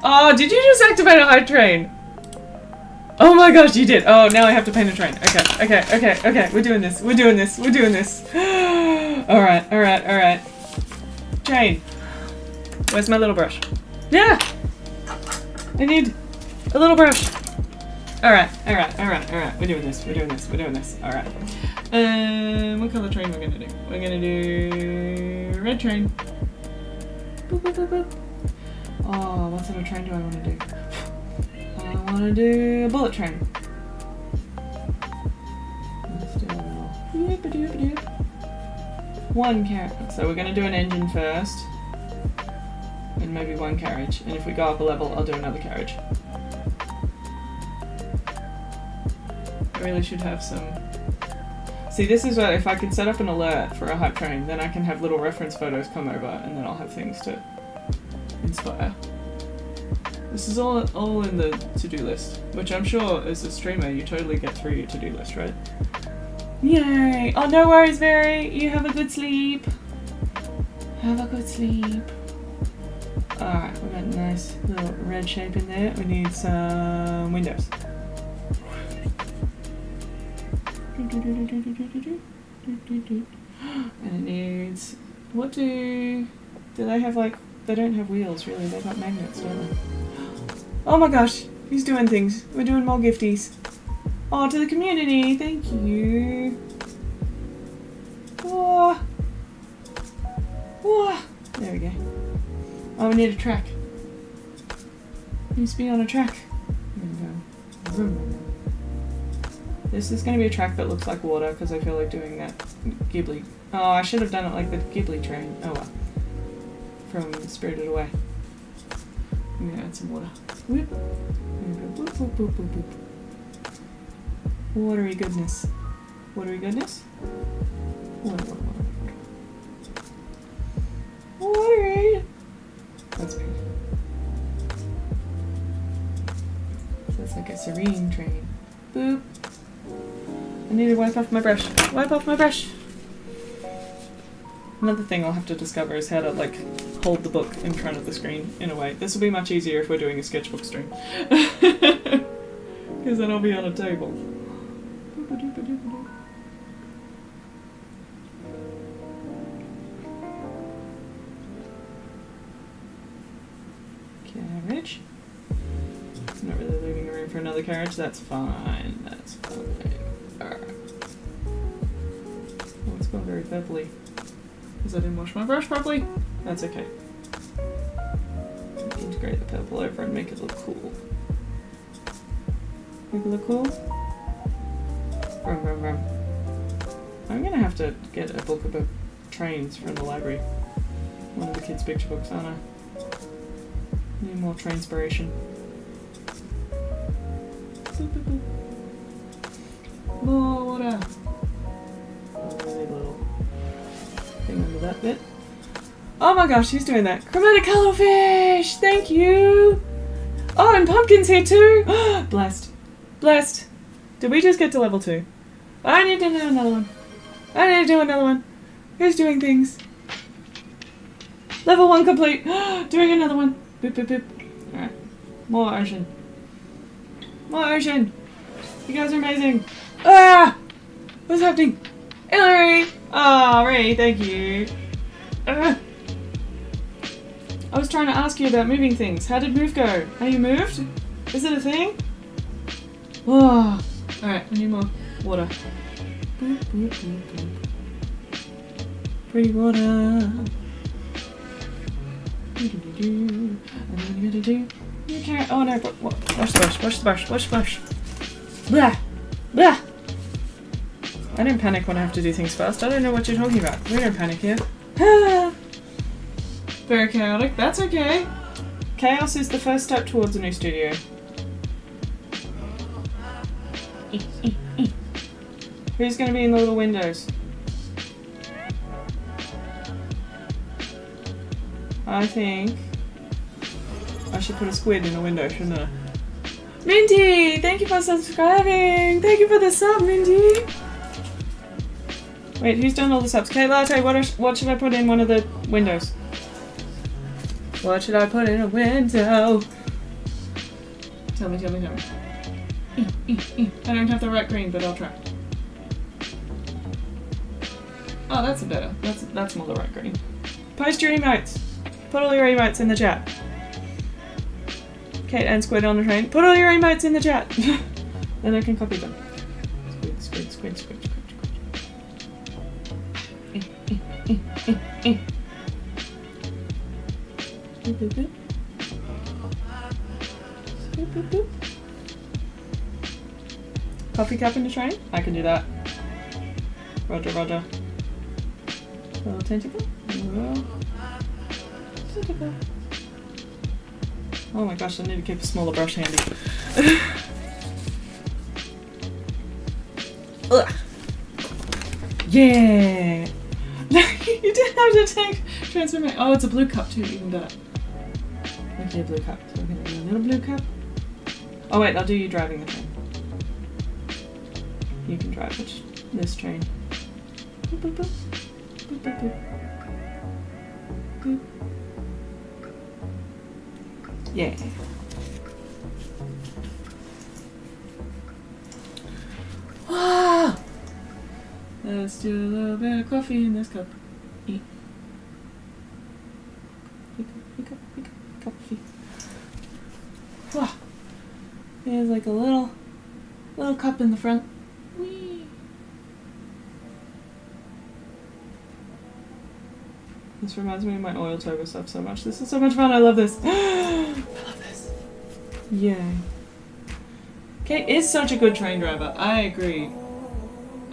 Oh, did you just activate a hype train? Oh my gosh, you did. Oh, now I have to paint a train. Okay. We're doing this. Alright. Train. Where's my little brush? Yeah! I need a little brush. Alright. We're doing this. Alright. What color train we're gonna do? We're gonna do red train. Boop. Oh, what sort of train do I want to do? I want to do a bullet train. Let's do a little... One carriage. So we're going to do an engine first. And maybe one carriage. And if we go up a level, I'll do another carriage. I really should have some... See, this is what, if I could set up an alert for a hype train, then I can have little reference photos come over, and then I'll have things to inspire. This is all in the to-do list, which I'm sure as a streamer you totally get through your to-do list, right? Yay! Oh, no worries, Mary! You have a good sleep! Have a good sleep. Alright, we've got a nice little red shape in there. We need some windows. And it needs... Do they have like they don't have wheels, really. They've got magnets, don't they? Oh my gosh, he's doing things. We're doing more gifties. Oh, to the community. Thank you. Oh. Oh. There we go. Oh, we need a track. Needs to be on a track. This is going to be a track that looks like water because I feel like doing that Ghibli. Oh, I should have done it like the Ghibli train. Oh well. From Spirited Away. I'm going to add some water. Whoop. Boop, boop, boop, boop, boop. Watery goodness. Watery goodness? Water, water, water, water. Watery! That's me. That's like a serene train. Boop. I need to wipe off my brush. Wipe off my brush! Another thing I'll have to discover is how to, like, hold the book in front of the screen in a way. This will be much easier if we're doing a sketchbook stream. Because then I'll be on a table. Carriage. Not really leaving a room for another carriage. That's fine. That's fine. Alright. Oh, it's gone very purpley. Because I didn't wash my brush properly. That's okay. Integrate the purple over and make it look cool. Make it look cool? Vroom, vroom, vroom. I'm gonna have to get a book about trains from the library. One of the kids' picture books, aren't I? Need more trainspiration. Boop, boop, boop. More water. Really little thing under that bit. Oh my gosh, who's doing that? Chromatic Cuttlefish! Thank you! Oh, and Pumpkin's here too! Blessed. Blessed. Did we just get to level 2? I need to do another one. I need to do another one. Who's doing things? Level 1 complete. Doing another one. Boop, boop, boop. Alright. More ocean. More ocean. You guys are amazing. Ah! What's happening? Hillary! Oh, Ray, thank you. I was trying to ask you about moving things. How did move go? Are you moved? Is it a thing? Oh. Alright, we need more water. Boop, boop, boop, boop. Pretty water. And then you gotta do. You can't. Oh no, wash the brush, wash the brush, wash the brush. Blah! Blah! I don't panic when I have to do things fast. I don't know what you're talking about. We don't panic here. Very chaotic. That's okay. Chaos is the first step towards a new studio. Who's going to be in the little windows? I think I should put a squid in a window, shouldn't I? Minty! Thank you for subscribing! Thank you for the sub, Minty! Wait, who's done all the subs? Kate Latte, what should I put in one of the windows? What should I put in a window? Tell me, tell me, tell me. I don't have the right green, but I'll try. Oh, that's a better. That's more the right green. Post your emotes. Put all your emotes in the chat. Kate and Squid on the train. Put all your emotes in the chat. Then I can copy them. Squid, squid, squid, squid, squid, squid. Boop, boop, boop. Boop, boop, boop. Coffee cup in the train? I can do that. Roger, roger. Little tentacle. Little tentacle. Oh my gosh, I need to keep a smaller brush handy. Ugh. Yeah! You didn't have to take transfer my. Oh, it's a blue cup too, even better. Okay, blue cup. So we're gonna do a little blue cup. Oh wait, I'll do you driving the train. You can drive this train. Boop, boop, boop. Boop, boop, boop. Boop. Yeah. Ah! Let's do a little bit of coffee in this cup. Eat. There's like a little cup in the front. Whee! This reminds me of my oil turbo stuff so much. This is so much fun. I love this. I love this. Yay. Kate is such a good train driver. I agree.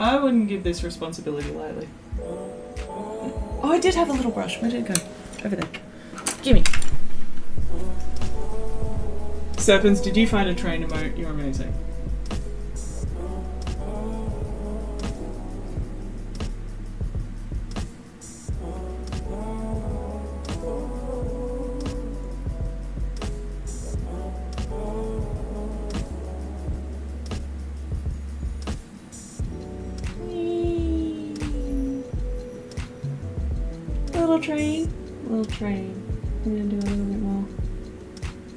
I wouldn't give this responsibility lightly. Oh, I did have a little brush. Where did it go? Over there. Gimme. Serpents, did you find a train emote? You're amazing. Little train. I'm gonna do a little bit more.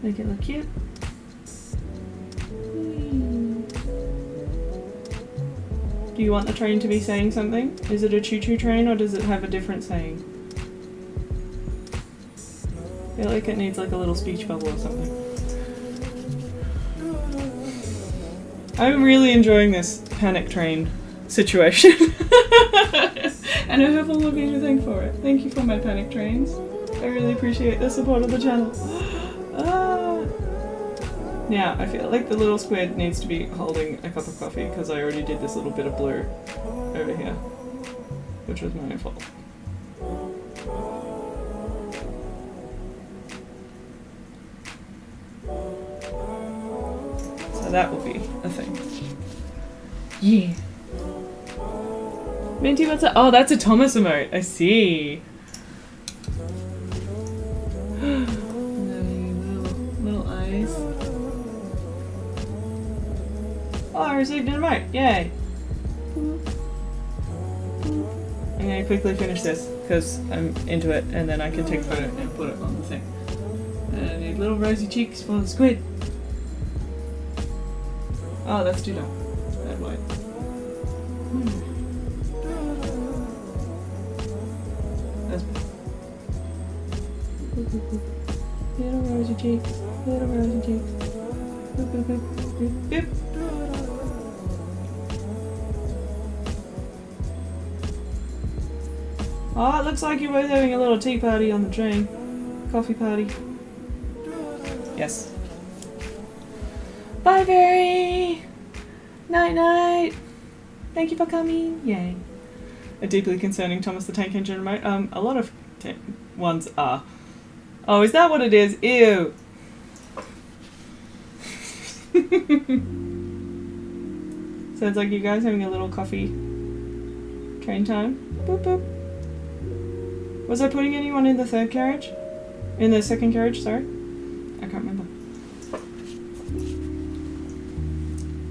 Make it look cute. Do you want the train to be saying something? Is it a choo-choo train or does it have a different saying? I feel like it needs like a little speech bubble or something. I'm really enjoying this panic train situation. And I have all of you to thank for it. Thank you for my panic trains. I really appreciate the support of the channel. Now, I feel like the little squid needs to be holding a cup of coffee because I already did this little bit of blue over here, which was my fault. So that will be a thing. Yeah. Minty, what's that? Oh, that's a Thomas emote. I see. little eyes. Oh, I received an emote. Yay. I'm going to quickly finish this because I'm into it and then I can take a photo and put it on the thing. And I need little rosy cheeks for the squid. Oh, that's too dark. That white. That's better. Little rosy cheeks. Little rosy cheeks. Boop, boop, boop, boop, boop. Oh, it looks like you're both having a little tea party on the train. Coffee party. Yes. Bye, Barry! Night night! Thank you for coming. Yay. A deeply concerning Thomas the Tank Engine remote. A lot of ones are. Oh, is that what it is? Ew! Sounds like you guys having a little coffee train time. Boop boop. Was I putting anyone in the third carriage? In the second carriage, sorry? I can't remember.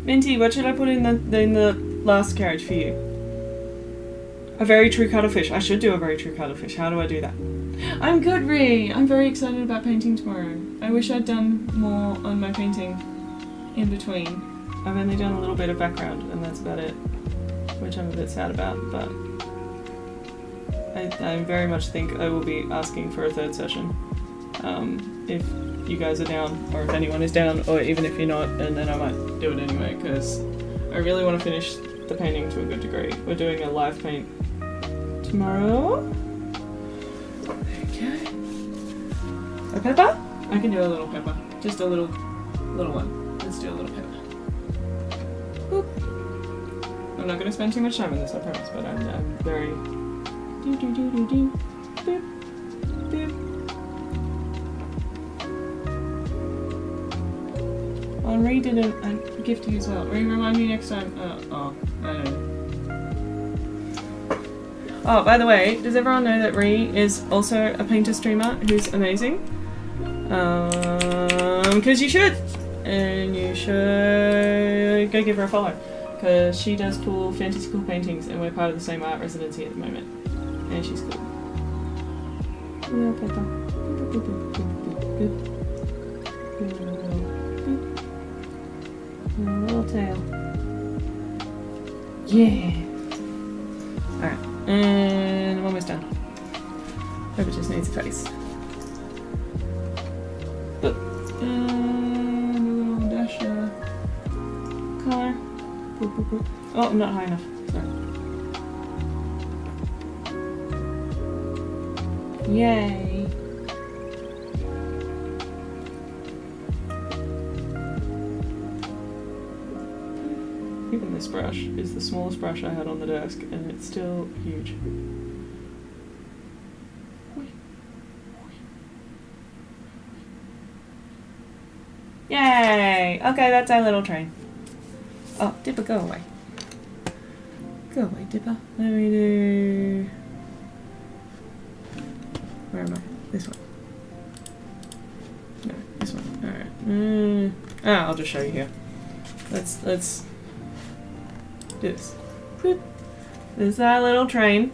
Minty, what should I put in the last carriage for you? A very true cuttlefish. I should do a very true cuttlefish. How do I do that? I'm good, Ree. I'm very excited about painting tomorrow. I wish I'd done more on my painting in between. I've only done a little bit of background and that's about it, which I'm a bit sad about, but I very much think I will be asking for a third session. If you guys are down, or if anyone is down, or even if you're not, and then I might do it anyway, because I really want to finish the painting to a good degree. We're doing a live paint tomorrow. Okay. A pepper? I can do a little pepper. Just a little one. Let's do a little pepper. Boop. I'm not going to spend too much time on this, I promise, but I'm very... Do do do do do. Boop. Boop. I'll read it a gift to you as well. Remind me next time. I don't know. Oh, by the way, does everyone know that Ree is also a painter streamer who's amazing? Because you should! And you should go give her a follow. Because she does cool, fantastical paintings and we're part of the same art residency at the moment. And she's cool. Yeah, Peppa. A little tail. Yeah! Alright, and I'm almost done. Hope it just needs a face. And a little dasher. Oh, I'm not high enough. Sorry. Yay. Even this brush is the smallest brush I had on the desk, and it's still huge. Yay! Okay, that's our little train. Oh, Dipper, go away. Go away, Dipper. Let me do... Where am I? This one. No, this one. Alright. I'll just show you here. Let's do this. This is our little train.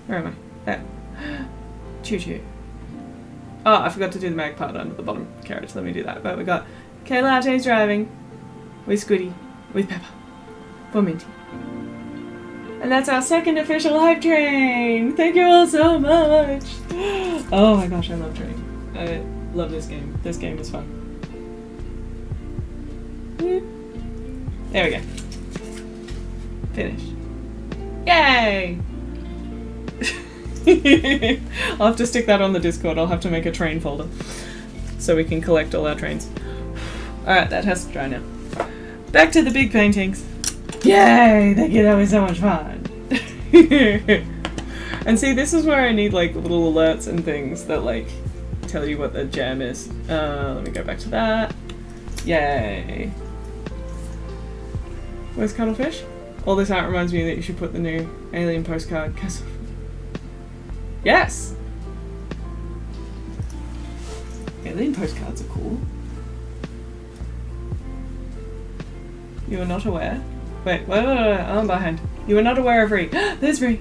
Where am I? There. Choo choo. Oh, I forgot to do the mag part under the bottom carriage. Let me do that. But we got Kay Latte's driving with Squiddy, with Pepper, for Minty. And that's our second official hype train! Thank you all so much! Oh my gosh, I love train. I love this game. This game is fun. There we go. Finished. Yay! I'll have to stick that on the Discord. I'll have to make a train folder so we can collect all our trains. Alright, that has to dry now. Back to the big paintings. Yay! Thank you, that was so much fun. And see, this is where I need like little alerts and things that like tell you what the jam is. Let me go back to that. Yay! Where's Cuttlefish? All this art reminds me that you should put the new alien postcard. Yes! Alien postcards are cool. You are not aware? Wait, I'm behind. You are not aware of Ree. There's Ree!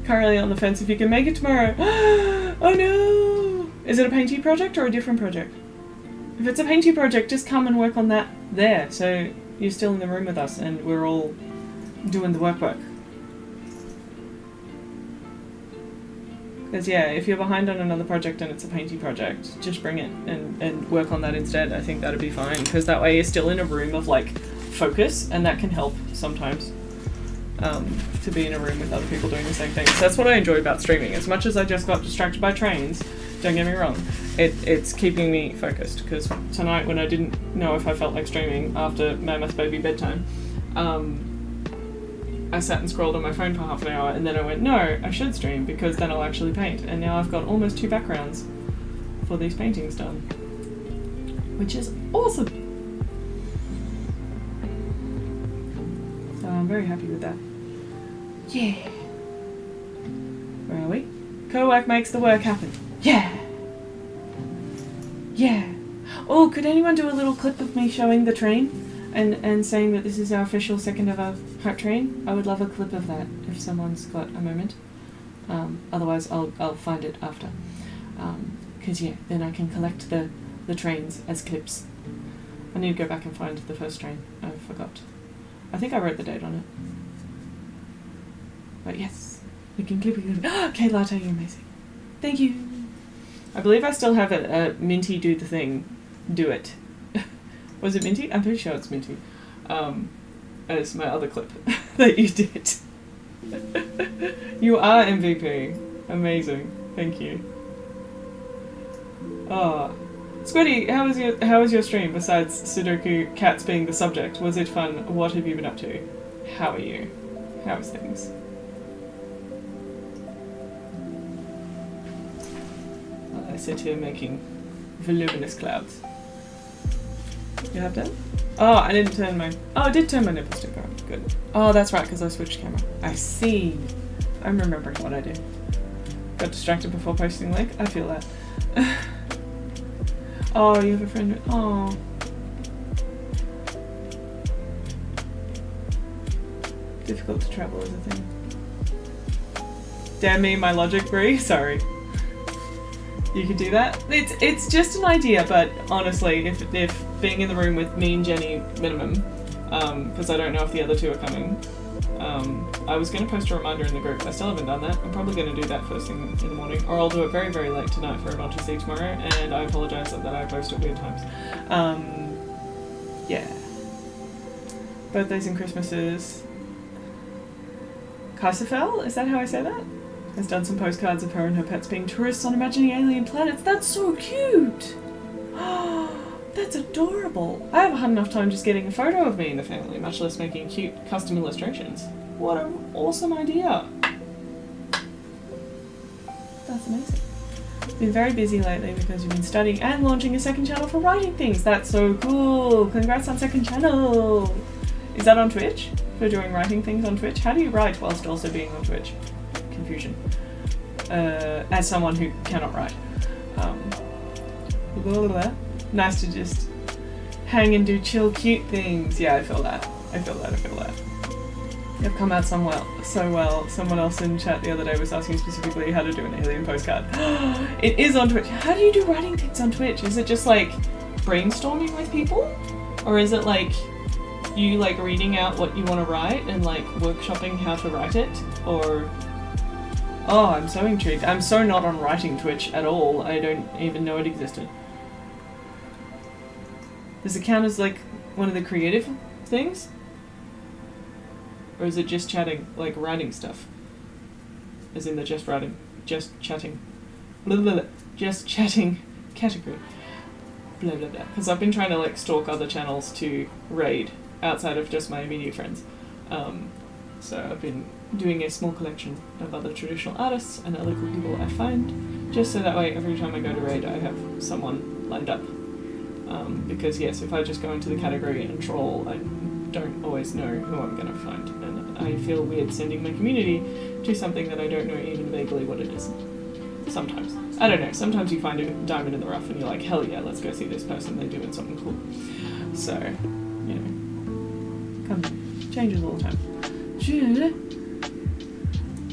Currently on the fence if you can make it tomorrow. Oh no! Is it a painty project or a different project? If it's a painty project, just come and work on that there, so you're still in the room with us and we're all doing the work. Because yeah, if you're behind on another project and it's a painty project, just bring it and work on that instead. I think that'd be fine, because that way you're still in a room of like focus, and that can help sometimes to be in a room with other people doing the same thing. So that's what I enjoy about streaming. As much as I just got distracted by trains, don't get me wrong, it's keeping me focused, because tonight when I didn't know if I felt like streaming after Mammoth Baby bedtime, I sat and scrolled on my phone for half an hour, and then I went, no, I should stream, because then I'll actually paint. And now I've got almost 2 backgrounds for these paintings done, which is awesome. So I'm very happy with that. Yeah. Where are we? Co-work makes the work happen. Yeah. Yeah. Oh, could anyone do a little clip of me showing the train? And saying that this is our official second ever hype train? I would love a clip of that if someone's got a moment. Otherwise I'll find it after. Because yeah, then I can collect the trains as clips. I need to go back and find the first train. I forgot. I think I wrote the date on it. But yes, we can clip it. Okay, Latte, you're amazing. Thank you. I believe I still have a Minty do the thing. Do it. Was it Minty? I'm pretty sure it's Minty. As my other clip that you did. You are MVP. Amazing. Thank you. Oh. Squiddy, how was your stream besides Sudoku cats being the subject? Was it fun? What have you been up to? How are you? How's things? I sit here making voluminous clouds. You have that? Oh, I didn't turn my... Oh, I did turn my nipple sticker on. Good. Oh, that's right, because I switched camera. I see. I'm remembering what I did. Got distracted before posting link. I feel that. Oh, you have a friend... Oh. Difficult to travel is a thing. Damn me, my logic, Brie. Sorry. You could do that. It's just an idea, but honestly, if being in the room with me and Jenny minimum, because I don't know if the other two are coming, I was going to post a reminder in the group. I still haven't done that. I'm probably going to do that first thing in the morning, or I'll do it very, very late tonight for everyone to see tomorrow, and I apologise that I post at weird times. Yeah. Birthdays and Christmases. Kaisafel, is that how I say that? Has done some postcards of her and her pets being tourists on imagining alien planets. That's so cute! That's adorable. I haven't had enough time just getting a photo of me and the family, much less making cute custom illustrations. What an awesome idea. That's amazing. Been very busy lately because you've been studying and launching a second channel for writing things. That's so cool. Congrats on second channel. Is that on Twitch? For doing writing things on Twitch? How do you write whilst also being on Twitch? Confusion. As someone who cannot write. Blah, blah, blah. Nice to just hang and do chill, cute things. Yeah, I feel that. I feel that. You've come out so well. Someone else in chat the other day was asking specifically how to do an alien postcard. It is on Twitch. How do you do writing things on Twitch? Is it just like brainstorming with people? Or is it like you like reading out what you want to write and like workshopping how to write it? Or... Oh, I'm so intrigued. I'm so not on writing Twitch at all. I don't even know it existed. Does it count as like one of the creative things? Or is it just chatting, like writing stuff? As in the just writing, just chatting. Blah, blah, blah. Just chatting category. Blah, blah, blah. Because I've been trying to like stalk other channels to raid outside of just my immediate friends. So I've been doing a small collection of other traditional artists and other cool people I find, just so that way every time I go to raid I have someone lined up. Because yes, if I just go into the category and troll, I don't always know who I'm going to find, and I feel weird sending my community to something that I don't know even vaguely what it is. Sometimes. I don't know, sometimes you find a diamond in the rough and you're like, hell yeah, let's go see this person, they're doing something cool. So, you know, changes all the time.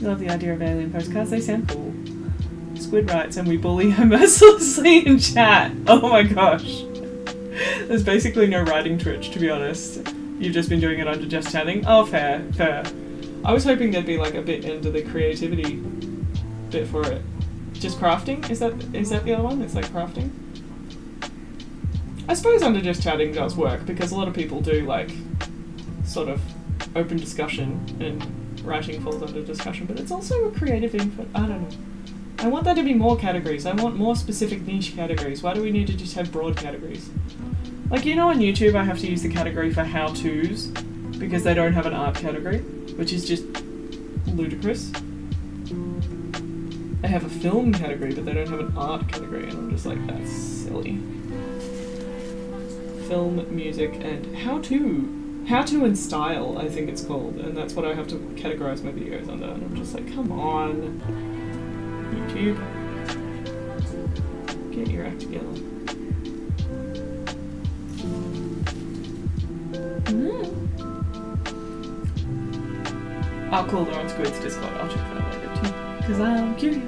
Love the idea of alien postcards, they sound cool. Squid writes and we bully her mercilessly in chat. Oh my gosh. There's basically no writing Twitch, to be honest. You've just been doing it under just chatting. Oh, fair. I was hoping there'd be like a bit into the creativity bit for it. Just crafting? Is that the other one? It's like crafting? I suppose under just chatting does work, because a lot of people do like sort of open discussion, and writing falls under discussion, but it's also a creative input. I don't know. I want there to be more categories. I want more specific niche categories. Why do we need to just have broad categories? Like, you know, on YouTube I have to use the category for how-tos because they don't have an art category, which is just ludicrous. They have a film category, but they don't have an art category, and I'm just like, that's silly. Film, music, and how-to. How-to and style, I think it's called, and that's what I have to categorize my videos under, and I'm just like, come on. YouTube. Get your act together. Oh cool, they're on Squid's Discord. I'll check that out later too, because I'm curious.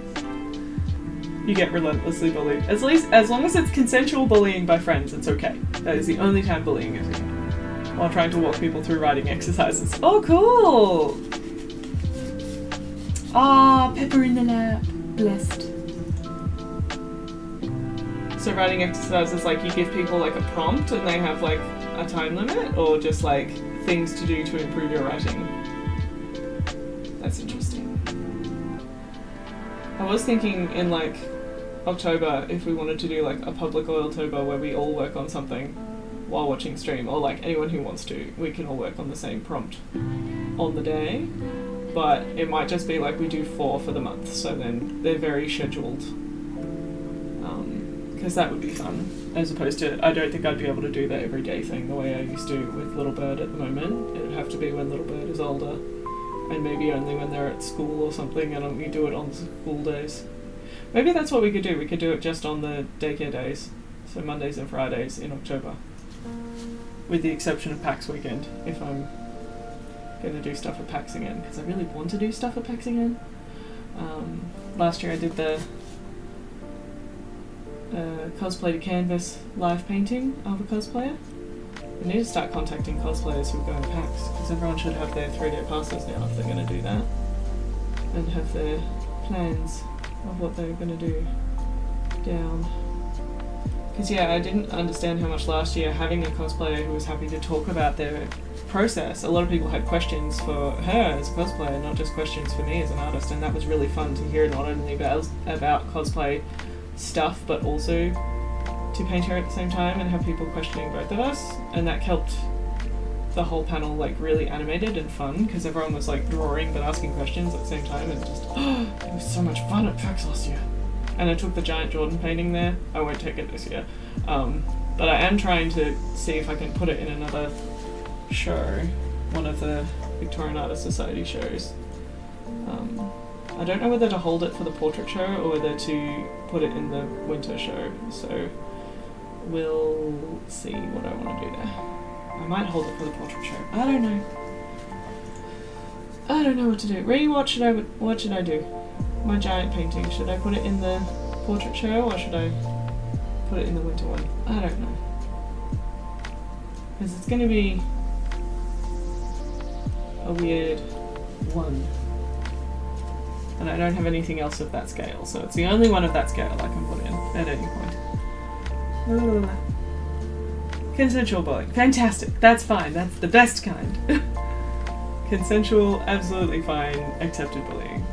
You get relentlessly bullied. As long as it's consensual bullying by friends, it's okay. That is the only time bullying is okay. While trying to walk people through writing exercises. Oh cool! Ah, pepper in the lap. Blessed. So writing exercises, like you give people like a prompt and they have like a time limit, or just like things to do to improve your writing? That's interesting. I was thinking in like October if we wanted to do like a public Oiltober where we all work on something while watching stream, or like anyone who wants to, we can all work on the same prompt on the day. But it might just be like we do 4 for the month, so then they're very scheduled. Because that would be fun, as opposed to, I don't think I'd be able to do the everyday thing the way I used to with Little Bird at the moment. It would have to be when Little Bird is older, and maybe only when they're at school or something, and we do it on school days. Maybe that's what we could do. We could do it just on the daycare days, so Mondays and Fridays in October. With the exception of PAX weekend, if I'm going to do stuff at PAX again, because I really want to do stuff at PAX again. Last year I did the cosplay to canvas live painting of a cosplayer. I need to start contacting cosplayers who are going to PAX, because everyone should have their 3-day passes now if they're going to do that, and have their plans of what they're going to do down. Because yeah, I didn't understand how much last year having a cosplayer who was happy to talk about their process. A lot of people had questions for her as a cosplayer, not just questions for me as an artist, and that was really fun to hear, not only about cosplay stuff, but also to paint her at the same time and have people questioning both of us, and that helped the whole panel like really animated and fun because everyone was like drawing but asking questions at the same time, and just it was so much fun at PAX last year. And I took the giant Jordan painting there. I won't take it this year, but I am trying to see if I can put it in another show, one of the Victorian Artists Society shows. I don't know whether to hold it for the portrait show or whether to put it in the winter show, so we'll see what I want to do there. I might hold it for the portrait show. I don't know. I don't know what to do. Ree, what should I do? My giant painting, should I put it in the portrait show or should I put it in the winter one? I don't know. Because it's going to be a weird one. And I don't have anything else of that scale, so it's the only one of that scale I can put in at any point. Consensual bullying. Fantastic. That's fine. That's the best kind. Consensual, absolutely fine, accepted bullying.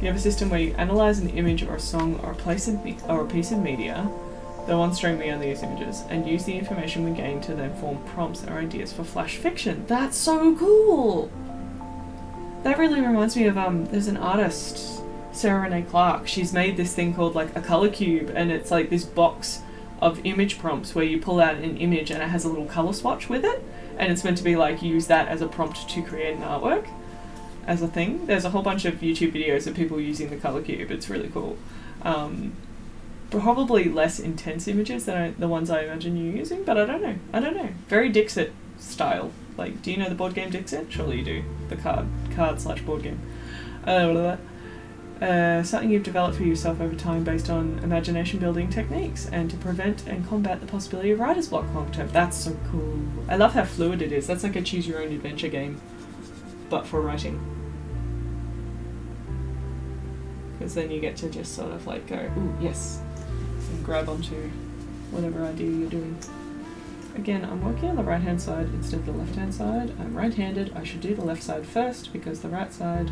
You have a system where you analyse an image or a song or a piece of media, though on stream we only use images, and use the information we gain to then form prompts or ideas for flash fiction. That's so cool! That really reminds me of, there's an artist, Sarah Renee Clark. She's made this thing called like a colour cube, and it's like this box of image prompts where you pull out an image and it has a little colour swatch with it, and it's meant to be like use that as a prompt to create an artwork as a thing. There's a whole bunch of YouTube videos of people using the colour cube. It's really cool. Probably less intense images than the ones I imagine you using, but I don't know. Very Dixit style. Like, do you know the board game Dixit? Surely you do. The card/board game. Something you've developed for yourself over time based on imagination building techniques and to prevent and combat the possibility of writer's block long term. That's so cool. I love how fluid it is. That's like a choose your own adventure game, but for writing. Because then you get to just sort of like go, ooh, yes, and grab onto whatever idea you're doing. Again, I'm working on the right hand side instead of the left hand side. I'm right handed. I should do the left side first because the right side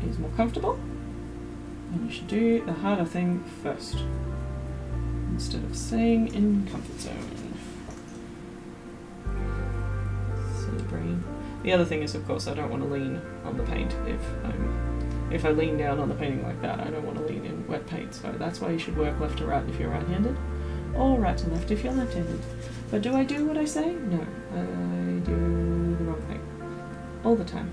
is more comfortable, and you should do the harder thing first instead of staying in comfort zone. Silly brain. The other thing is, of course, I don't want to lean on the paint. If I lean down on the painting like that, I don't want to lean in wet paint. So that's why you should work left to right if you're right-handed, or right to left if you're left-handed. But do I do what I say? No, I do the wrong thing all the time.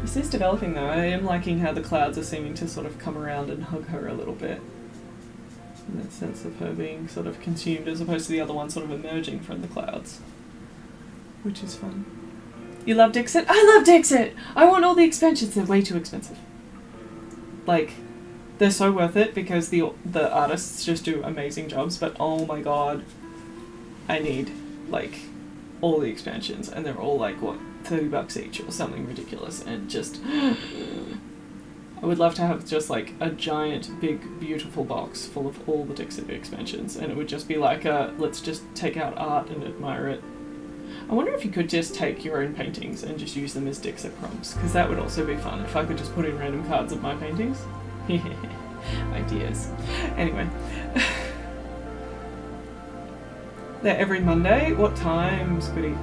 This is developing though. I am liking how the clouds are seeming to sort of come around and hug her a little bit. In that sense of her being sort of consumed as opposed to the other one sort of emerging from the clouds. Which is fun. You love Dixit? I love Dixit! I want all the expansions. They're way too expensive. Like, they're so worth it because the artists just do amazing jobs, but oh my god, I need, like, all the expansions, and they're all like, what, $30 each or something ridiculous, and just I would love to have just like a giant big beautiful box full of all the Dixit expansions, and it would just be like let's just take out art and admire it. I wonder if you could just take your own paintings and just use them as Dixit prompts, because that would also be fun if I could just put in random cards of my paintings. Ideas. Anyway. They're every Monday. What times, Goody?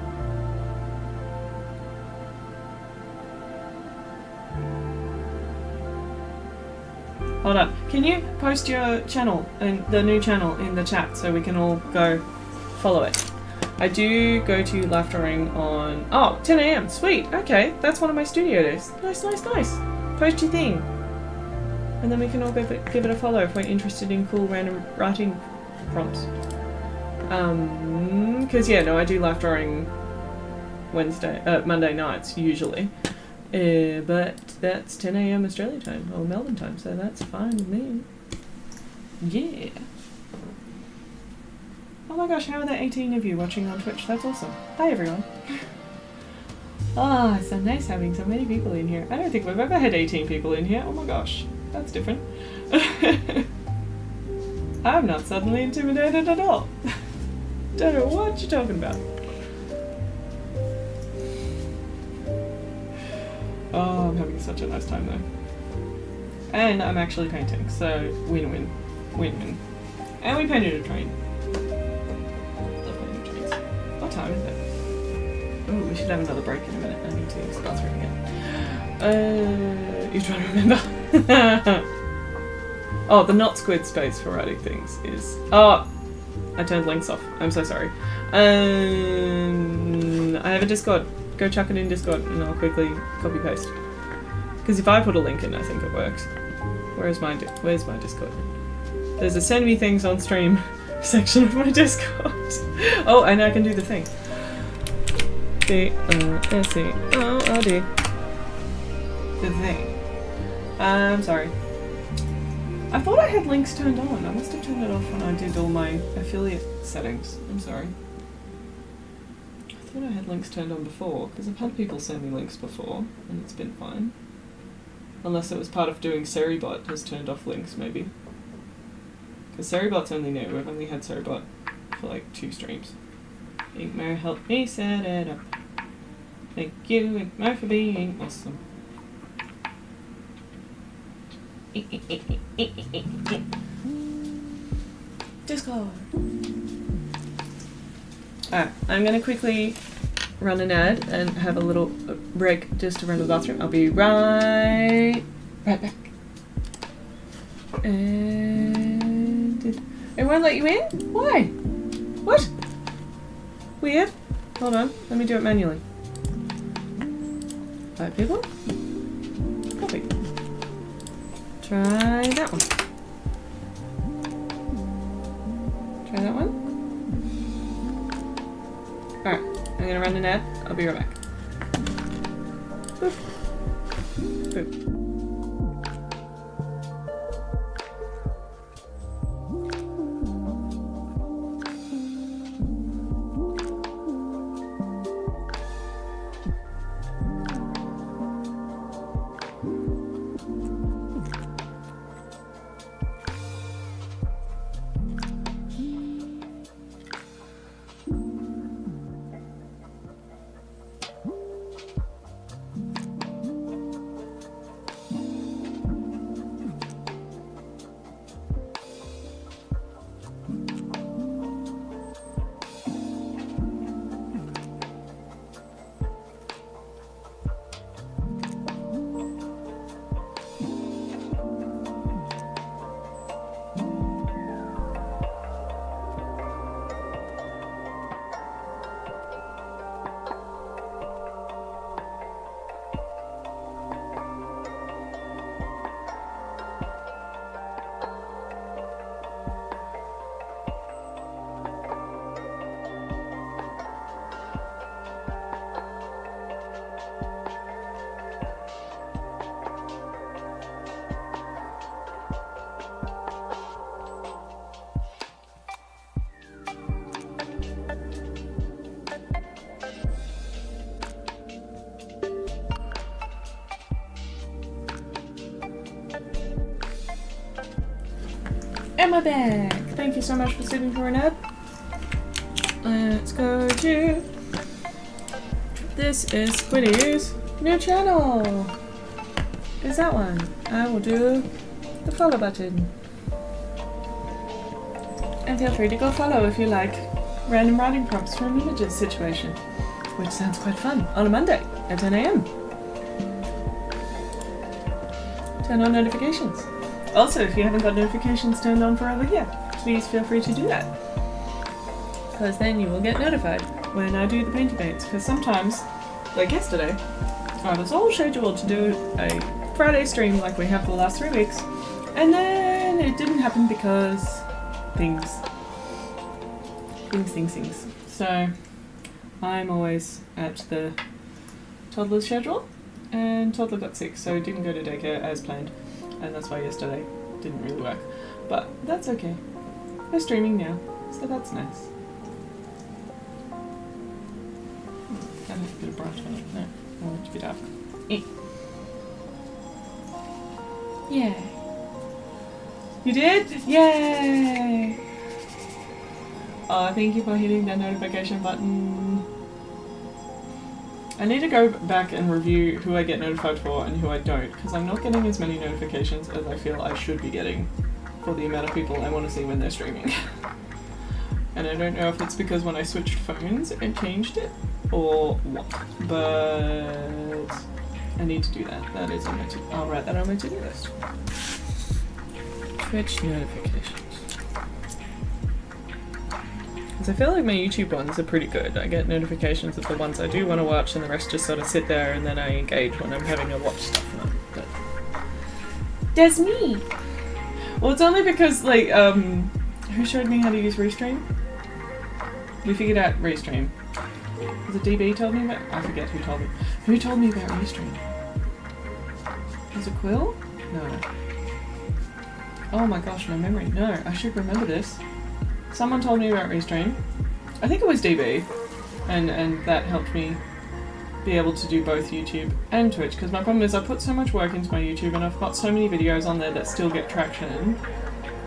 Hold on. Can you post your channel and the new channel in the chat so we can all go follow it? I do go to live drawing on 10 AM. Sweet. Okay, that's one of my studio days. Nice. Post your thing, and then we can all go give it a follow if we're interested in cool random writing prompts. Because I do live drawing Monday nights usually. But that's 10 a.m. Australia time, or Melbourne time, so that's fine with me. Yeah. Oh my gosh, how are there 18 of you watching on Twitch? That's awesome. Hi everyone. Ah, it's so nice having so many people in here. I don't think we've ever had 18 people in here. Oh my gosh, that's different. I'm not suddenly intimidated at all. Don't know what you're talking about. Oh, I'm having such a nice time though. And I'm actually painting, so win-win. Win-win. And we painted a train. Love painting trains. What time is it? Oh, we should have another break in a minute. I need to use the bathroom again. You're trying to remember? Oh, the not squid space for writing things is... Oh, I turned links off. I'm so sorry. I have a Discord. Go chuck it in Discord and I'll quickly copy paste. Because if I put a link in, I think it works. Where's my Discord? There's a send me things on stream section of my Discord. Oh, and I can do the thing. D-O-S-E-O-O-D. The thing. I'm sorry. I thought I had links turned on. I must have turned it off when I did all my affiliate settings. I'm sorry. I thought I had links turned on before, because I've had people send me links before, and it's been fine. Unless it was part of doing Seribot has turned off links, maybe. Because Seribot's only new. We've only had Seribot for like 2 streams. Igmar helped me set it up. Thank you, Igmar, for being awesome. Discord. Alright, I'm gonna quickly run an ad and have a little break just to run to the bathroom. I'll be right back. And it won't let you in? Why? What? Weird. Hold on, let me do it manually. 5 people. Copy. Try that one. Try that one. Alright, I'm gonna run an ad. I'll be right back. Boop. Boop. And we're back. Thank you so much for sitting for an ad. Let's go to... This is Squiddy's new channel. Is that one? I will do the follow button. And feel free to go follow if you like random writing prompts from images situation, which sounds quite fun on a Monday at 10 a.m. Turn on notifications. Also, if you haven't got notifications turned on for over here, please feel free to do that. Because then you will get notified when I do the painting paints. Because sometimes, like yesterday, I was all scheduled to do a Friday stream like we have for the last 3 weeks. And then it didn't happen because things. So, I'm always at the toddler's schedule. and toddler got sick, so didn't go to daycare as planned, and that's why yesterday didn't really work. But that's okay. We're streaming now, so that's nice. Don't have to put a brush on it. No, I want it to be dark. Yay! You did? Yay! Oh, thank you for hitting the notification button. I need to go back and review who I get notified for and who I don't, because I'm not getting as many notifications as I feel I should be getting for the amount of people I want to see when they're streaming. And I don't know if it's because when I switched phones it changed it or what, but I need to do that. That is on my I'll write that on my to-do list. Twitch notifications. Because I feel like my YouTube ones are pretty good. I get notifications of the ones I do want to watch, and the rest just sort of sit there, and then I engage when I'm having to watch stuff on. But there's me. Well, it's only because like who showed me how to use Restream? We figured out Restream. Was it DB told me about? I forget who told me. Who told me about Restream? Was it Quill? No. Oh my gosh, my memory. No, I should remember this. Someone told me about Restream. I think it was DB, and that helped me be able to do both YouTube and Twitch, because my problem is I put so much work into my YouTube and I've got so many videos on there that still get traction,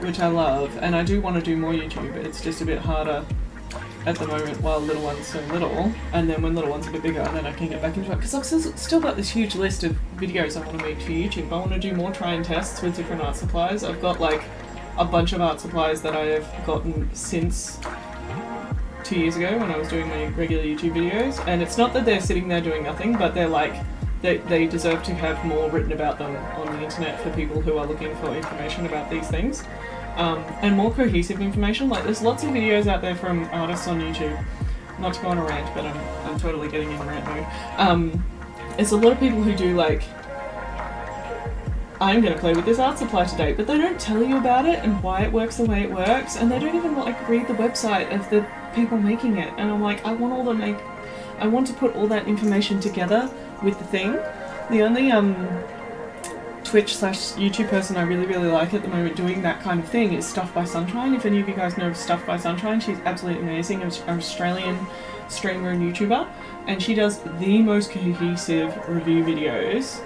which I love, and I do want to do more YouTube. It's just a bit harder at the moment while little one's so little, and then when little one's a bit bigger, then I can get back into it, because I've still got this huge list of videos I want to make for YouTube. I want to do more try and tests with different art supplies. I've got like a bunch of art supplies that I have gotten since 2 years ago when I was doing my regular YouTube videos, and it's not that they're sitting there doing nothing, but they're like, they deserve to have more written about them on the internet for people who are looking for information about these things, and more cohesive information. Like there's lots of videos out there from artists on YouTube, not to go on a rant, but I'm totally getting in rant mode. It's a lot of people who do like, I'm going to play with this art supply today, but they don't tell you about it and why it works the way it works, and they don't even like read the website of the people making it. And I'm like, I want to put all that information together with the thing. The only Twitch/YouTube person I really like at the moment doing that kind of thing is Stuff by Sunshine. If any of you guys know Stuff by Sunshine, she's absolutely amazing. An Australian streamer and YouTuber, and she does the most cohesive review videos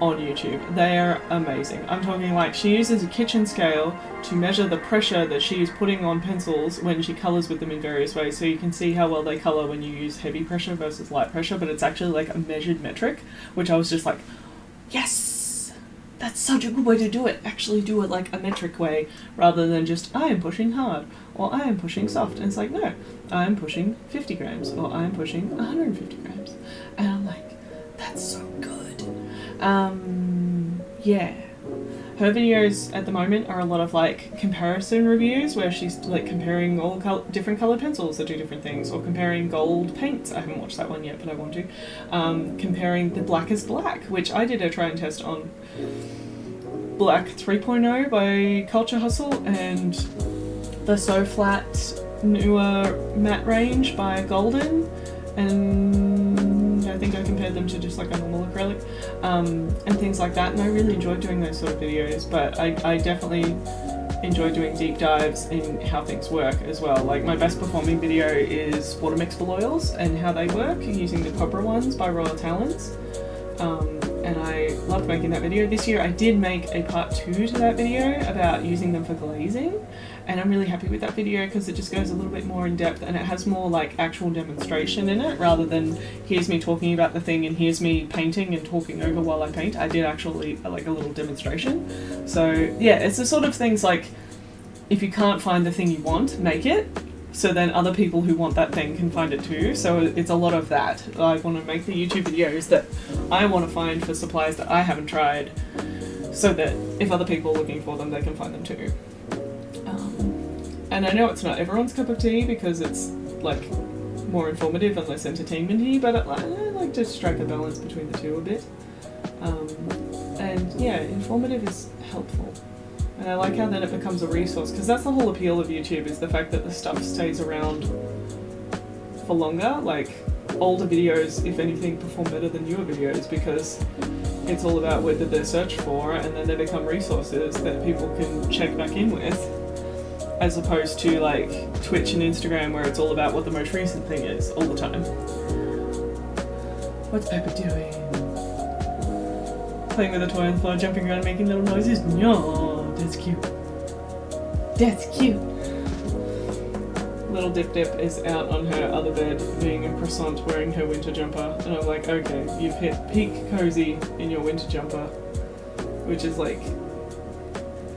on YouTube. They are amazing. I'm talking like she uses a kitchen scale to measure the pressure that she is putting on pencils when she colours with them in various ways, so you can see how well they colour when you use heavy pressure versus light pressure, but it's actually like a measured metric, which I was just like, yes! That's such a good way to do it. Actually do it like a metric way, rather than just, I am pushing hard, or I am pushing soft. And it's like, no, I am pushing 50 grams, or I am pushing 150 grams. And I'm like, that's so good. Yeah. Her videos at the moment are a lot of like comparison reviews where she's like comparing all different colored pencils that do different things, or comparing gold paints. I haven't watched that one yet, but I want to. Comparing the Blackest Black, which I did a try and test on Black 3.0 by Culture Hustle, and the So Flat newer matte range by Golden, and I think I compared them to just like a normal acrylic, and things like that, and I really enjoyed doing those sort of videos. But I definitely enjoy doing deep dives in how things work as well. Like my best performing video is water mixable oils and how they work using the copper ones by Royal Talents, and I loved making that video. This year I did make a part 2 to that video about using them for glazing, and I'm really happy with that video because it just goes a little bit more in depth, and it has more like actual demonstration in it rather than here's me talking about the thing and here's me painting and talking over while I paint. I did actually like a little demonstration. So yeah, it's the sort of things like, if you can't find the thing you want, make it, so then other people who want that thing can find it too. So it's a lot of that. I want to make the YouTube videos that I want to find for supplies that I haven't tried, so that if other people are looking for them, they can find them too. And I know it's not everyone's cup of tea because it's like more informative and less entertainment-y, but I like to strike a balance between the two a bit. And yeah, informative is helpful. And I like how then it becomes a resource, because that's the whole appeal of YouTube, is the fact that the stuff stays around for longer. Like, older videos, if anything, perform better than newer videos because it's all about what did they search for, and then they become resources that people can check back in with, as opposed to like Twitch and Instagram where it's all about what the most recent thing is all the time. What's Pepper doing? Playing with a toy on the floor, jumping around, making little noises. No, that's cute. That's cute. Little Dip Dip is out on her other bed being a croissant wearing her winter jumper, and I'm like, okay, you've hit peak cozy in your winter jumper, which is like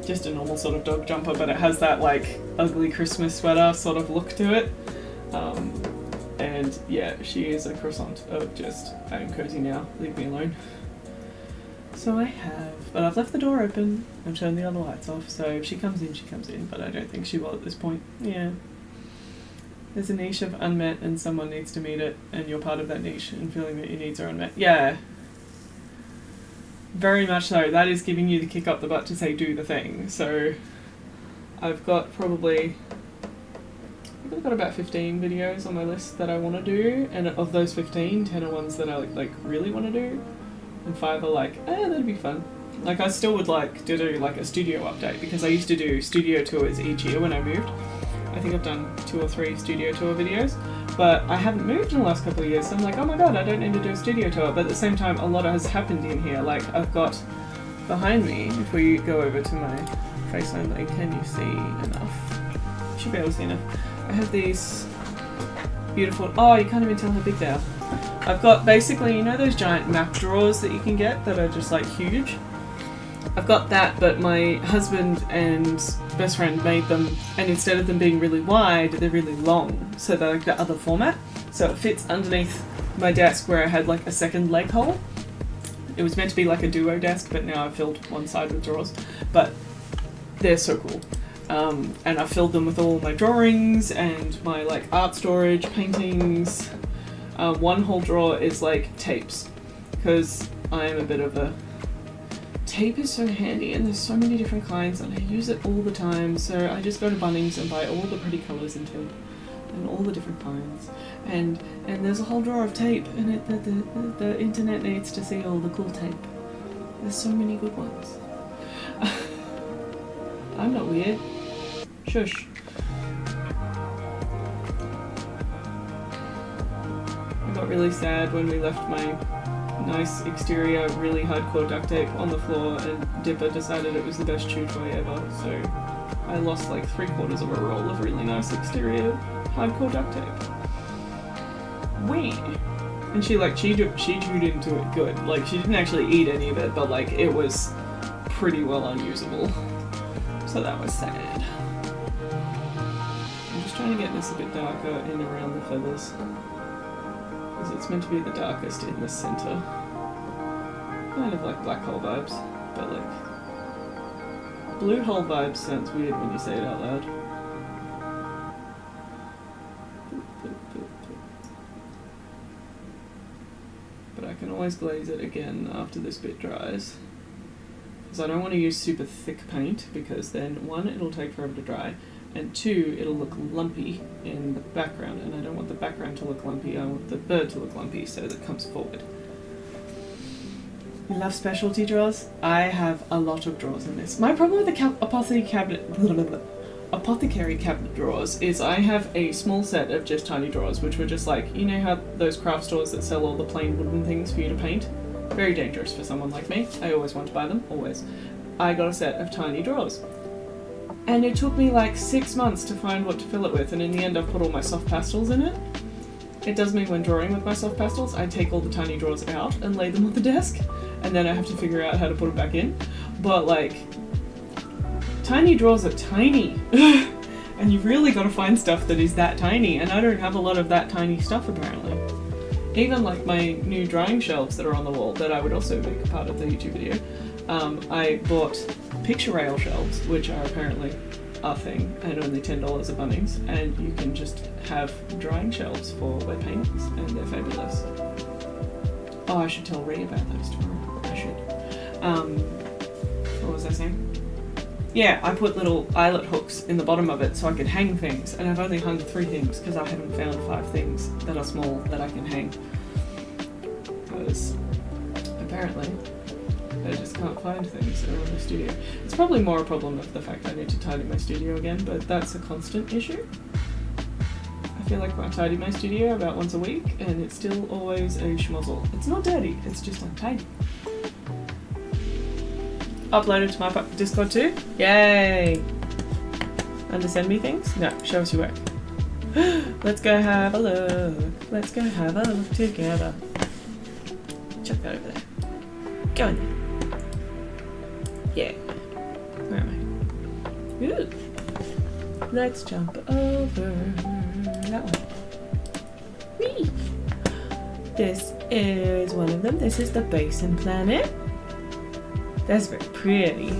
just a normal sort of dog jumper, but it has that like ugly Christmas sweater sort of look to it. And yeah, she is a croissant of just, I'm cozy now, leave me alone. So I have, but I've left the door open, I've turned the other lights off, so if she comes in, she comes in, but I don't think she will at this point. Yeah. There's a niche of unmet and someone needs to meet it, and you're part of that niche and feeling that your needs are unmet. Yeah. Very much so. That is giving you the kick up the butt to say do the thing. So I've got probably, I think I've got about 15 videos on my list that I want to do, and of those 15, 10 are ones that I like really want to do, and 5 are like, that'd be fun. Like, I still would like to do like a studio update, because I used to do studio tours each year when I moved. I think I've done 2 or 3 studio tour videos, but I haven't moved in the last couple of years, so I'm like, oh my god, I don't need to do a studio tour. But at the same time, a lot has happened in here. Like, I've got behind me, if we go over to my face only, can you see enough? You should be able to see enough. I have these beautiful, oh, you can't even tell how big they are. I've got basically, you know those giant map drawers that you can get that are just like huge? I've got that, but my husband and best friend made them, and instead of them being really wide, they're really long, so they're like the other format. So it fits underneath my desk where I had like a second leg hole. It was meant to be like a duo desk, but now I've filled one side with drawers. But they're so cool. And I filled them with all my drawings and my like art storage, paintings. One whole drawer is like tapes, because I am a bit of a... Tape is so handy, and there's so many different kinds, and I use it all the time, so I just go to Bunnings and buy all the pretty colours in tape, and all the different kinds, and there's a whole drawer of tape, and the internet needs to see all the cool tape. There's so many good ones. I'm not weird. Shush. I got really sad when we left my nice exterior, really hardcore duct tape on the floor, and Dipper decided it was the best chew toy ever, so I lost like 3/4 of a roll of really nice exterior hardcore duct tape. Wee! And she chewed into it good. Like, she didn't actually eat any of it, but like it was pretty well unusable. So that was sad. I'm just trying to get this a bit darker in around the feathers, because it's meant to be the darkest in the center. Kind of like black hole vibes, but like blue hole vibes sounds weird when you say it out loud. But I can always glaze it again after this bit dries, because I don't want to use super thick paint, because then 1, it'll take forever to dry, and 2, it'll look lumpy in the background, and I don't want the background to look lumpy, I want the bird to look lumpy so that it comes forward. You love specialty drawers? I have a lot of drawers in this. My problem with the apothecary cabinet drawers is I have a small set of just tiny drawers, which were just like, you know how those craft stores that sell all the plain wooden things for you to paint? Very dangerous for someone like me. I always want to buy them, always. I got a set of tiny drawers. And it took me like 6 months to find what to fill it with, and in the end I've put all my soft pastels in it. It does mean when drawing with my soft pastels, I take all the tiny drawers out and lay them on the desk, and then I have to figure out how to put them back in. But like, tiny drawers are tiny, and you've really got to find stuff that is that tiny, and I don't have a lot of that tiny stuff apparently. Even like my new drying shelves that are on the wall, that I would also make a part of the YouTube video, I bought picture rail shelves, which are apparently a thing, and only $10 at Bunnings, and you can just have drying shelves for wet paintings, and they're fabulous. Oh, I should tell Ree about those tomorrow. I should. What was I saying? Yeah, I put little eyelet hooks in the bottom of it so I could hang things, and I've only hung 3 things because I haven't found 5 things that are small that I can hang. Because apparently I just can't find things around the studio. It's probably more a problem of the fact I need to tidy my studio again, but that's a constant issue. I feel like I tidy my studio about once a week and it's still always a schmozzle. It's not dirty, it's just untidy. Uploaded to my Discord too? Yay! And to send me things? No, show us your work. Let's go have a look. Let's go have a look together. Chuck that over there. Go in there. Yeah. Where am I? Ooh. Let's jump over that one. Whee! This is one of them. This is the Basin Planet. That's very pretty.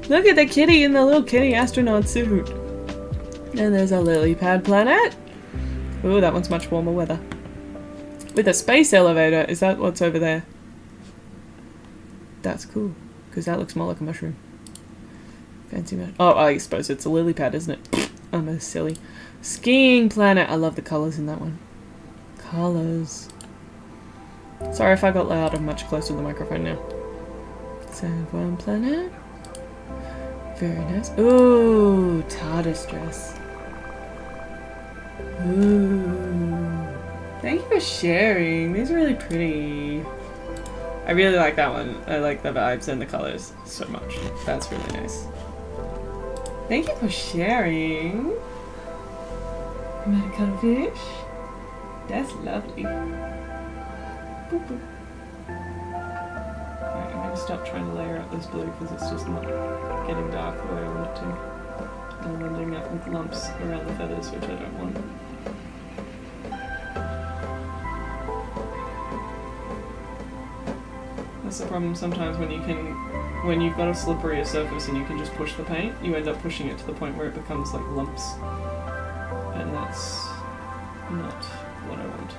Look at the kitty in the little kitty astronaut suit. And there's a lily pad planet. Ooh, that one's much warmer weather. With a space elevator. Is that what's over there? That's cool. Because that looks more like a mushroom. Fancy mushroom. Oh, I suppose it's a lily pad, isn't it? I'm a silly. Skiing planet. I love the colours in that one. Colours. Sorry if I got loud. I'm much closer to the microphone now. Sandworm planet. Very nice. Ooh, TARDIS dress. Ooh. Thank you for sharing. These are really pretty. I really like that one. I like the vibes and the colours so much. That's really nice. Thank you for sharing. Medical fish. That's lovely. Boop, boop. Alright, I'm going to stop trying to layer up this blue because it's just not getting dark the way I want it to. And I'm ending up with lumps around the feathers, which I don't want. That's the problem sometimes when you've got a slipperier surface and you can just push the paint, you end up pushing it to the point where it becomes like lumps. And that's not what I want.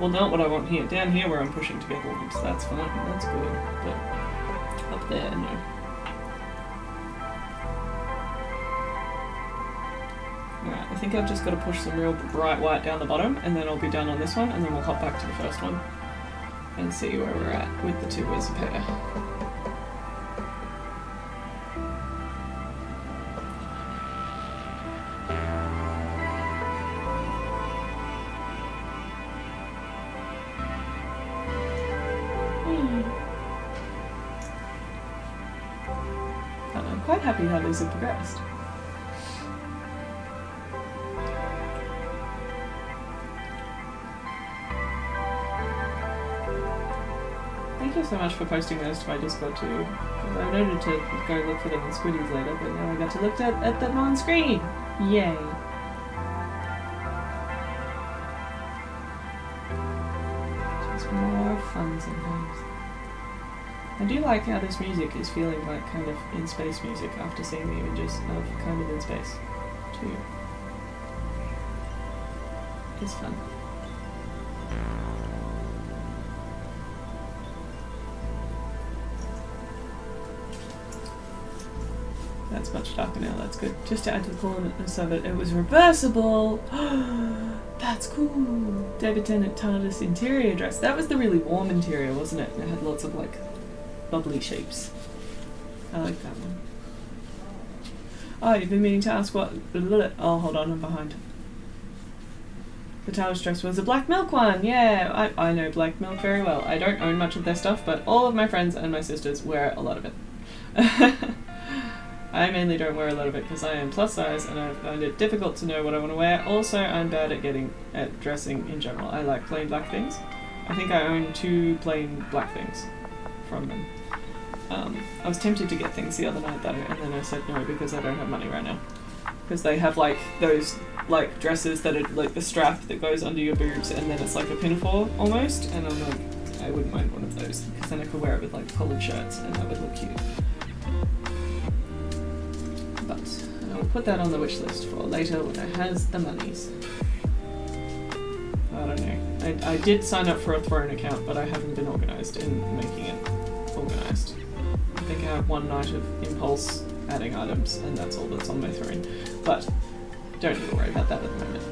Well, not what I want here. Down here where I'm pushing together lumps, that's fine, that's good. But up there, no. Alright, I think I've just got to push some real bright white down the bottom and then I'll be done on this one and then we'll hop back to the first one. And see where we're at with the 2 as a pair. And I'm quite happy how these have progressed. Thank you so much for posting those to my Discord too. Because I noted to go look for them in Squiddies later, but now I got to look at them on screen. Yay. Just more fun sometimes. I do like how this music is feeling like kind of in space music after seeing the images of kind of in space too. It's fun. That's much darker now, that's good. Just to add to the coolness of it, it was reversible! That's cool! David Tennant TARDIS interior dress. That was the really warm interior, wasn't it? And it had lots of like bubbly shapes. I like that one. Oh, you've been meaning to ask what... Oh, hold on, I'm behind. The TARDIS dress was a black milk one! Yeah, I know black milk very well. I don't own much of their stuff, but all of my friends and my sisters wear a lot of it. I mainly don't wear a lot of it because I am plus size and I find it difficult to know what I want to wear. Also, I'm bad at dressing in general. I like plain black things. I think I own 2 plain black things from them. I was tempted to get things the other night though, and then I said no because I don't have money right now. Because they have like those like dresses that are like the strap that goes under your boobs and then it's like a pinafore almost, and I'm like, I wouldn't mind one of those because then I could wear it with like collared shirts and that would look cute. But I'll put that on the wish list for later when it has the monies. I don't know. I did sign up for a Throne account, but I haven't been organised in making it organised. I think I have one night of impulse adding items, and that's all that's on my throne. But don't need to worry about that at the moment.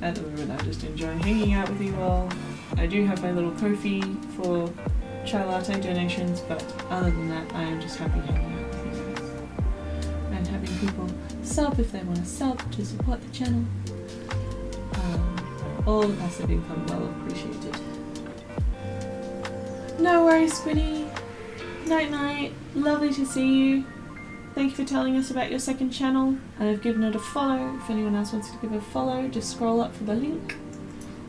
At the moment, I just enjoy hanging out with you all. I do have my little Ko-fi for chai latte donations, but other than that, I am just happy hanging out with you guys. And having people sub if they want to sub to support the channel. All the passive income well appreciated. No worries, Squiddy. Night night. Lovely to see you. Thank you for telling us about your second channel. I've given it a follow. If anyone else wants to give it a follow, just scroll up for the link.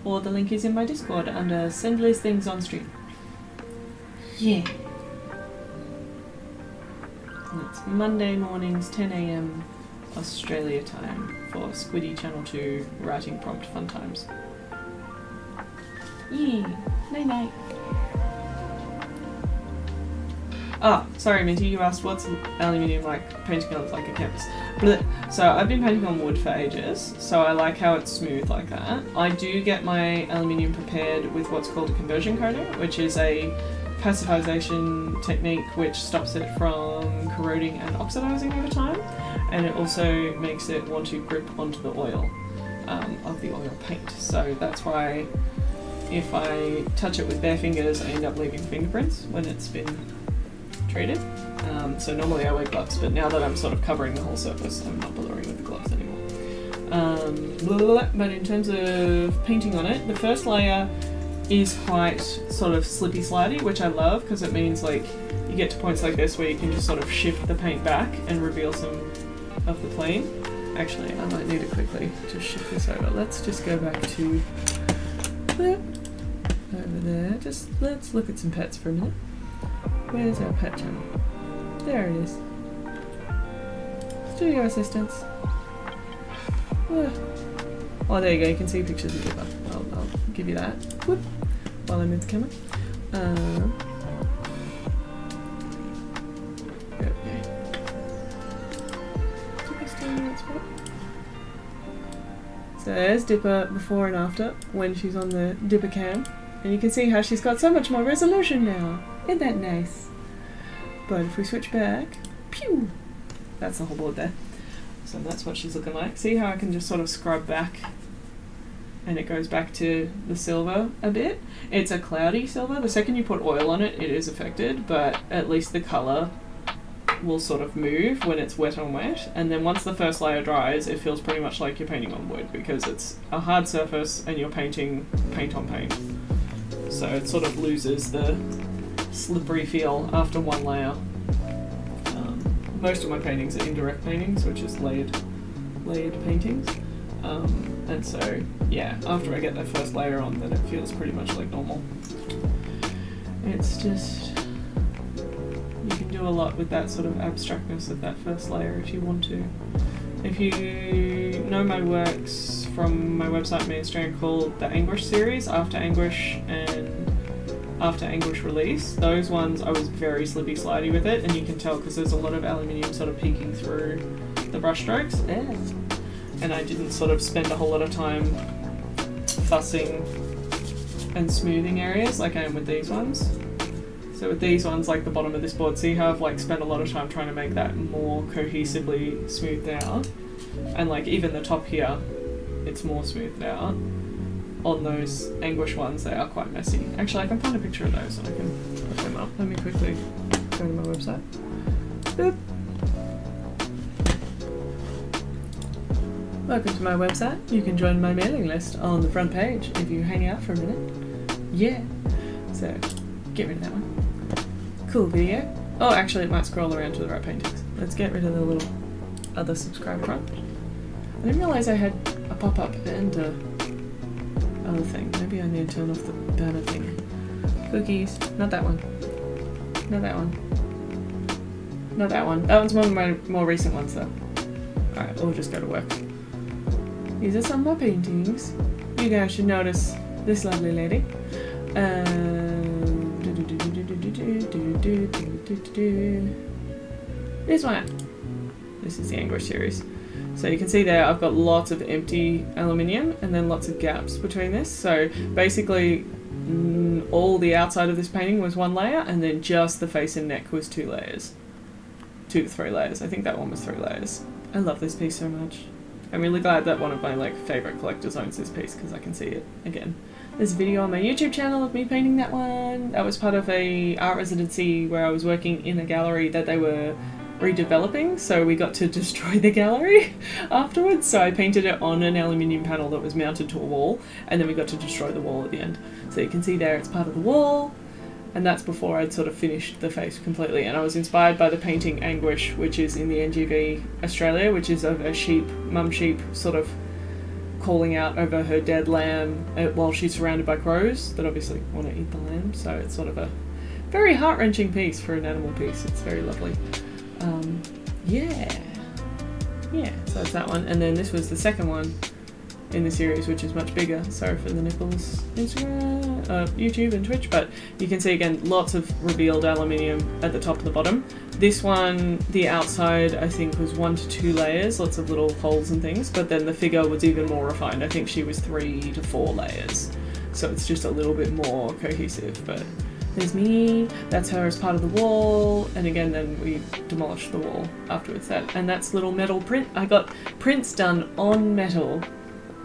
Or the link is in my Discord under Send Liz Things on Stream. Yeah. And it's Monday mornings, 10 AM Australia time for Squiddy Channel 2 writing prompt fun times. Yeah. Night night. Ah, sorry Minty, you asked what's aluminium like, painting on like a canvas. Blech. So I've been painting on wood for ages, so I like how it's smooth like that. I do get my aluminium prepared with what's called a conversion coating, which is a passivization technique which stops it from corroding and oxidizing over time, and it also makes it want to grip onto the oil of the oil paint. So that's why if I touch it with bare fingers, I end up leaving fingerprints when it's been treated. So normally I wear gloves, but now that I'm sort of covering the whole surface, I'm not bothering with the gloves anymore. But in terms of painting on it, the first layer is quite sort of slippy slidey, which I love because it means like you get to points like this where you can just sort of shift the paint back and reveal some of the plane. Actually, I might need to quickly just shift this over. Let's just go back to over there. Just let's look at some pets for a minute. Where's our pet channel? There it is. Studio assistants. Oh, there you go. You can see pictures of Dipper. I'll give you that. Whoop. While I move the camera. There we go. Dipper's still in that spot. So there's Dipper before and after when she's on the Dipper cam. And you can see how she's got so much more resolution now. Isn't that nice? But if we switch back, pew! That's the whole board there. So that's what she's looking like. See how I can just sort of scrub back and it goes back to the silver a bit? It's a cloudy silver. The second you put oil on it, it is affected, but at least the colour will sort of move when it's wet on wet. And then once the first layer dries, it feels pretty much like you're painting on wood because it's a hard surface and you're painting paint on paint. So it sort of loses the slippery feel after one layer. Most of my paintings are indirect paintings, which is layered paintings. And so, yeah, after I get that first layer on, then it feels pretty much like normal. It's just, you can do a lot with that sort of abstractness of that first layer if you want to. If you know my works from my website main strand called the Anguish series, After Anguish and After Anguish Release, those ones I was very slippy slidey with it, and you can tell because there's a lot of aluminium sort of peeking through the brush strokes. And I didn't sort of spend a whole lot of time fussing and smoothing areas like I am with these ones. So with these ones, like the bottom of this board, see how I've like spent a lot of time trying to make that more cohesively smoothed out, and like even the top here, it's more smoothed out. On those Anguish ones, they are quite messy. Actually, I can find a picture of those and I can put them up. Let me quickly go to my website. Boop. Welcome to my website. You can join my mailing list on the front page if you hang out for a minute. Yeah. So, get rid of that one. Cool video. Oh, actually it might scroll around to the right paintings. Let's get rid of the little other subscribe front. I didn't realise I had a pop-up and a other thing. Maybe I need to turn off the banner thing. Cookies. Not that one. Not that one. Not that one. That one's one of my more recent ones though. Alright, we'll just go to work. These are some of my paintings. You guys should notice this lovely lady. This one. This is the Anguish series. So you can see there I've got lots of empty aluminium and then lots of gaps between this. So basically all the outside of this painting was 1 layer, and then just the face and neck was 2 layers. 2 to 3 layers. I think that one was 3 layers. I love this piece so much. I'm really glad that one of my favourite collectors owns this piece because I can see it again. There's a video on my YouTube channel of me painting that one. That was part of a art residency where I was working in a gallery that they were redeveloping, so we got to destroy the gallery afterwards. So I painted it on an aluminium panel that was mounted to a wall, and then we got to destroy the wall at the end. So you can see there it's part of the wall, and that's before I'd sort of finished the face completely. And I was inspired by the painting Anguish, which is in the NGV Australia, which is of a sheep, mum sheep, sort of calling out over her dead lamb while she's surrounded by crows that obviously want to eat the lamb. So it's sort of a very heart-wrenching piece for an animal piece. It's very lovely. Yeah, so it's that one. And then this was the second one in the series, which is much bigger. Sorry for the nipples, Instagram, YouTube and Twitch, but you can see again lots of revealed aluminium at the top and the bottom. This one, the outside I think was 1 to 2 layers, lots of little holes and things, but then the figure was even more refined. I think she was 3 to 4 layers, so it's just a little bit more cohesive. But there's me, that's her as part of the wall, and again then we demolished the wall afterwards. And that's little metal print. I got prints done on metal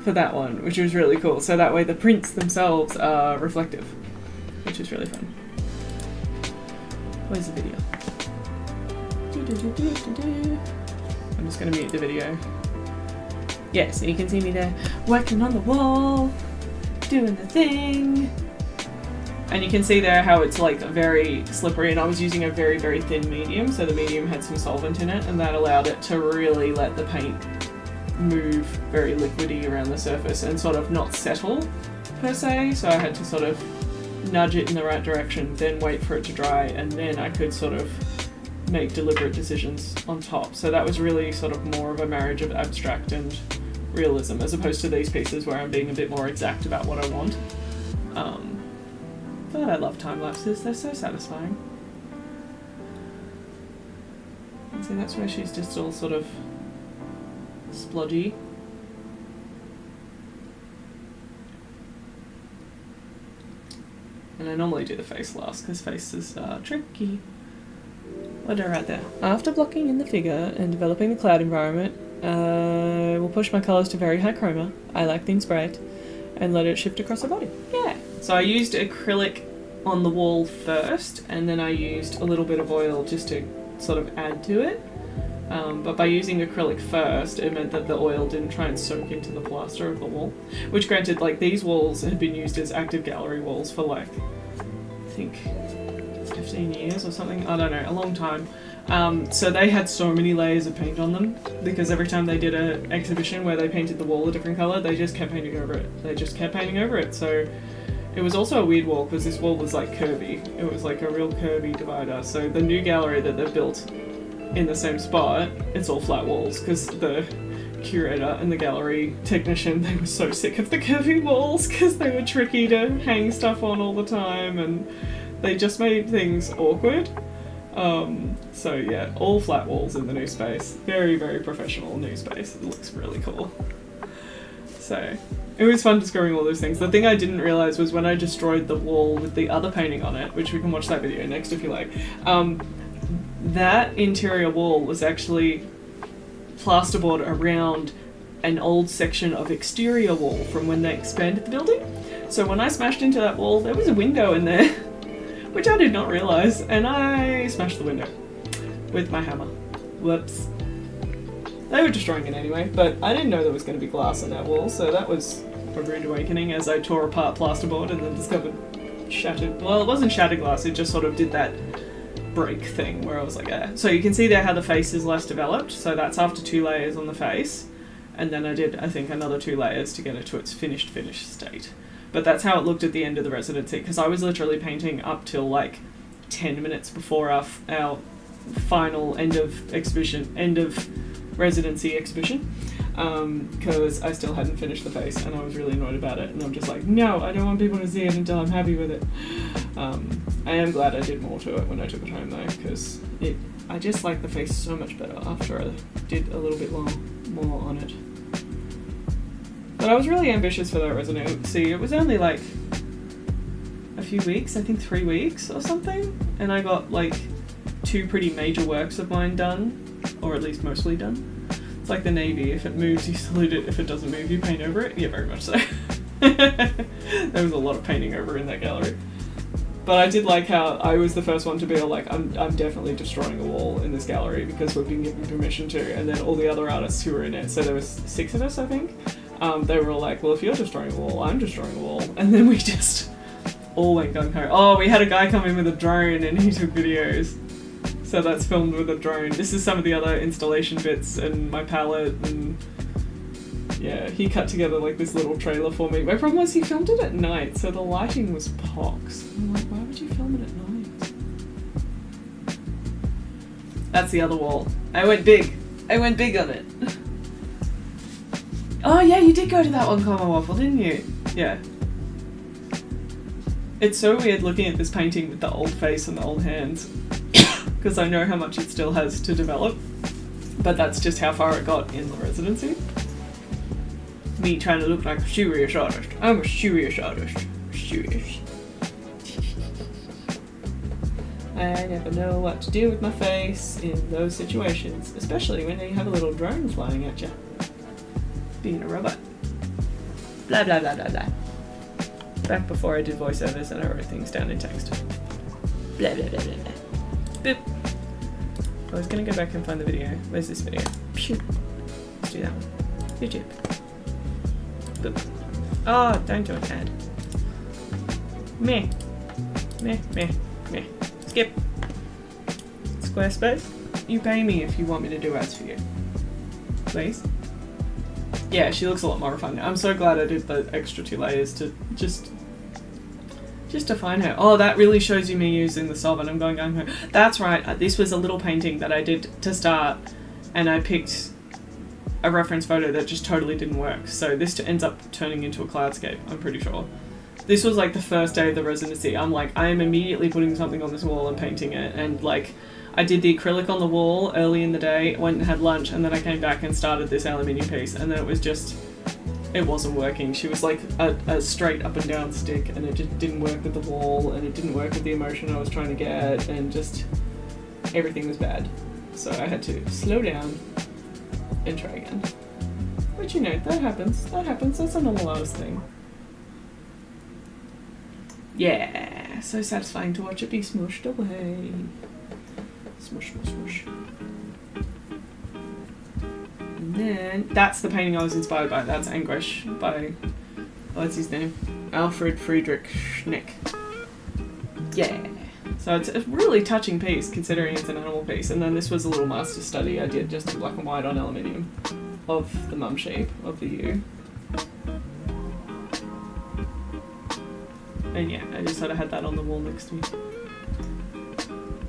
for that one, which was really cool, so that way the prints themselves are reflective, which is really fun. Where's the video? I'm just going to mute the video. Yeah, so you can see me there working on the wall, doing the thing. And you can see there how it's very slippery, and I was using a very, very thin medium, so the medium had some solvent in it, and that allowed it to really let the paint move very liquidy around the surface and sort of not settle per se. So I had to sort of nudge it in the right direction, then wait for it to dry, and then I could sort of make deliberate decisions on top. So that was really sort of more of a marriage of abstract and realism, as opposed to these pieces where I'm being a bit more exact about what I want. But I love time lapses, they're so satisfying. And see, that's where she's just all sort of splodgy. And I normally do the face last because faces are tricky. What did I write there? After blocking in the figure and developing the cloud environment, I will push my colours to very high chroma. I like things bright, and let it shift across the body. Yeah. So I used acrylic on the wall first, and then I used a little bit of oil just to sort of add to it. But by using acrylic first, it meant that the oil didn't try and soak into the plaster of the wall. Which granted, these walls had been used as active gallery walls for I think 15 years or something, I don't know, a long time. So they had so many layers of paint on them, because every time they did an exhibition where they painted the wall a different colour, they just kept painting over it. So it was also a weird wall, because this wall was curvy. It was a real curvy divider. So the new gallery that they've built in the same spot, it's all flat walls, because the curator and the gallery technician, they were so sick of the curvy walls because they were tricky to hang stuff on all the time, and they just made things awkward. So yeah, all flat walls in the new space. Very, very professional new space. It looks really cool. So it was fun discovering all those things. The thing I didn't realise was when I destroyed the wall with the other painting on it, which we can watch that video next if you like, that interior wall was actually plasterboard around an old section of exterior wall from when they expanded the building. So when I smashed into that wall, there was a window in there, which I did not realise, and I smashed the window with my hammer. Whoops. They were destroying it anyway, but I didn't know there was going to be glass in that wall, so that was a rude awakening as I tore apart plasterboard and then discovered shattered, well, it wasn't shattered glass, it just sort of did that break thing where I was like, ah. So you can see there how the face is less developed, so that's after 2 layers on the face, and then I did, I think, another 2 layers to get it to its finished state. But that's how it looked at the end of the residency, because I was literally painting up till 10 minutes before our final end of residency exhibition, because I still hadn't finished the face and I was really annoyed about it, and I'm just like, no, I don't want people to see it until I'm happy with it. I am glad I did more to it when I took it home though, because I just like the face so much better after I did a little bit more on it. But I was really ambitious for that residency. It was only few weeks, I think 3 weeks or something, and I got like 2 pretty major works of mine done, or at least mostly done. It's like the Navy, if it moves you salute it, if it doesn't move you paint over it. Yeah, very much so. There was a lot of painting over in that gallery. But I did like how I was the first one to be all like, I'm definitely destroying a wall in this gallery because we've been given permission to, and then all the other artists who were in it, so there was 6 of us I think, they were all like, well, if you're destroying a wall, I'm destroying a wall, and then we just all went gung-ho. Oh, we had a guy come in with a drone and he took videos, so that's filmed with a drone. This is some of the other installation bits and my palette, and yeah, he cut together like this little trailer for me. My problem was he filmed it at night, so the lighting was pox. I'm like, why would you film it at night? That's the other wall. I went big on it. Oh yeah, you did go to that one, Comma Waffle, didn't you? Yeah. It's so weird looking at this painting with the old face and the old hands, because I know how much it still has to develop, but that's just how far it got in the residency. Me trying to look like a serious artist. I'm a serious artist. Serious. I never know what to do with my face in those situations, especially when you have a little drone flying at you. Being a robot. Blah blah blah blah blah. Back before I did voiceovers and I wrote things down in text. Blah blah blah blah blah. Boop. I was gonna go back and find the video. Where's this video? Phew. Let's do that one. YouTube. Boop. Oh, don't do an ad. Meh. Meh, meh, meh. Skip. Squarespace, you pay me if you want me to do ads for you. Please. Yeah, she looks a lot more refined now. I'm so glad I did the extra 2 layers to just define her. Oh, that really shows you me using the solvent. I'm going, that's right. This was a little painting that I did to start, and I picked a reference photo that just totally didn't work. So this ends up turning into a cloudscape, I'm pretty sure. This was like the first day of the residency. I'm like, I am immediately putting something on this wall and painting it. And like, I did the acrylic on the wall early in the day, went and had lunch, and then I came back and started this aluminium piece. And then it was just, it wasn't working. She was like a straight up and down stick, and it just didn't work with the wall, and it didn't work with the emotion I was trying to get, and just everything was bad. So I had to slow down and try again. Which, you know, that happens. That's a normal artist thing. Yeah, so satisfying to watch it be smushed away. Smush, smush, smush. And then, that's the painting I was inspired by. That's Anguish by, what's his name? Alfred Friedrich Schneck. Yeah. So it's a really touching piece, considering it's an animal piece. And then this was a little master study I did, just in black and white on aluminium, of the mum sheep, of the ewe. And yeah, I just sort of had that on the wall next to me.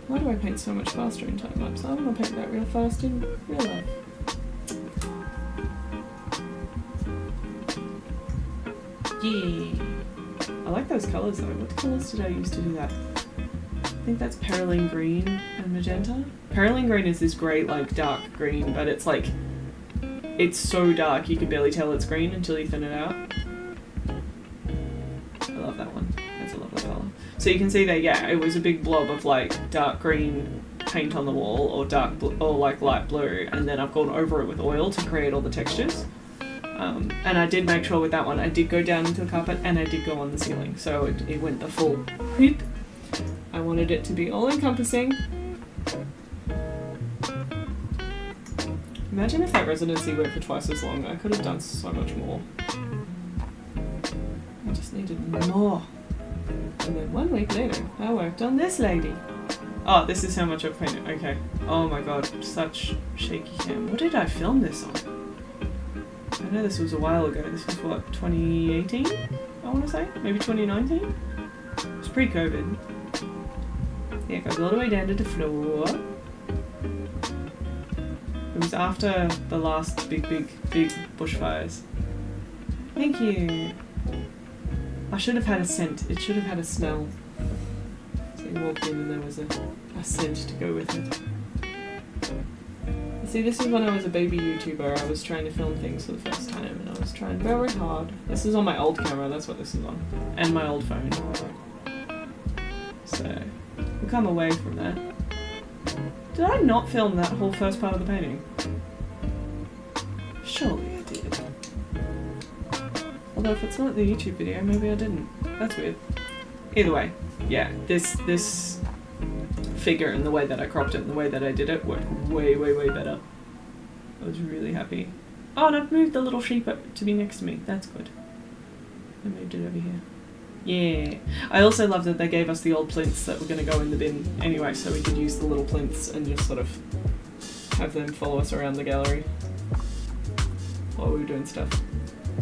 Why do I paint so much faster in time-lapse? I want to paint that real fast in real life. Yeah. I like those colours though. What colours did I use to do that? I think that's Perylene Green and Magenta. Perylene Green is this great, like, dark green, but it's like, it's so dark you can barely tell it's green until you thin it out. I love that one. That's a lovely colour. So you can see that, yeah, it was a big blob of like dark green paint on the wall, or dark or like light blue, and then I've gone over it with oil to create all the textures. And I did make sure with that one, I did go down into the carpet and I did go on the ceiling, so it went the full whoop. I wanted it to be all encompassing. Imagine if that residency went for twice as long. I could have done so much more. I just needed more. And then 1 week later, I worked on this lady. Oh, this is how much I've painted. Okay. Oh my god, such shaky cam. What did I film this on? I know this was a while ago. This was what, 2018? I want to say? Maybe 2019? It was pre-COVID. Yeah, it goes all the way down to the floor. It was after the last big bushfires. Thank you. I should have had a scent. It should have had a smell. So you walked in and there was a scent to go with it. See, this is when I was a baby YouTuber. I was trying to film things for the first time and I was trying very hard. This is on my old camera, that's what this is on. And my old phone. So we'll come away from that. Did I not film that whole first part of the painting? Surely I did. Although if it's not the YouTube video, maybe I didn't. That's weird. Either way, yeah, this figure and the way that I cropped it and the way that I did it worked way, way, way better. I was really happy. Oh, and I've moved the little sheep up to be next to me. That's good. I moved it over here. Yeah. I also love that they gave us the old plinths that were going to go in the bin anyway, so we could use the little plinths and just sort of have them follow us around the gallery while we were doing stuff.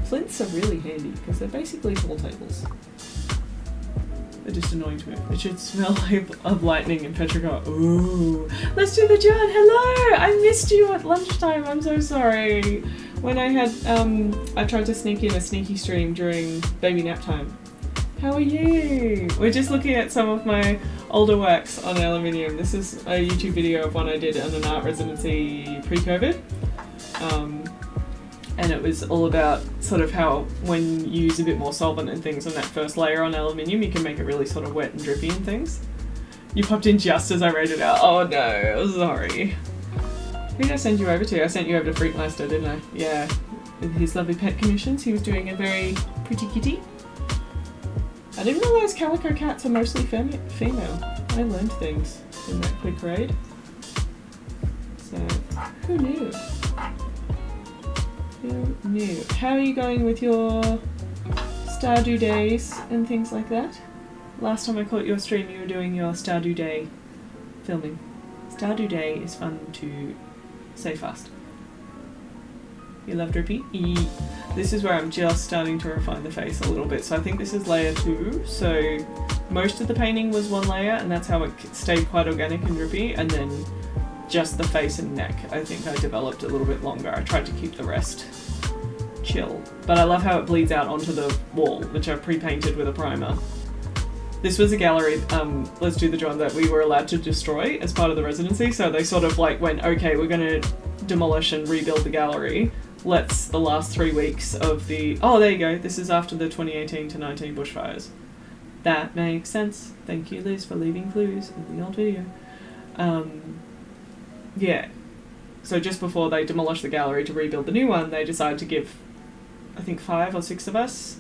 Plinths are really handy because they're basically tall tables. They're just annoying to move. It should smell of lightning and petrichor. Ooh. Let's do the John. Hello! I missed you at lunchtime. I'm so sorry. When I had, I tried to sneak in a sneaky stream during baby nap time. How are you? We're just looking at some of my older works on aluminium. This is a YouTube video of one I did in an art residency pre-COVID. And it was all about sort of how when you use a bit more solvent and things on that first layer on aluminium, you can make it really sort of wet and drippy and things. You popped in just as I read it out. Oh no, sorry. Who did I send you over to? I sent you over to Freakmeister, didn't I? Yeah, with his lovely pet commissions. He was doing a very pretty kitty. I didn't realise calico cats are mostly female. I learned things in that quick raid. So, who knew? Who knew? How are you going with your Stardew days and things like that? Last time I caught your stream, you were doing your Stardew Day filming. Stardew Day is fun to say fast. You love Drippy? This is where I'm just starting to refine the face a little bit. So I think this is layer 2. So most of the painting was one layer and that's how it stayed quite organic and drippy. And then just the face and neck, I think I developed a little bit longer. I tried to keep the rest chill. But I love how it bleeds out onto the wall, which I've pre-painted with a primer. This was a gallery, Let's Do the John, that we were allowed to destroy as part of the residency. So they sort of like went, okay, we're going to demolish and rebuild the gallery. Let's the last 3 weeks of the... Oh, there you go. This is after the 2018 to 19 bushfires. That makes sense. Thank you, Liz, for leaving clues in the old video. Yeah. So just before they demolished the gallery to rebuild the new one, they decided to give, I think 5 or 6 of us,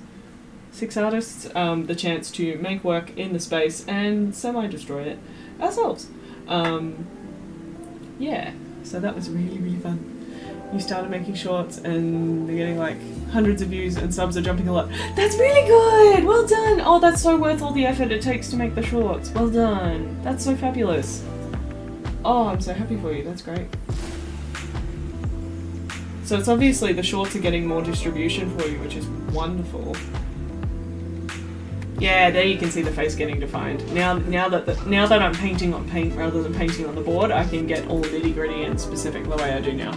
6 artists, the chance to make work in the space and semi-destroy it ourselves. Yeah. So that was really, really fun. You started making shorts and they're getting like hundreds of views and subs are jumping a lot. That's really good! Well done! Oh, that's so worth all the effort it takes to make the shorts. Well done. That's so fabulous. Oh, I'm so happy for you. That's great. So it's obviously the shorts are getting more distribution for you, which is wonderful. Yeah, there you can see the face getting defined. Now that I'm painting on paint rather than painting on the board, I can get all nitty gritty and specific the way I do now.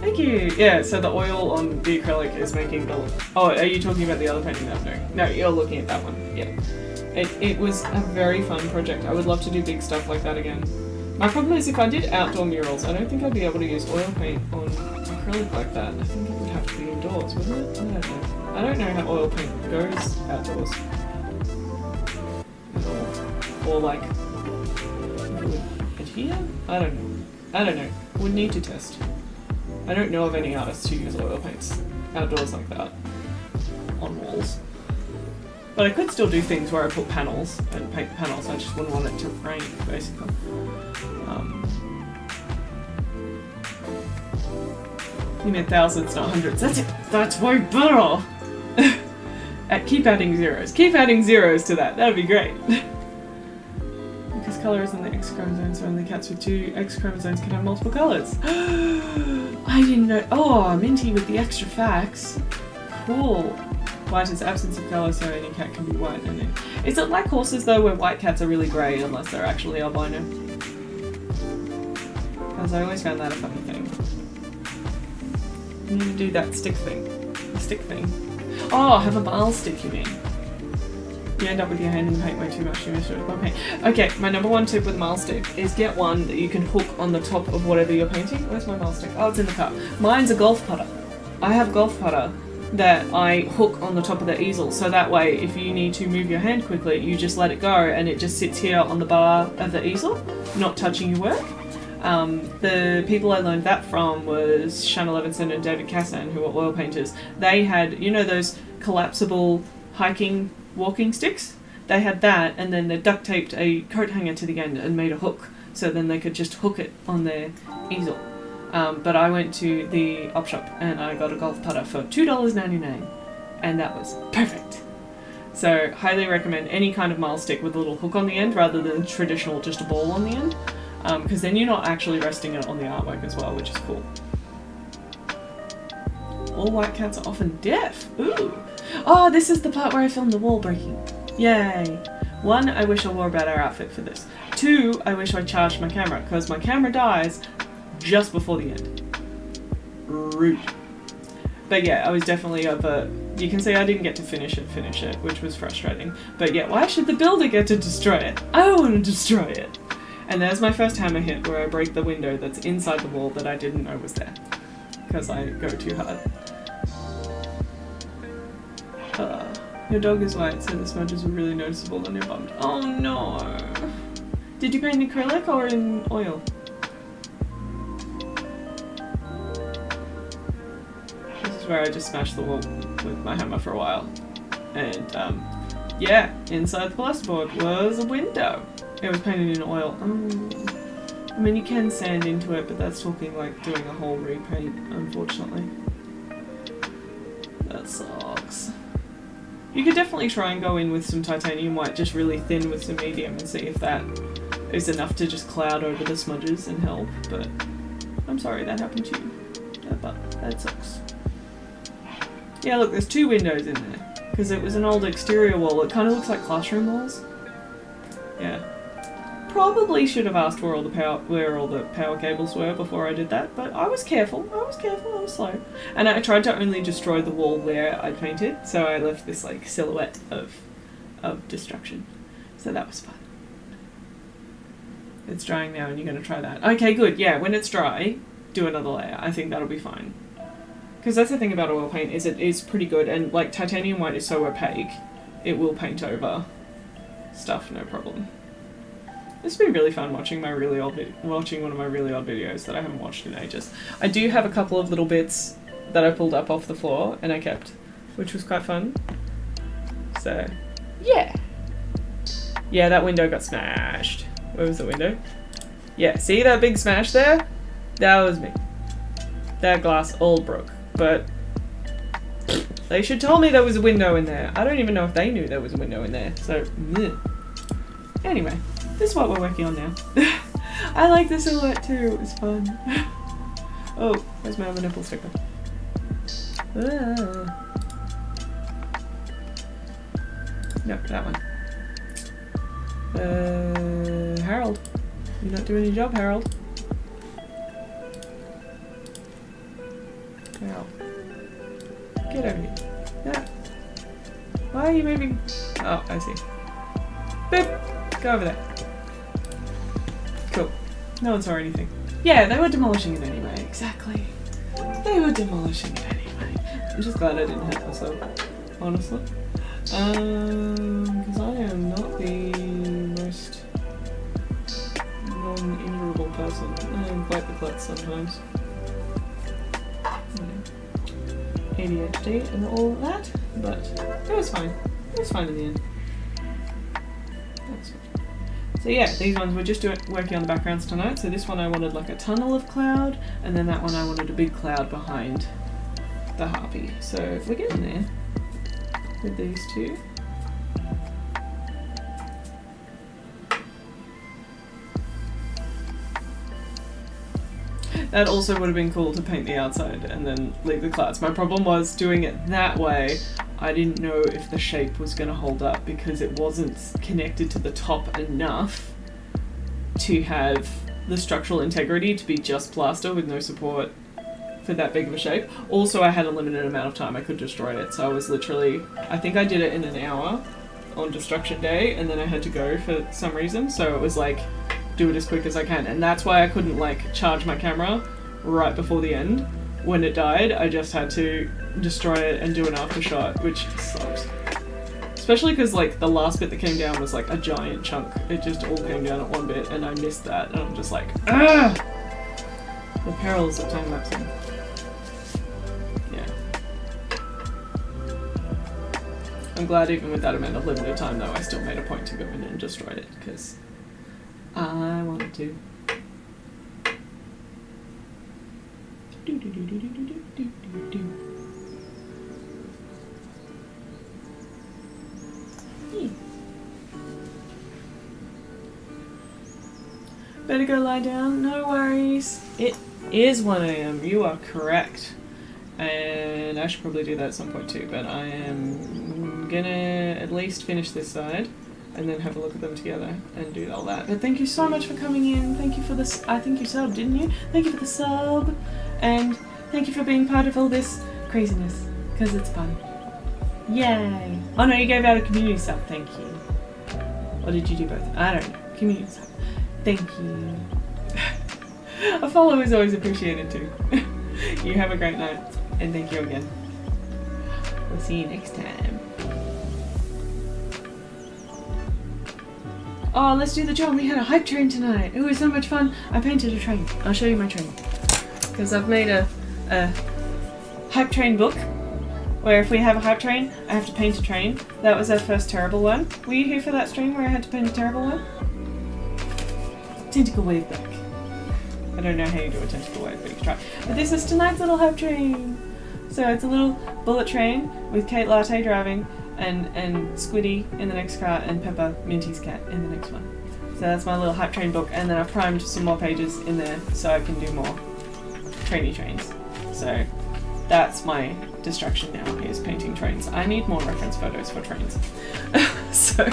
Thank you. Yeah, so the oil on the acrylic is making the... Oh, are you talking about the other painting that I'm doing? No, you're looking at that one. Yeah. It was a very fun project. I would love to do big stuff like that again. My problem is if I did outdoor murals, I don't think I'd be able to use oil paint on acrylic like that. I think it would have to be indoors, wouldn't it? I don't know. I don't know how oil paint goes outdoors. Or like... would adhere? I don't know. I don't know. Would need to test. I don't know of any artists who use oil paints outdoors like that on walls. But I could still do things where I put panels and paint the panels. I just wouldn't want it to rain, basically. You meant thousands, not hundreds. That's way better! Keep adding zeros. Keep adding zeros to that. That would be great. Because colour is in the X chromosome, so only cats with 2 X chromosomes can have multiple colours. I didn't know. Oh, Minty with the extra facts. Cool. White is absence of colour, so any cat can be white. And is it like horses though, where white cats are really grey unless they're actually albino? Because I always found that a funny thing. You need to do that stick thing. The stick thing. Oh, have a bile stick, you mean? You end up with your hand in the paint way too much, you miss it with paint. Okay, my number 1 tip with a mile stick is get one that you can hook on the top of whatever you're painting. Where's my mile stick? Oh, it's in the car. Mine's a golf putter. I have golf putter that I hook on the top of the easel, so that way if you need to move your hand quickly, you just let it go and it just sits here on the bar of the easel, not touching your work. The people I learned that from was Shanna Levinson and David Cassan, who are oil painters. They had, you know, those collapsible hiking walking sticks? They had that, and then they duct taped a coat hanger to the end and made a hook, so then they could just hook it on their easel. But I went to the op shop and I got a golf putter for $2.99, and that was perfect. So highly recommend any kind of mile stick with a little hook on the end rather than traditional just a ball on the end, because then you're not actually resting it on the artwork as well, which is cool. All white cats are often deaf. Ooh. Oh, this is the part where I filmed the wall breaking. Yay. 1, I wish I wore a better outfit for this. 2, I wish I charged my camera, because my camera dies just before the end. Rude. But yeah, I was definitely over. You can see I didn't get to finish it, which was frustrating. But yeah, why should the builder get to destroy it? I want to destroy it. And there's my first hammer hit where I break the window that's inside the wall that I didn't know was there, because I go too hard. Your dog is white, so the smudges were really noticeable on your bum. Oh no! Did you paint in acrylic or in oil? This is where I just smashed the wall with my hammer for a while. And yeah, inside the plasterboard was a window. It was painted in oil. I mean, you can sand into it, but that's talking like doing a whole repaint, unfortunately. That sucks. You could definitely try and go in with some titanium white, just really thin with some medium, and see if that is enough to just cloud over the smudges and help, but I'm sorry that happened to you. But that sucks. Yeah, look, there's 2 windows in there, because it was an old exterior wall. It kind of looks like classroom walls. Yeah. Probably should have asked where all the power cables were before I did that, but I was careful. I was slow. And I tried to only destroy the wall where I painted, so I left this like silhouette of destruction. So that was fun. It's drying now and you're going to try that. Okay, good. Yeah, when it's dry, do another layer. I think that'll be fine. Because that's the thing about oil paint, is it is pretty good, and like titanium white is so opaque, it will paint over stuff, no problem. It's been really fun watching one of my really old videos that I haven't watched in ages. I do have a couple of little bits that I pulled up off the floor and I kept, which was quite fun. So, yeah. Yeah, that window got smashed. Where was the window? Yeah, see that big smash there? That was me. That glass all broke, but they should tell me there was a window in there. I don't even know if they knew there was a window in there, so, bleh. Anyway. This is what we're working on now. I like the silhouette too, it was fun. Oh, where's my other nipple sticker? No, that one. Harold. You're not doing your job, Harold. Harold. Get over here. Yeah. Why are you moving? Oh, I see. Boop! Go over there. Cool. No one saw anything. Yeah, they were demolishing it anyway. Exactly. They were demolishing it anyway. I'm just glad I didn't hurt myself, honestly. Because I am not the most non-injurable person. I am quite the klutz sometimes. ADHD and all that, but it was fine. It was fine in the end. That's fine. So yeah, these ones we're just working on the backgrounds tonight. So this one I wanted like a tunnel of cloud, and then that one I wanted a big cloud behind the harpy. So we're getting there with these two. That also would have been cool to paint the outside and then leave the clouds. My problem was doing it that way. I didn't know if the shape was going to hold up because it wasn't connected to the top enough to have the structural integrity to be just plaster with no support for that big of a shape. Also, I had a limited amount of time I could destroy it, so I was literally, I think I did it in an hour on destruction day, and then I had to go for some reason, so it was like, do it as quick as I can, and that's why I couldn't like charge my camera right before the end, when it died, I just had to destroy it and do an after shot, which sucks. Especially because like the last bit that came down was like a giant chunk. It just all came down at one bit and I missed that and I'm just like, ah! The perils of time lapsing. Yeah. I'm glad even with that amount of limited time though, I still made a point to go in and destroy it because I wanted to. Better go lie down, no worries. It is 1 AM, you are correct. And I should probably do that at some point too, but I am gonna at least finish this side and then have a look at them together and do all that. But thank you so much for coming in. Thank you for this. I think you subbed, didn't you? Thank you for the sub. And thank you for being part of all this craziness, because it's fun. Yay. Oh no, you gave out a community sub, thank you. Or did you do both? I don't know. Community sub. Thank you. A follow is always appreciated too. You have a great night, and thank you again. We'll see you next time. Oh, let's do the drum. We had a hype train tonight. It was so much fun. I painted a train. I'll show you my train. Because I've made a hype train book, where if we have a hype train, I have to paint a train. That was our first terrible one. Were you here for that stream where I had to paint a terrible one? Tentacle wave back. I don't know how you do a tentacle wave, but you can try. But this is tonight's little hype train. So it's a little bullet train with Kate Latte driving and Squiddy in the next car and Pepper, Minty's cat, in the next one. So that's my little hype train book, and then I've primed some more pages in there so I can do more trainy trains. So that's my distraction now, is painting trains. I need more reference photos for trains. So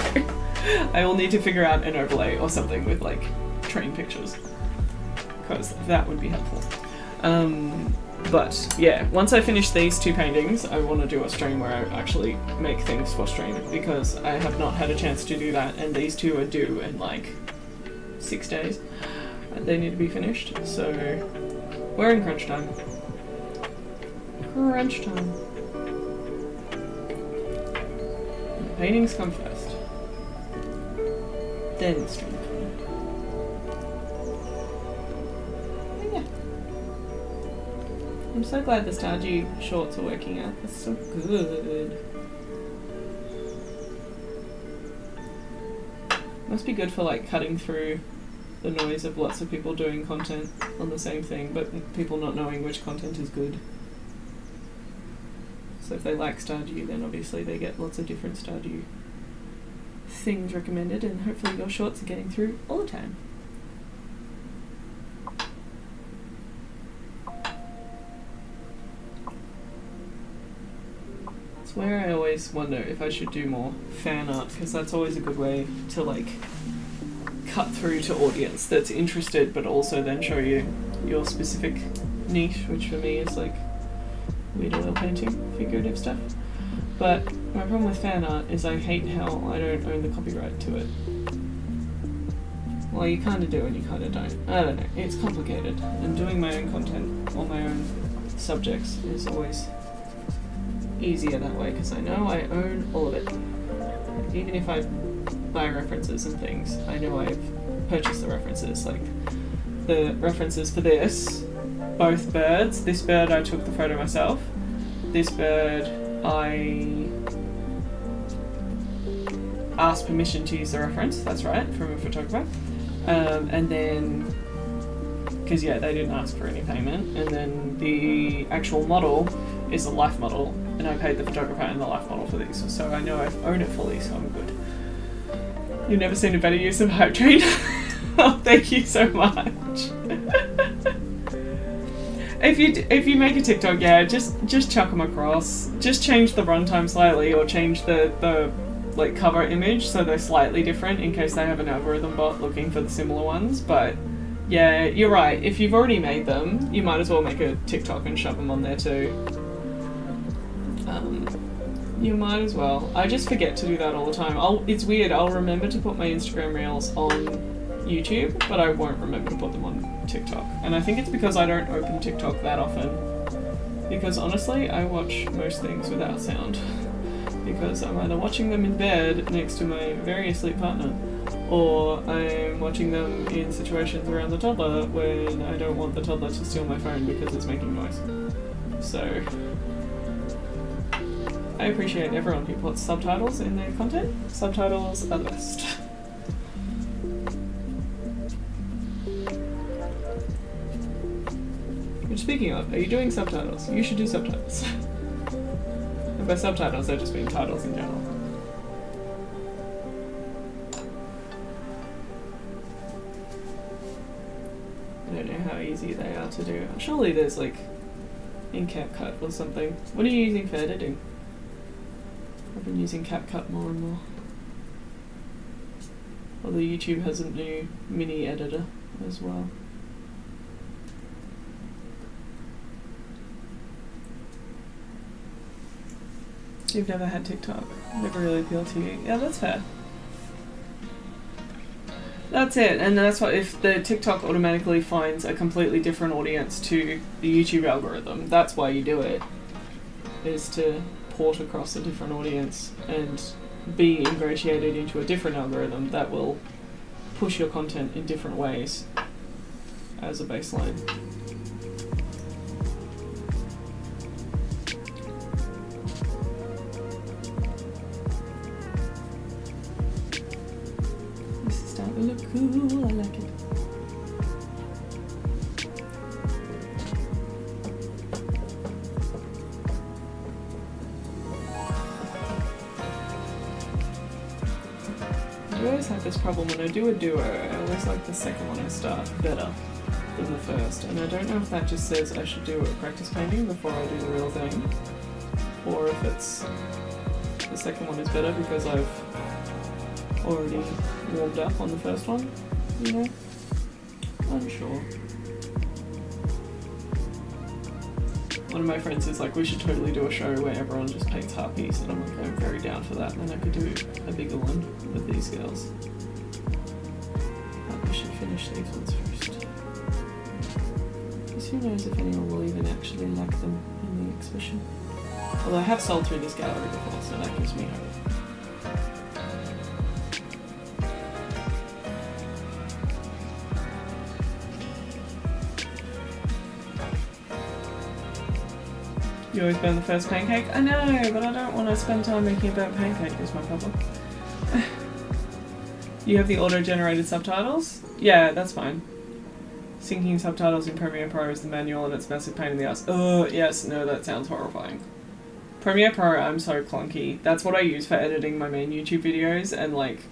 I will need to figure out an overlay or something with like train pictures, because that would be helpful. But yeah, once I finish these two paintings, I want to do a stream where I actually make things for stream, because I have not had a chance to do that, and these two are due in like 6 days. They need to be finished, so we're in crunch time. Crunch time. The paintings come first, then the stream. I'm so glad the Stardew shorts are working out. That's so good. Must be good for like cutting through the noise of lots of people doing content on the same thing, but people not knowing which content is good. So if they like Stardew, then obviously they get lots of different Stardew things recommended, and hopefully your shorts are getting through all the time. Where I always wonder if I should do more fan art, because that's always a good way to like cut through to audience that's interested, but also then show you your specific niche, which for me is like weird oil painting, figurative stuff. But my problem with fan art is I hate how I don't own the copyright to it. Well, you kind of do and you kind of don't. I don't know, it's complicated, and doing my own content or my own subjects is always easier that way, because I know I own all of it. Even if I buy references and things, I know I've purchased the references. Like the references for this, both birds. This bird I took the photo myself. This bird I asked permission to use the reference, that's right, from a photographer. And then, because yeah, they didn't ask for any payment. And then the actual model is a life model, and I paid the photographer and the life model for these, so I know I own it fully, so I'm good. You've never seen a better use of Hype Train? Oh, thank you so much. If you make a TikTok, yeah, just chuck them across. Just change the runtime slightly, or change the like cover image so they're slightly different in case they have an algorithm bot looking for the similar ones. But yeah, you're right. If you've already made them, you might as well make a TikTok and shove them on there too. You might as well. I just forget to do that all the time. It's weird, I'll remember to put my Instagram reels on YouTube, but I won't remember to put them on TikTok. And I think it's because I don't open TikTok that often. Because honestly, I watch most things without sound. Because I'm either watching them in bed next to my very asleep partner, or I'm watching them in situations around the toddler when I don't want the toddler to steal my phone because it's making noise. So, I appreciate everyone who puts subtitles in their content. Subtitles are the best. Which, speaking of, are you doing subtitles? You should do subtitles. And by subtitles, I just mean titles in general. I don't know how easy they are to do. Surely there's like in CapCut or something. What are you using for editing? I've been using CapCut more and more. Although YouTube has a new mini editor as well. You've never had TikTok. Never really appealed to you. Yeah, that's fair. That's it, and that's what if the TikTok automatically finds a completely different audience to the YouTube algorithm, that's why you do it, is to port across a different audience and be ingratiated into a different algorithm that will push your content in different ways as a baseline. Look cool, I like it. I always have this problem when I do a duo, I always like the second one I start better than the first, and I don't know if that just says I should do a practice painting before I do the real thing, or if it's the second one is better because I've already warmed up on the first one, you know? Unsure. One of my friends is like, we should totally do a show where everyone just paints Harpys, and I'm like, I'm very down for that, and then I could do a bigger one with these girls. But we should finish these ones first. Because who knows if anyone will even actually like them in the exhibition. Although I have sold through this gallery before, so that gives me hope. You always burn the first pancake? I know, but I don't want to spend time making a burnt pancake, is my problem. You have the auto-generated subtitles? Yeah, that's fine. Syncing subtitles in Premiere Pro is the manual and it's a massive pain in the ass. Oh, yes, no, that sounds horrifying. Premiere Pro, I'm so clunky. That's what I use for editing my main YouTube videos, and like,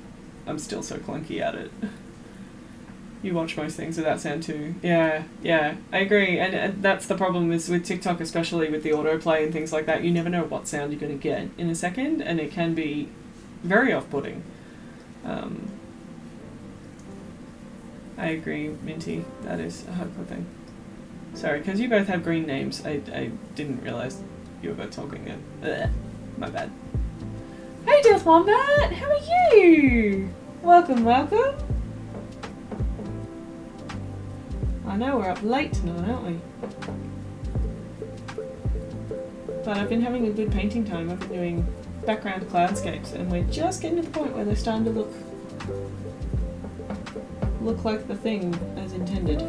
I'm still so clunky at it. You watch most things without sound too. Yeah, I agree. And that's the problem is with TikTok, especially with the autoplay and things like that, you never know what sound you're going to get in a second, and it can be very off-putting. I agree, Minty. That is a hardcore thing. Sorry, because you both have green names, I didn't realise you were both talking then. Ugh, my bad. Hey, Death Wombat! How are you? Welcome. I know we're up late tonight, aren't we? But I've been having a good painting time. I've been doing background cloudscapes, and we're just getting to the point where they're starting to look like the thing as intended,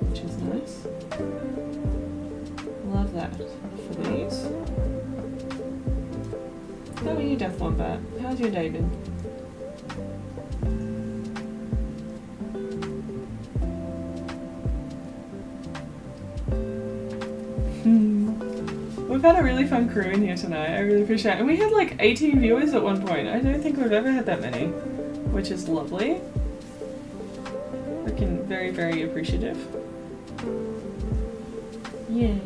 which is nice. Love that for these. How are you, Death Wombat? How's your day been? We've had a really fun crew in here tonight. I really appreciate it. And we had like 18 viewers at one point. I don't think we've ever had that many, which is lovely. Freaking very, very appreciative. Yay.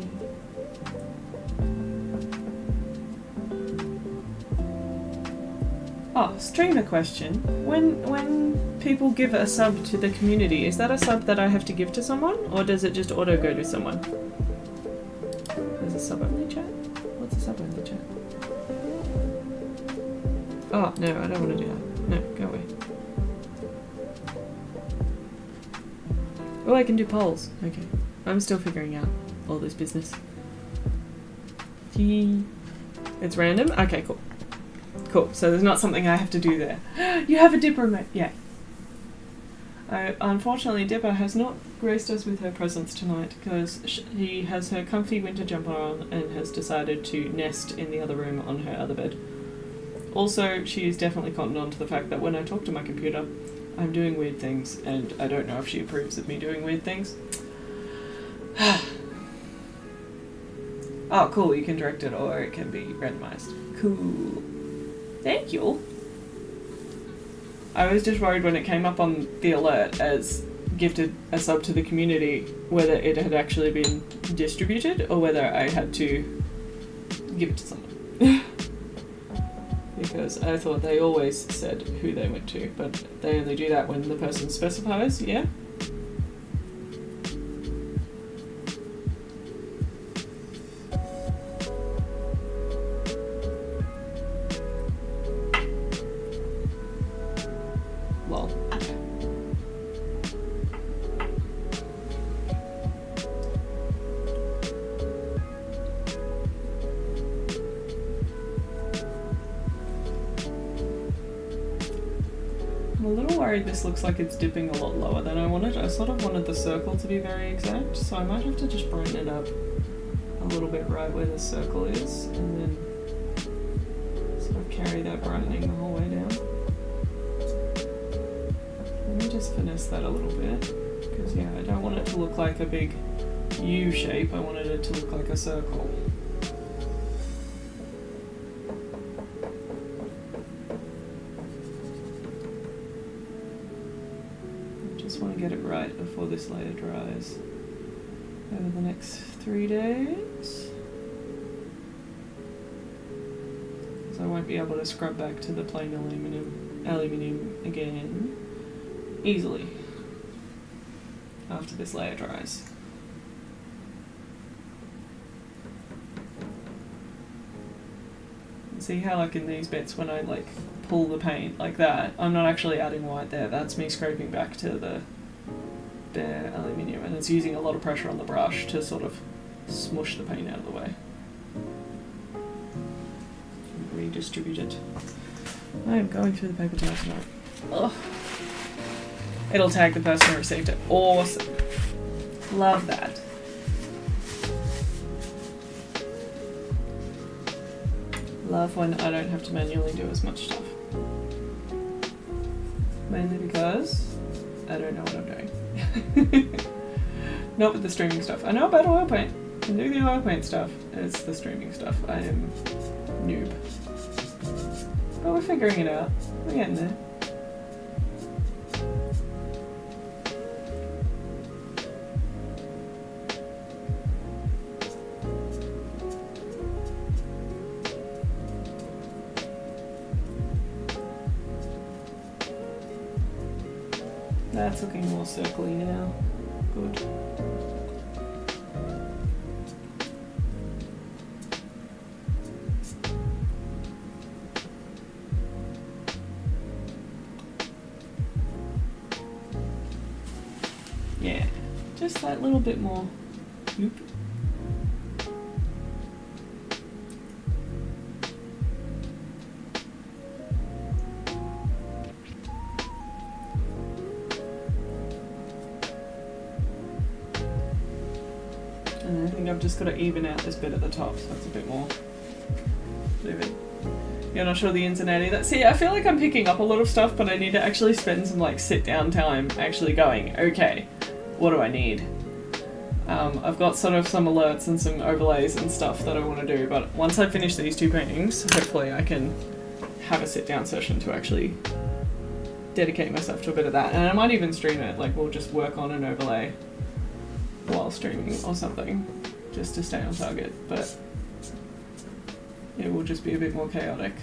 Oh, streamer question. When people give a sub to the community, is that a sub that I have to give to someone, or does it just auto go to someone? There's a sub only chat? What's a sub only chat? Oh, no, I don't want to do that. No, go away. Oh, I can do polls. Okay. I'm still figuring out all this business. It's random? Okay, cool. Cool, so there's not something I have to do there. You have a Dipper, mate. Yeah. Unfortunately, Dipper has not graced us with her presence tonight because she has her comfy winter jumper on and has decided to nest in the other room on her other bed. Also, she is definitely cottoned on to the fact that when I talk to my computer, I'm doing weird things, and I don't know if she approves of me doing weird things. Oh, cool, you can direct it or it can be randomized. Cool. Thank you. I was just worried when it came up on the alert as gifted a sub to the community whether it had actually been distributed or whether I had to give it to someone. Because I thought they always said who they went to, but they only do that when the person specifies, yeah? Well. I'm a little worried this looks like it's dipping a lot lower than I wanted. I sort of wanted the circle to be very exact, so I might have to just brighten it up a little bit right where the circle is, and then sort of carry that brightening the whole way down. Let me just finesse that a little bit, because yeah, I don't want it to look like a big U shape, I wanted it to look like a circle. Want to get it right before this layer dries over the next 3 days, because I won't be able to scrub back to the plain aluminium again easily after this layer dries. See how like in these bits when I like pull the paint like that, I'm not actually adding white there, that's me scraping back to the bare aluminium, and it's using a lot of pressure on the brush to sort of smush the paint out of the way. And redistribute it. I am going through the paper towel tonight. Ugh. It'll tag the person who received it. Awesome. Love that. Love when I don't have to manually do as much stuff. Mainly because I don't know what I'm doing. Not with the streaming stuff. I know about oil paint. I can do the oil paint stuff. It's the streaming stuff. I am noob. But we're figuring it out. We're getting there. That's looking more circly now. Good. Yeah, just that little bit more. Oop. And I think I've just got to even out this bit at the top so it's a bit more vivid. You're not sure the ins and outs of that. See, I feel like I'm picking up a lot of stuff, but I need to actually spend some like sit down time actually going, okay, what do I need? I've got sort of some alerts and some overlays and stuff that I want to do, but once I finish these two paintings, hopefully I can have a sit down session to actually dedicate myself to a bit of that. And I might even stream it, like we'll just work on an overlay while streaming or something, just to stay on target, but it will just be a bit more chaotic.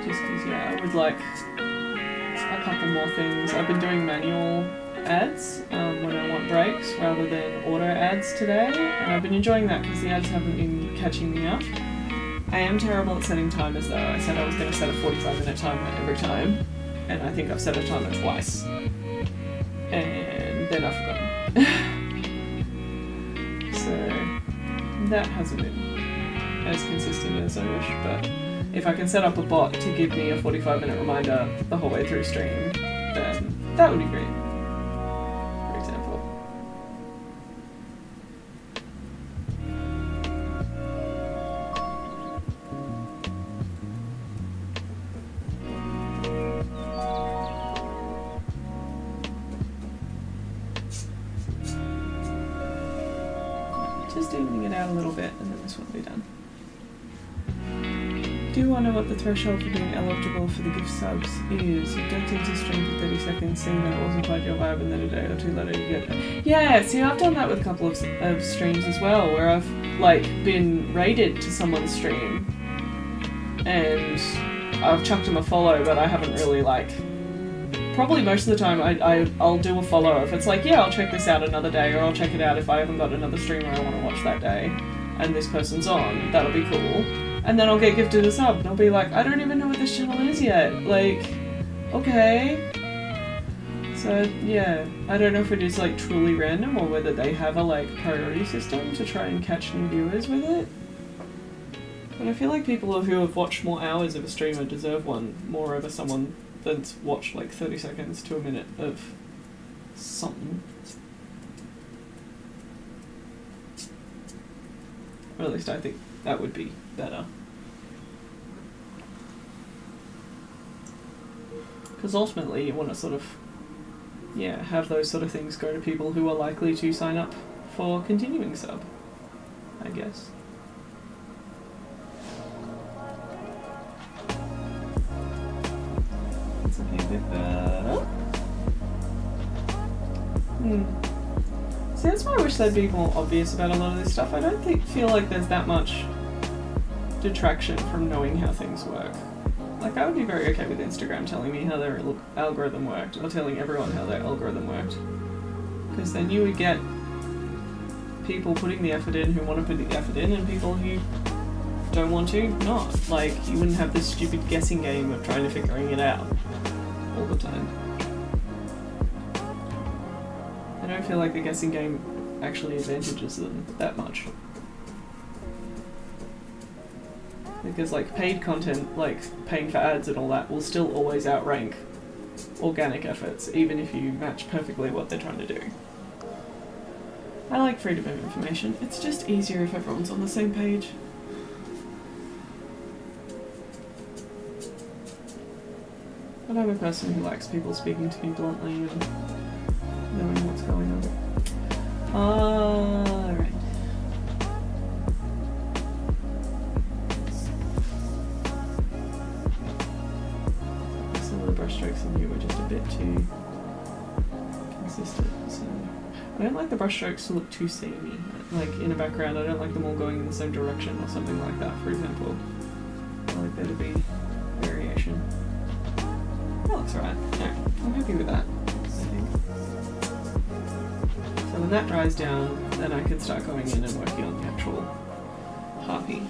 Just because, yeah, I would like a couple more things. I've been doing manual ads when I want breaks rather than auto ads today, and I've been enjoying that because the ads haven't been catching me up. I am terrible at setting timers though. I said I was going to set a 45-minute timer every time, and I think I've set a timer twice. And then I've forgotten. So that hasn't been as consistent as I wish, but if I can set up a bot to give me a 45-minute reminder the whole way through stream, then that would be great, for example. Just evening it out a little bit and then this one will be done. Do you wonder what the threshold for being eligible for the gift subs is? You ducked into stream for 30 seconds, seeing that it wasn't quite your vibe, and then a day or two later you get it. Yeah, see, I've done that with a couple of streams as well, where I've like been raided to someone's stream and I've chucked them a follow, but I haven't really like. Probably most of the time I'll do a follow if it's like, yeah, I'll check this out another day, or I'll check it out if I haven't got another streamer I want to watch that day and this person's on, that'll be cool. And then I'll get gifted a sub and I'll be like, I don't even know what this channel is yet. Like, okay. So yeah, I don't know if it is like truly random or whether they have a like priority system to try and catch new viewers with it. But I feel like people who have watched more hours of a streamer deserve one more over someone that's watched like 30 seconds to a minute of something. Or at least I think that would be better. Because ultimately you want to sort of, yeah, have those sort of things go to people who are likely to sign up for continuing sub, I guess. It's looking a bit better. See, that's why I wish they'd be more obvious about a lot of this stuff. I don't feel like there's that much detraction from knowing how things work. Like, I would be very okay with Instagram telling me how their algorithm worked, or telling everyone how their algorithm worked. Because then you would get people putting the effort in who want to put the effort in, and people who don't want to not. Like, you wouldn't have this stupid guessing game of trying to figuring it out all the time. I don't feel like the guessing game actually advantages them that much. Because like paid content, like paying for ads and all that, will still always outrank organic efforts, even if you match perfectly what they're trying to do. I like freedom of information. It's just easier if everyone's on the same page. But I'm a person who likes people speaking to me bluntly and knowing what's going on. Alright. Some of the brush strokes in here were just a bit too consistent, so I don't like the brush strokes to look too samey. Like in a background, I don't like them all going in the same direction or something like that, for example. I like there to be variation. That looks alright. Yeah, I'm happy with that, I think. So when that dries down, then I can start going in and working on the actual harpy.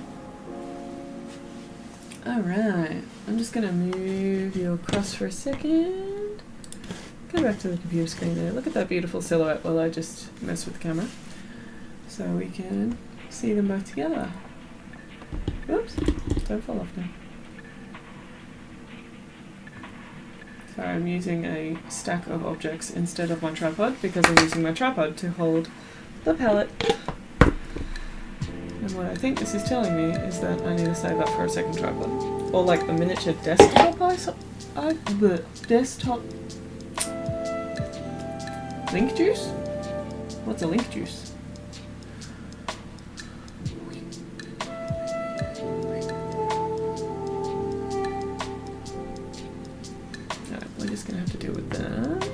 Alright, I'm just going to move you across for a second. Go back to the computer screen there. Look at that beautiful silhouette while I just mess with the camera. So we can see them both together. Oops, don't fall off now. So I'm using a stack of objects instead of my tripod because I'm using my tripod to hold the palette. And what I think this is telling me is that I need to save up for a second tripod. Or like the miniature desktop the desktop link juice? What's a link juice? We're just going to have to deal with that.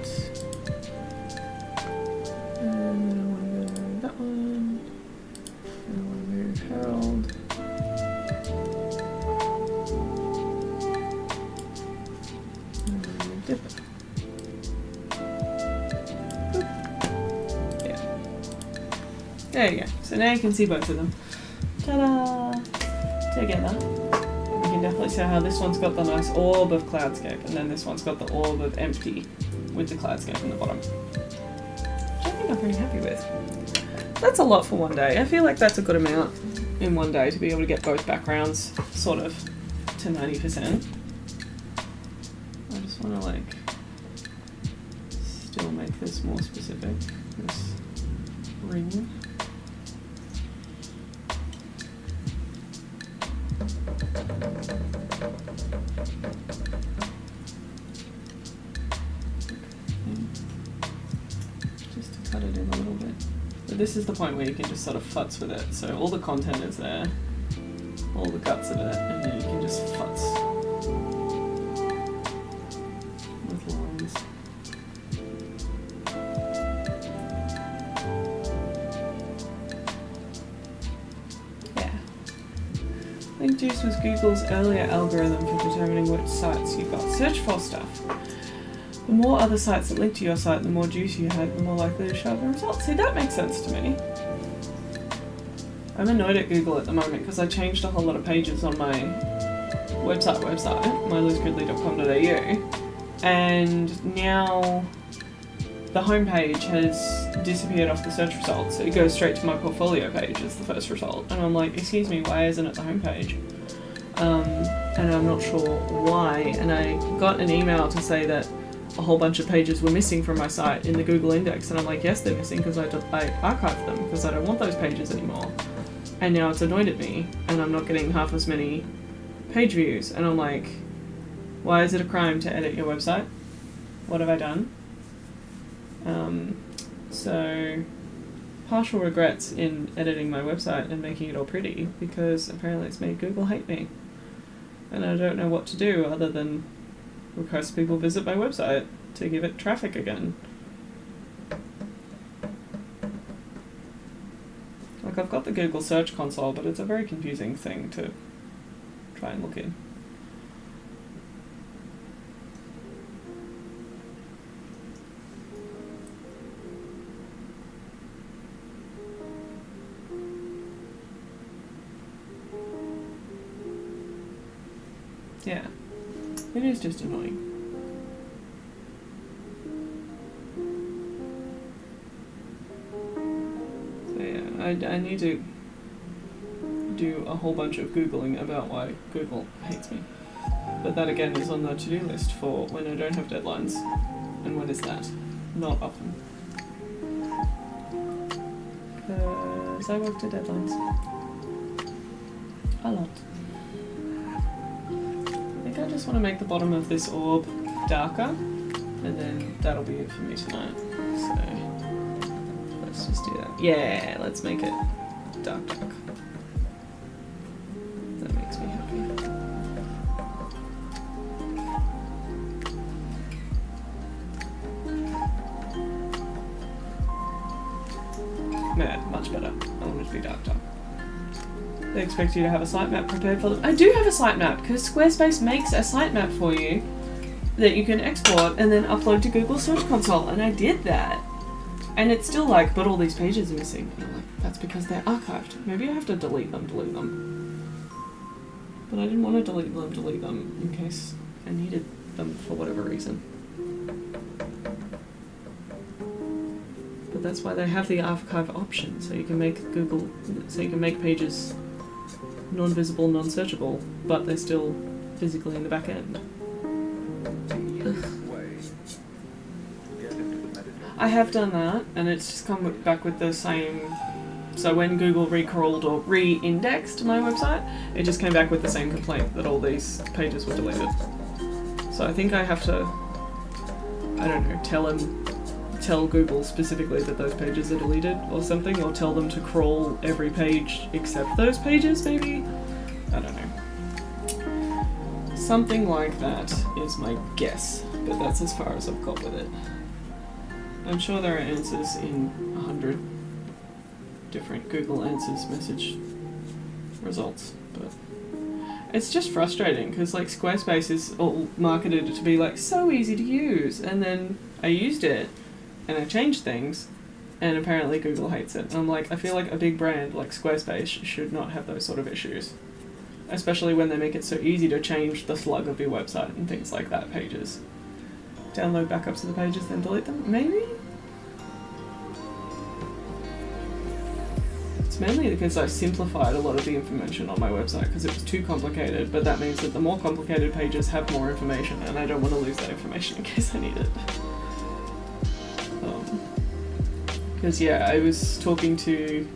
And then I want to go that one. And I want to move Harold. And move Dipper. Boop. Yeah. There you go. So now you can see both of them. Ta-da! together. You can definitely see how this one's got the nice orb of cloudscape, and then this one's got the orb of empty with the cloudscape in the bottom. Which I think I'm pretty happy with. That's a lot for one day. I feel like that's a good amount in one day to be able to get both backgrounds sort of to 90%. I just want to like still make this more specific, this ring. Just to cut it in a little bit. But this is the point where you can just sort of futz with it. So all the content is there, all the guts of it, and then you can just futz with lines. Yeah. Link juice was Google's earlier algorithm for determining which sites you got. Search for stuff. The more other sites that link to your site, the more juice you had, the more likely to show up in results. See, that makes sense to me. I'm annoyed at Google at the moment because I changed a whole lot of pages on my website, my lizgridley.com.au, and now the homepage has disappeared off the search results. It goes straight to my portfolio page as the first result, and I'm like, excuse me, why isn't it the homepage? And I'm not sure why, and I got an email to say that a whole bunch of pages were missing from my site in the Google index, and I'm like, yes, they're missing because I archived them because I don't want those pages anymore. And now it's annoyed at me, and I'm not getting half as many page views, and I'm like, why is it a crime to edit your website? What have I done? So partial regrets in editing my website and making it all pretty, because apparently it's made Google hate me, and I don't know what to do other than request people visit my website to give it traffic again. Like, I've got the Google Search Console, but it's a very confusing thing to try and look in. Yeah. It is just annoying. So yeah, I need to do a whole bunch of Googling about why Google hates me. But that again is on the to-do list for when I don't have deadlines. And when is that? Not often. Because I work to deadlines. A lot. I just want to make the bottom of this orb darker, and then that'll be it for me tonight. So let's just do that. Yeah, let's make it dark. That makes me happy. Yeah, much better. I want it to be dark. They expect you to have a sitemap prepared for them. I do have a sitemap because Squarespace makes a sitemap for you that you can export and then upload to Google Search Console, and I did that. And it's still like, but all these pages are missing. And I'm like, that's because they're archived. Maybe I have to delete them. But I didn't want to delete them in case I needed them for whatever reason. But that's why they have the archive option, so you can make pages non-visible, non-searchable, but they're still physically in the back end. I have done that, and it's just come back with the same. So when Google recrawled or re-indexed my website, it just came back with the same complaint that all these pages were deleted. So I think I have to, I don't know, tell Google specifically that those pages are deleted or something, or tell them to crawl every page except those pages, maybe? I don't know. Something like that is my guess, but that's as far as I've got with it. I'm sure there are answers in 100 different Google Answers message results, but it's just frustrating because like Squarespace is all marketed to be like so easy to use, and then I used it and I changed things and apparently Google hates it. And I'm like, I feel like a big brand like Squarespace should not have those sort of issues. especially when they make it so easy to change the slug of your website and things like that. Pages. Download backups of the pages, then delete them? Maybe? It's mainly because I simplified a lot of the information on my website because it was too complicated, but that means that the more complicated pages have more information, and I don't want to lose that information in case I need it. Because yeah, I was talking to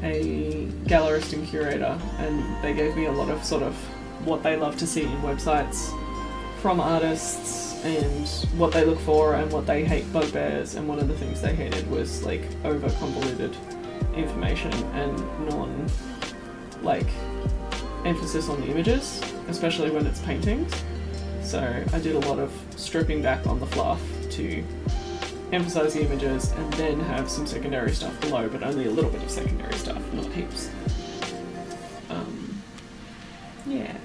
a gallerist and curator, and they gave me a lot of sort of what they love to see in websites from artists and what they look for and what they hate, bugbears, and one of the things they hated was like over convoluted information and emphasis on the images, especially when it's paintings. So I did a lot of stripping back on the fluff to emphasize the images and then have some secondary stuff below, but only a little bit of secondary stuff, not heaps. Yeah.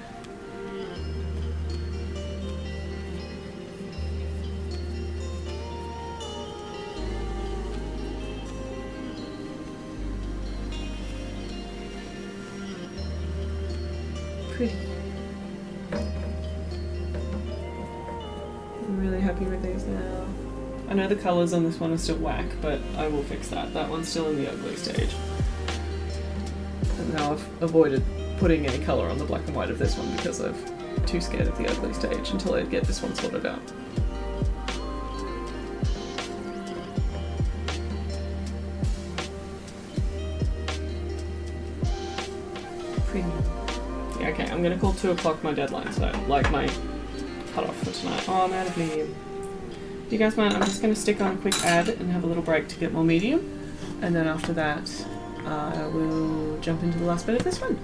Pretty. I'm really happy with these now. I know the colours on this one are still whack, but I will fix that. That one's still in the ugly stage. And now I've avoided putting any colour on the black and white of this one because I'm too scared of the ugly stage until I get this one sorted out. Pretty. Yeah, okay, I'm gonna call 2 o'clock my deadline, so like my cutoff for tonight. Oh, I'm out of medium. Do you guys mind? I'm just gonna stick on a quick ad and have a little break to get more medium, and then after that, I will jump into the last bit of this one.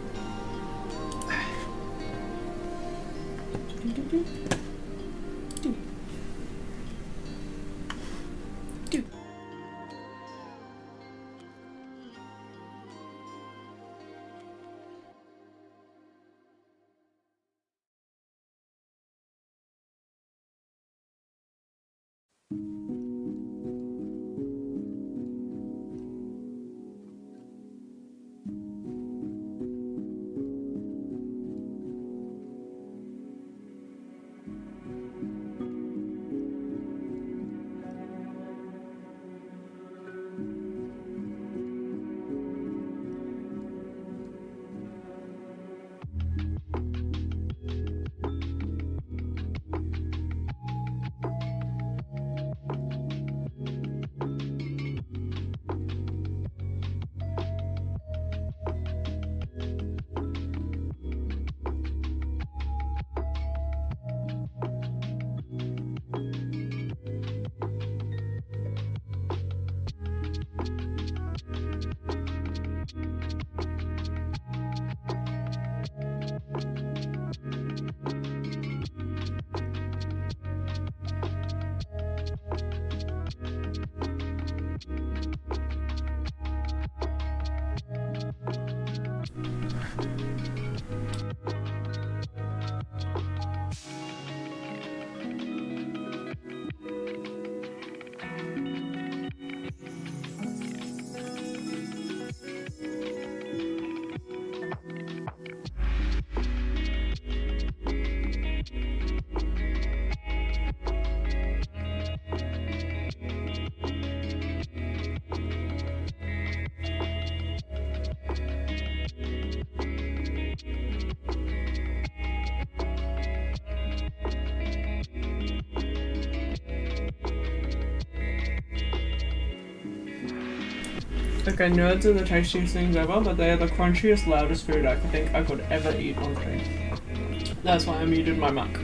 Okay, nerds are the tastiest things ever, but they are the crunchiest, loudest food I think I could ever eat on stream. That's why I muted my mic.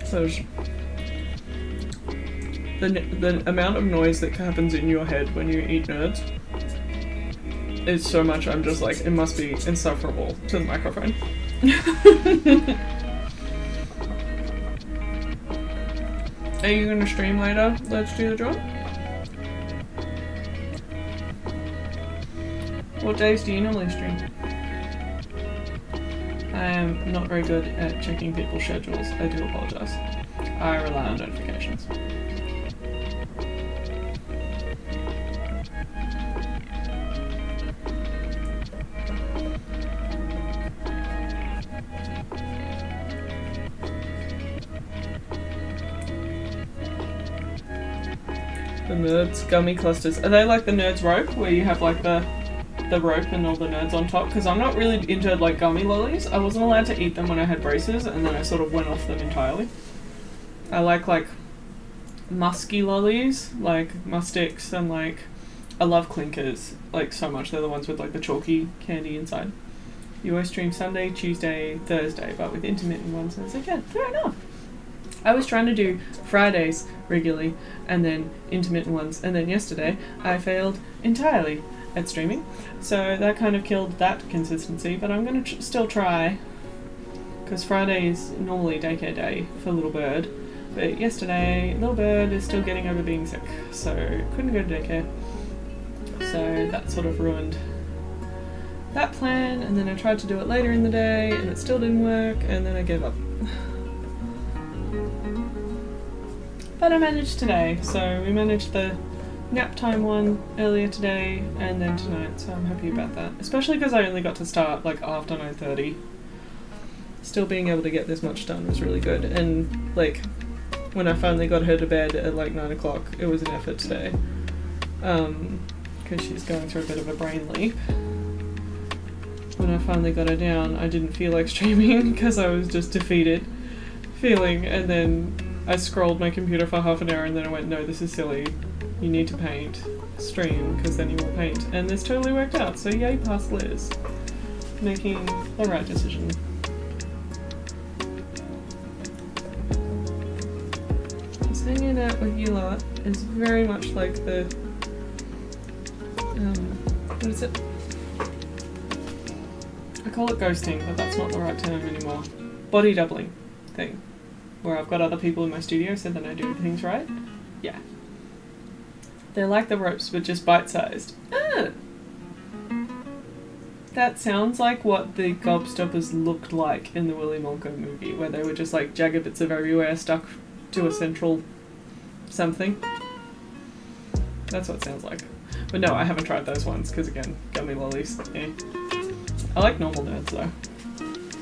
So the amount of noise that happens in your head when you eat nerds is so much, I'm just like, it must be insufferable to the microphone. Are you gonna stream later? Let's do the job. What days do you normally stream? I am not very good at checking people's schedules. I do apologise. I rely on notifications. The Nerds gummy clusters. Are they like the Nerds rope, where you have like the rope and all the nerds on top? Because I'm not really into like gummy lollies. I wasn't allowed to eat them when I had braces, and then I sort of went off them entirely. I like musky lollies, like mustics, and like I love clinkers like so much. They're the ones with like the chalky candy inside. You always stream Sunday, Tuesday, Thursday, but with intermittent ones. And I was like, yeah, fair enough. I was trying to do Fridays regularly and then intermittent ones, and then yesterday I failed entirely at streaming, so that kind of killed that consistency, but I'm going to still try, because Friday is normally daycare day for Little Bird, but yesterday Little Bird is still getting over being sick, so couldn't go to daycare, so that sort of ruined that plan, and then I tried to do it later in the day and it still didn't work, and then I gave up. But I managed today, so we managed the nap time one earlier today and then tonight, so I'm happy about that. Especially because I only got to start like after 9:30. Still being able to get this much done was really good, and like when I finally got her to bed at like 9 o'clock, it was an effort today. Because she's going through a bit of a brain leak. When I finally got her down, I didn't feel like streaming because I was just defeated feeling, and then I scrolled my computer for half an hour and then I went, no, this is silly. You need to paint. Stream, because then you will paint. And this totally worked out, so yay, past Liz. Making the right decision. Just hanging out with you lot is very much like the... what is it? I call it ghosting, but that's not the right term anymore. Body doubling thing. Where I've got other people in my studio so that I do things right. Yeah. They're like the ropes, but just bite-sized. Ah! That sounds like what the gobstoppers looked like in the Willy Wonka movie, where they were just like jagged bits of everywhere stuck to a central something. That's what it sounds like. But no, I haven't tried those ones, because again, gummy lollies. Eh. I like normal nerds though.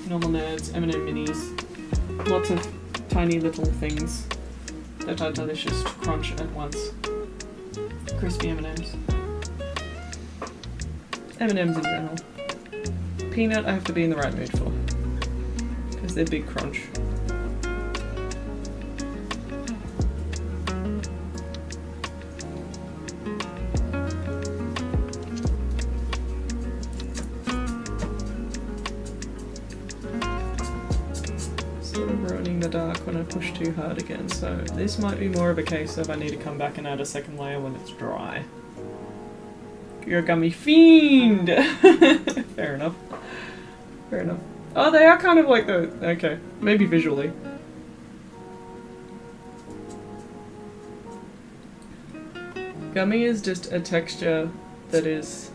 Normal nerds, M&M minis, lots of tiny little things that are delicious to crunch at once. Crispy M&Ms. M&Ms in general. Peanut I have to be in the right mood for, because they're big crunch. The dark when I push too hard again, so this might be more of a case of I need to come back and add a second layer when it's dry. You're a gummy fiend! Fair enough. Fair enough. Oh, they are kind of like the... okay, maybe visually. Gummy is just a texture that is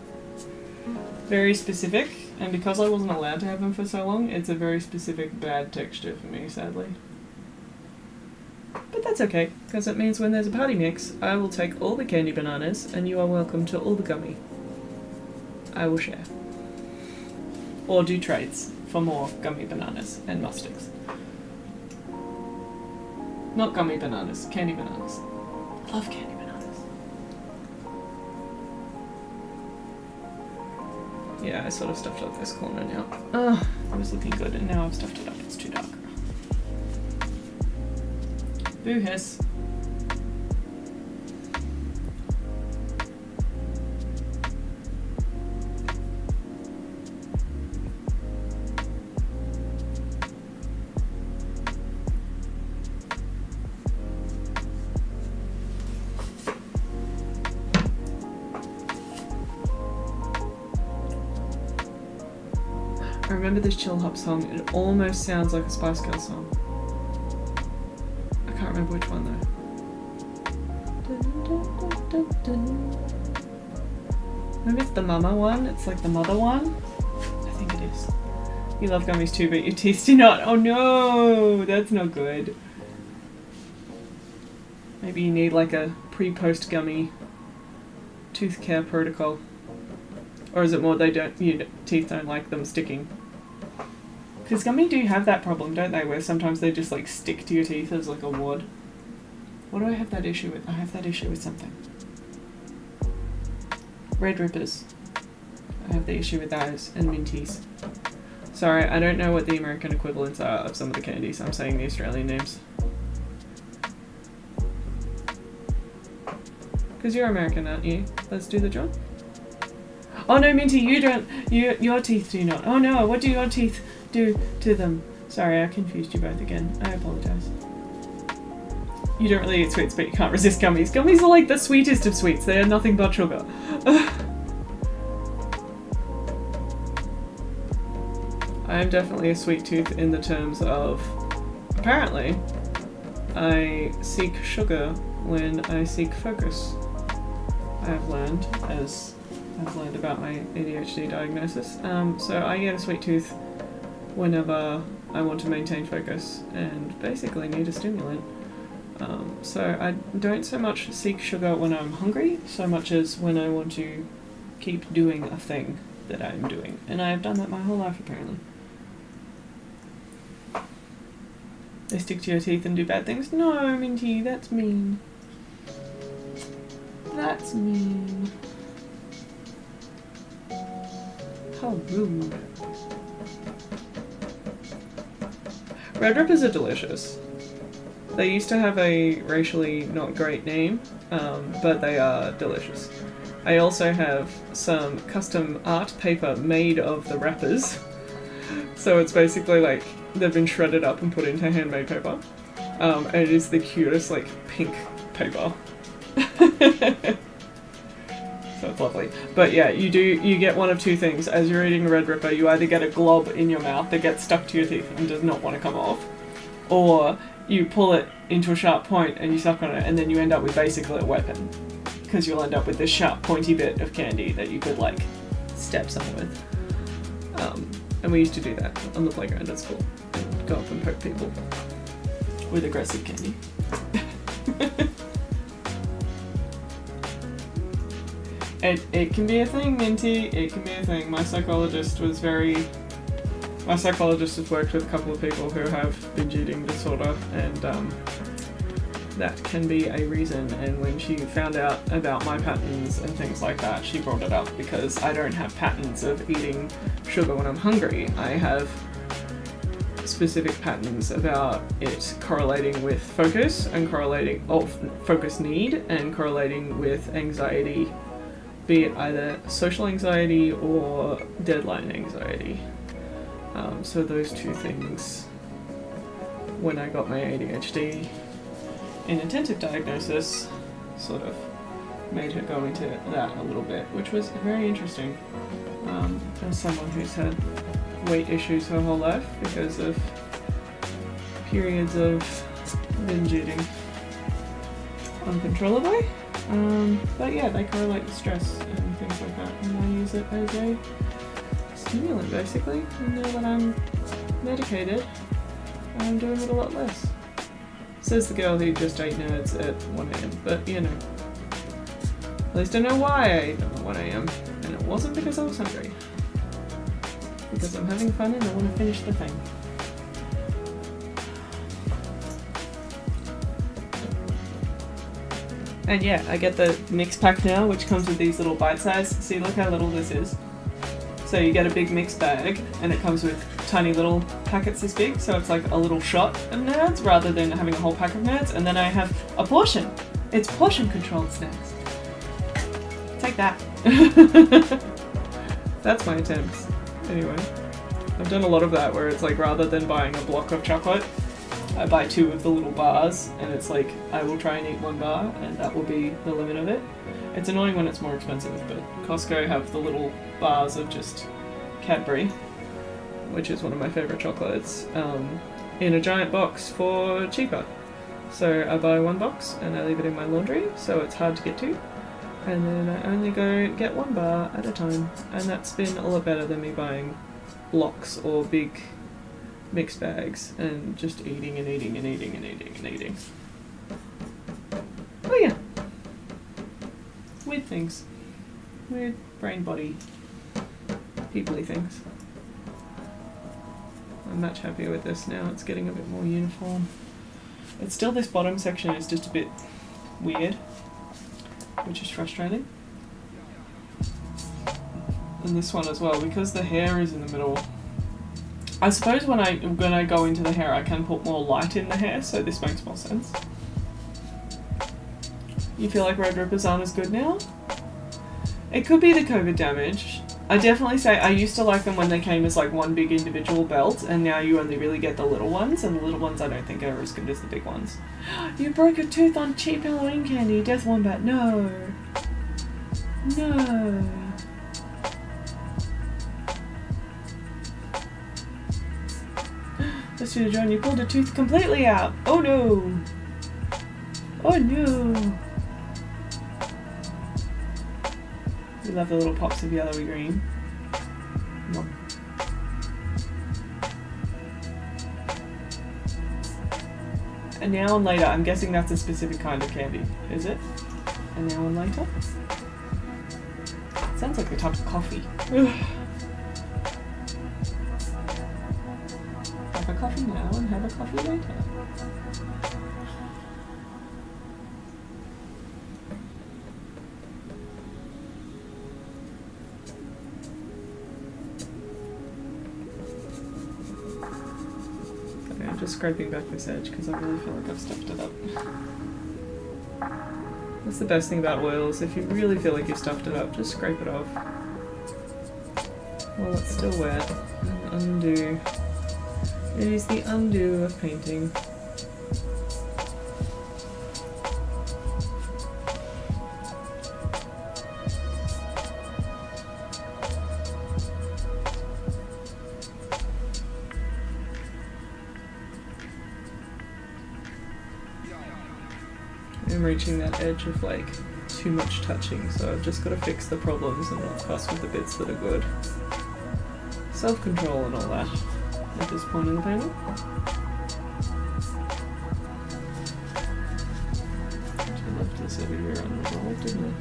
very specific, and because I wasn't allowed to have them for so long, it's a very specific bad texture for me, sadly. But that's okay, because it means when there's a party mix, I will take all the candy bananas, and you are welcome to all the gummy. I will share. Or do trades for more gummy bananas and mustics. Not gummy bananas, candy bananas. I love candy bananas. Yeah, I sort of stuffed up this corner now. Ugh, it was looking good, and now I've stuffed it up. It's too dark. Boo hiss. I remember this Chill Hop song. It almost sounds like a Spice Girls song. I can't remember which one though. Maybe it's the Mama one. It's like the mother one. I think it is. You love gummies too, but your teeth do not. Oh no, that's not good. Maybe you need like a pre-post gummy tooth care protocol. Or is it more your teeth don't like them sticking? Because gummy do have that problem, don't they? Where sometimes they just like stick to your teeth as like a wad. What do I have that issue with? I have that issue with something. Red Rippers. I have the issue with those, and Minties. Sorry, I don't know what the American equivalents are of some of the candies. I'm saying the Australian names. Because you're American, aren't you? Let's do the job. Oh no, Minty, you don't. Your teeth do not. Oh no, what do your teeth do to them? Sorry, I confused you both again. I apologise. You don't really eat sweets, but you can't resist gummies. Gummies are like the sweetest of sweets. They are nothing but sugar. I am definitely a sweet tooth in the terms of, apparently, I seek sugar when I seek focus. I have learned, as I've learned about my ADHD diagnosis. So I get a sweet tooth whenever I want to maintain focus and basically need a stimulant. So I don't so much seek sugar when I'm hungry, so much as when I want to keep doing a thing that I'm doing. And I have done that my whole life, apparently. They stick to your teeth and do bad things? No, Minty, that's mean. That's mean. How rude. Red Rippers are delicious. They used to have a racially not great name, but they are delicious. I also have some custom art paper made of the wrappers. So it's basically like they've been shredded up and put into handmade paper. And it is the cutest, like, pink paper. So it's lovely. But yeah, you get one of two things. As you're eating a Red Ripper, you either get a glob in your mouth that gets stuck to your teeth and does not want to come off, or you pull it into a sharp point and you suck on it, and then you end up with basically a weapon. Because you'll end up with this sharp, pointy bit of candy that you could, like, stab someone with. And we used to do that on the playground at school. And go up and poke people with aggressive candy. It can be a thing, Minty. It can be a thing. My psychologist has worked with a couple of people who have binge eating disorder, and that can be a reason. And when she found out about my patterns and things like that, she brought it up, because I don't have patterns of eating sugar when I'm hungry. I have specific patterns about it correlating with focus and focus need, and correlating with anxiety, be it either social anxiety or deadline anxiety. So those two things, when I got my ADHD inattentive diagnosis, sort of made her go into that a little bit, which was very interesting. As someone who's had weight issues her whole life because of periods of binge eating uncontrollably. But yeah, they correlate with stress and things like that, and I use it as a stimulant basically. And now that I'm medicated, I'm doing it a lot less. Says the girl who just ate nerds at 1am, but you know, at least I know why I ate them at 1am, and it wasn't because I was hungry. Because I'm having fun and I want to finish the thing. And yeah, I get the mix pack now, which comes with these little bite size. See, look how little this is. So you get a big mix bag, and it comes with tiny little packets this big, so it's like a little shot of nerds rather than having a whole pack of nerds. And then I have a portion. It's portion controlled snacks. Take that. That's my attempts. Anyway, I've done a lot of that where it's like, rather than buying a block of chocolate, I buy 2 of the little bars, and it's like, I will try and eat 1 bar, and that will be the limit of it. It's annoying when it's more expensive, but Costco have the little bars of just Cadbury, which is one of my favourite chocolates, in a giant box for cheaper. So I buy 1 box, and I leave it in my laundry, so it's hard to get to. And then I only go get 1 bar at a time, and that's been a lot better than me buying blocks or big mixed bags and just eating and eating and eating and eating and eating. Oh yeah. Weird things. Weird brain body peoply things. I'm much happier with this now. It's getting a bit more uniform. It's still, this bottom section is just a bit weird, which is frustrating. And this one as well, because the hair is in the middle. I suppose when I go into the hair, I can put more light in the hair, so this makes more sense. You feel like Red Rippers aren't as good now? It could be the COVID damage. I definitely say I used to like them when they came as like one big individual belt, and now you only really get the little ones, and the little ones I don't think are as good as the big ones. You broke a tooth on cheap Halloween candy, Death Wombat. No. No. Let's do the John, you pulled a tooth completely out. Oh no. Oh no. We love the little pops of yellowy green. And now and later, I'm guessing that's a specific kind of candy, is it? And now and later? Sounds like a type of coffee. Have a coffee now and have a coffee later. I'm just scraping back this edge because I really feel like I've stuffed it up. That's the best thing about oils. If you really feel like you've stuffed it up, just scrape it off. While it's still wet. And undo. It is the undo of painting. I'm reaching that edge of like too much touching, so I've just got to fix the problems and not fuss with the bits that are good. Self-control and all that at this point in the painting. I left this over here unresolved, didn't I?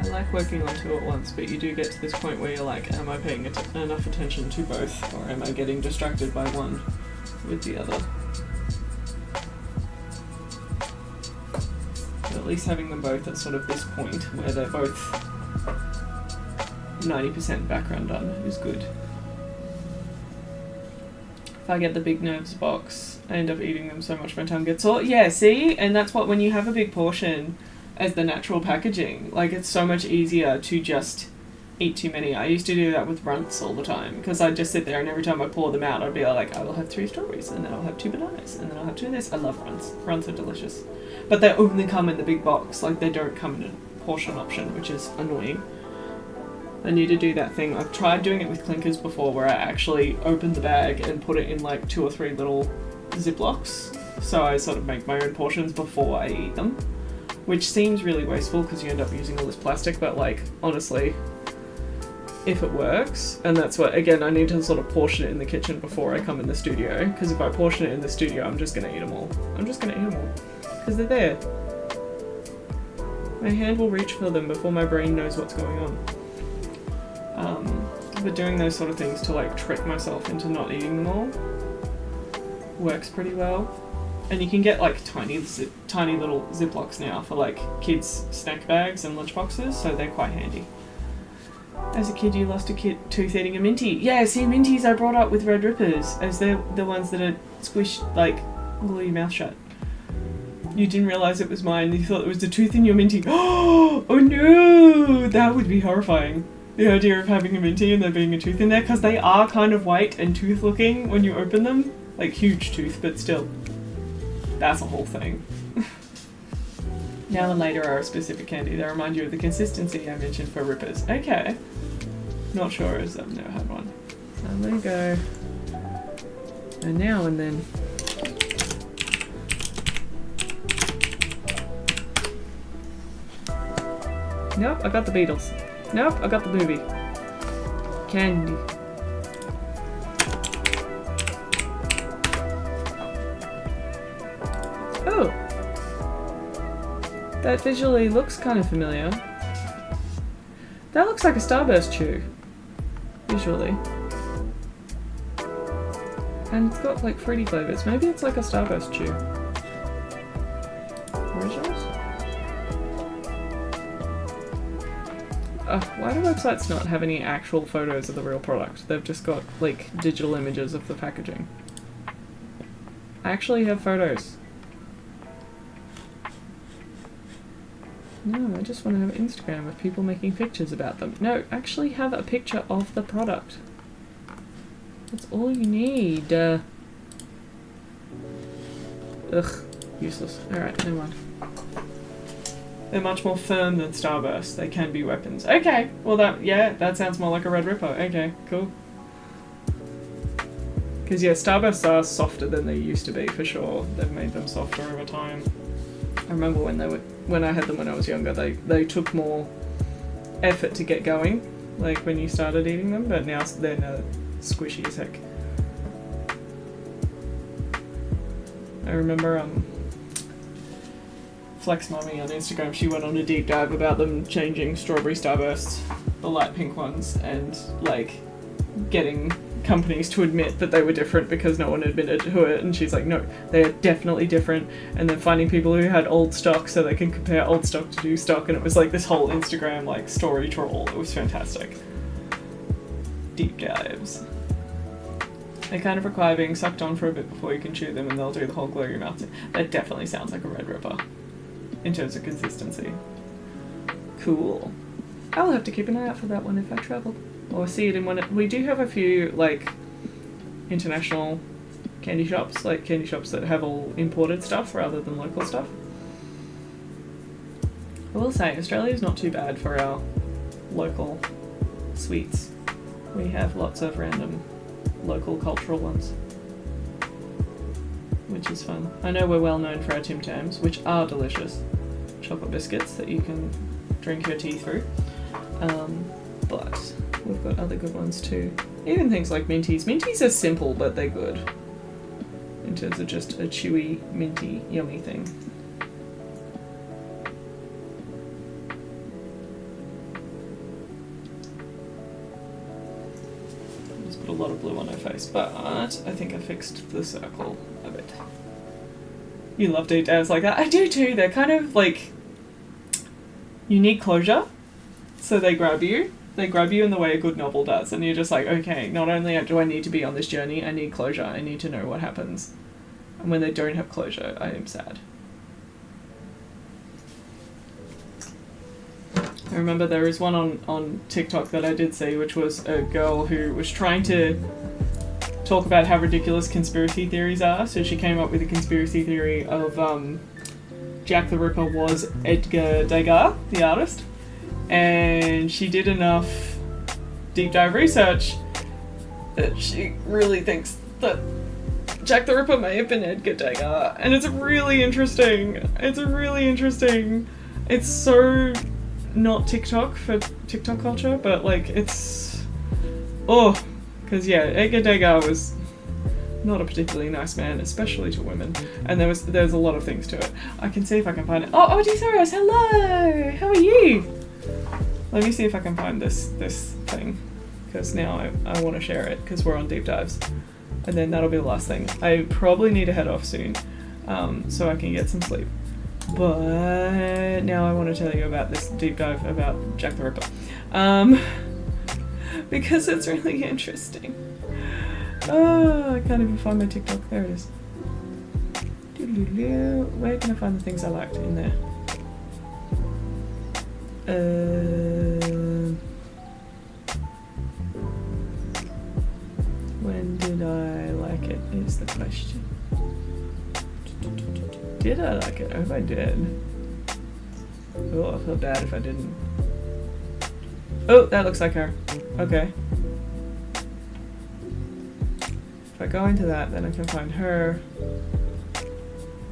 I like working on two at once, but you do get to this point where you're like, am I paying enough attention to both, or am I getting distracted by one with the other? But at least having them both at sort of this point, where they're both 90% background done, is good. If I get the big nerves box, I end up eating them so much my tongue gets sore. Yeah, see? And that's what, when you have a big portion as the natural packaging, like it's so much easier to just eat too many. I used to do that with runts all the time, because I'd just sit there and every time I pour them out, I'd be like, I will have 3 strawberries, and then I'll have 2 bananas, and then I'll have 2 of this. I love runts. Runts are delicious. But they only come in the big box, like they don't come in a portion option, which is annoying. I need to do that thing. I've tried doing it with clinkers before, where I actually open the bag and put it in like 2 or 3 little Ziplocs, so I sort of make my own portions before I eat them, which seems really wasteful because you end up using all this plastic, but like honestly, if it works, and that's what, again, I need to sort of portion it in the kitchen before I come in the studio, because if I portion it in the studio, I'm just going to eat them all. I'm just going to eat them all because they're there. My hand will reach for them before my brain knows what's going on. But doing those sort of things to like trick myself into not eating them all works pretty well. And you can get like tiny little Ziplocs now for like kids' snack bags and lunch boxes, so they're quite handy. As a kid, you lost a tooth eating a minty. Yeah, see, minties I brought up with Red Rippers, as they're the ones that are squished, like, glue your mouth shut. You didn't realise it was mine, you thought it was the tooth in your minty. Oh no! That would be horrifying. The idea of having a minty and there being a tooth in there, because they are kind of white and tooth looking when you open them. Like, huge tooth, but still. That's a whole thing. Now and later are a specific candy. They remind you of the consistency I mentioned for Rippers. Okay. Not sure, as I've never had one. And there you go. And now and then. Nope, I got the Beatles. Nope, I got the movie. Candy. Oh! That visually looks kind of familiar. That looks like a Starburst chew. Visually. And it's got like fruity flavours. Maybe it's like a Starburst chew. Where's yours? Why do websites not have any actual photos of the real product? They've just got like digital images of the packaging. I actually have photos. No, I just want to have Instagram of people making pictures about them. No, actually have a picture of the product. That's all you need. Ugh. Useless. Alright, never mind. They're much more firm than Starburst. They can be weapons. Okay, well that sounds more like a Red Ripper. Okay, cool. Because yeah, Starbursts are softer than they used to be, for sure. They've made them softer over time. I remember when I had them when I was younger, they took more effort to get going, like when you started eating them, but now they're squishy as heck. I remember Flex Mummy on Instagram, she went on a deep dive about them changing strawberry Starbursts, the light pink ones, and like getting companies to admit that they were different because no one admitted to it, and she's like, no, they're definitely different, and then finding people who had old stock so they can compare old stock to new stock, and it was like this whole Instagram like story troll. It was fantastic. Deep dives. They kind of require being sucked on for a bit before you can chew them, and they'll do the whole glow your mouth thing. That definitely sounds like a Red Ripper in terms of consistency. Cool. I'll have to keep an eye out for that one if I travel. Or see it in one. We do have a few like international candy shops, like candy shops that have all imported stuff rather than local stuff. I will say Australia's not too bad for our local sweets. We have lots of random local cultural ones, which is fun. I know we're well known for our Tim Tams, which are delicious. Chocolate biscuits that you can drink your tea through. But we've got other good ones too. Even things like Minties. Minties are simple, but they're good. In terms of just a chewy, minty, yummy thing. Just put a lot of blue on her face, but I think I fixed the circle a bit. You love deep dives like that. I do too. They're kind of like, you need closure, so they grab you. They grab you in the way a good novel does, and you're just like, okay, not only do I need to be on this journey, I need closure, I need to know what happens. And when they don't have closure, I am sad. I remember there was one on TikTok that I did see, which was a girl who was trying to talk about how ridiculous conspiracy theories are. So she came up with a conspiracy theory of Jack the Ripper was Edgar Degas, the artist. And she did enough deep dive research that she really thinks that Jack the Ripper may have been Edgar Degas. And it's really interesting. It's so not TikTok for TikTok culture, but like it's... Oh, because yeah, Edgar Degas was not a particularly nice man, especially to women. And there's a lot of things to it. I can see if I can find it. Oh, Odysseus, hello! How are you? Let me see if I can find this thing, because now I want to share it, because we're on deep dives. And then that'll be the last thing. I probably need to head off soon, so I can get some sleep. But now I want to tell you about this deep dive about Jack the Ripper. Because it's really interesting. Oh, I can't even find my TikTok. There it is. Where can I find the things I liked in there? When did I like it is the question. Did I like it? I hope I did. Oh, I feel bad if I didn't. Oh, that looks like her. Okay. If I go into that, then I can find her.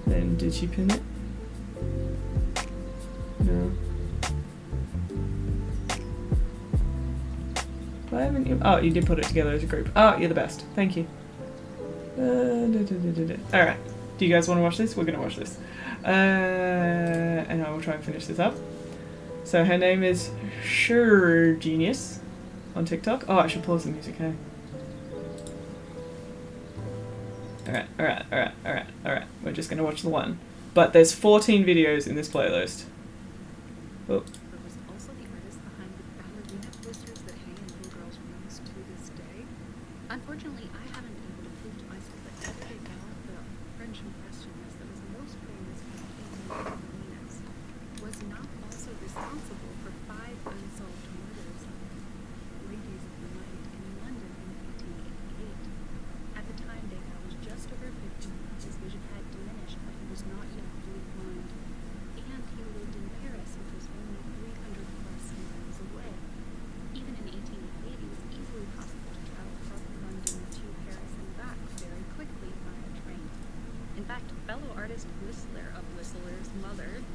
Then did she pin it? No. Why haven't you? Oh, you did put it together as a group. Oh, you're the best. Thank you. Alright. Do you guys want to watch this? We're going to watch this. And I will try and finish this up. So her name is Sure Genius on TikTok. Oh, I should pause the music, hey? Alright. We're just going to watch the one. But there's 14 videos in this playlist. Oh. There was also the artist behind the ballerina posters that hang in little girls' rooms to this day. Unfortunately, I haven't been able to prove to myself that Edgar Degas, the French impressionist that was most famous for painting ballerinas, was not also responsible for 5 unsolved murders of ladies of the night in London in 1888. At the time, Degas was just over 50. His vision had diminished, but he was not yet fully blind. And he lived in Paris, which was only 300 plus miles away. Even in 1888, it was easily possible to travel from London to Paris and back very quickly via train. In fact, fellow artist Whistler of Whistler's mother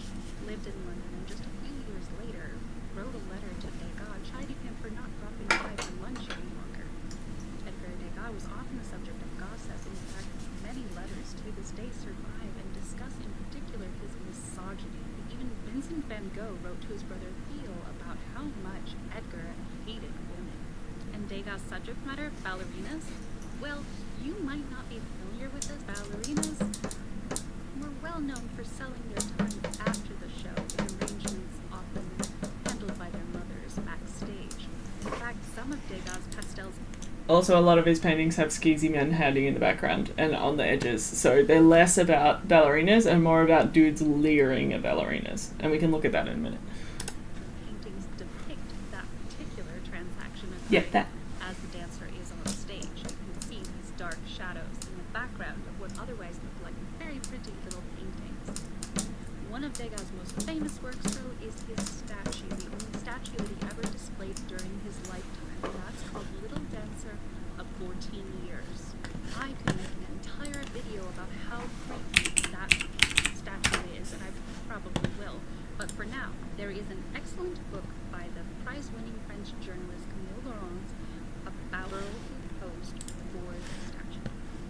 lived in London, and just a few years later wrote a letter to Degas chiding him for not dropping by for lunch any longer. Edgar Degas was often the subject of gossip. In fact, many letters to this day survive and discuss in particular his misogyny. Even Vincent van Gogh wrote to his brother Theo about how much Edgar hated women. And Degas' subject matter, ballerinas? Well, you might not be familiar with this. Ballerinas were well known for selling their time after the show in arrangements often handled by their mothers backstage. In fact, some of Degas' pastels. Also, a lot of his paintings have skeezy men hiding in the background and on the edges, so they're less about ballerinas and more about dudes leering at ballerinas. And we can look at that in a minute. Paintings depict that particular transaction That. as the dancer is on stage. You can see these dark shadows in the background of what otherwise look like very pretty little paintings. One of Degas' most famous works, though, is his statue, the only statue that he ever displayed during his lifetime, and that's called Little Dancer of 14 Years. I could make an entire video about how creepy that statue is, and I probably will. But for now, there is an excellent book by the prize-winning French journalist Camille Laurent about her who posed for the statue.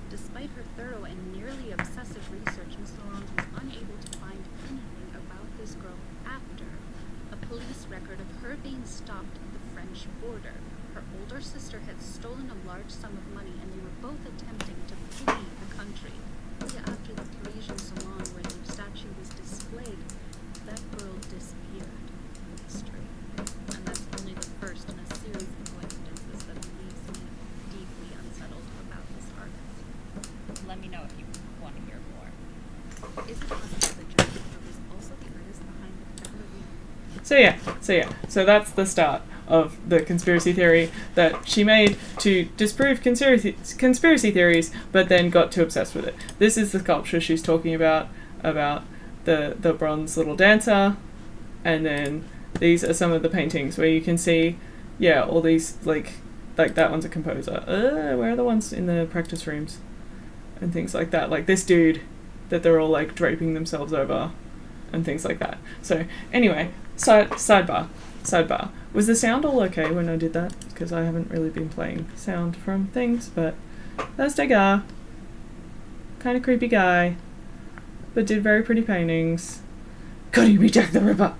Despite her thorough and nearly obsessive research, Ms. Laurent was unable to find anything about this girl after a police record of her being stopped at the French border. Her older sister had stolen a large sum of money, and they were both attempting to flee the country. After the Parisian salon where the statue was displayed, that girl disappeared in history. And that's only the first in a series of coincidences that leaves me deeply unsettled about this artist. Let me know if you want to hear more. Is it possible that Jessica was also the artist behind the ballerina? So that's the start of the conspiracy theory that she made to disprove conspiracy theories, but then got too obsessed with it. This is the sculpture she's talking about the bronze little dancer, and then these are some of the paintings where you can see, all these, like that one's a composer. Where are the ones in the practice rooms? And things like that. Like this dude that they're all like draping themselves over and things like that. So anyway, sidebar. Was the sound all okay when I did that? Because I haven't really been playing sound from things, but that's Degas. Kind of creepy guy, but did very pretty paintings. Could he be Jack the Ripper?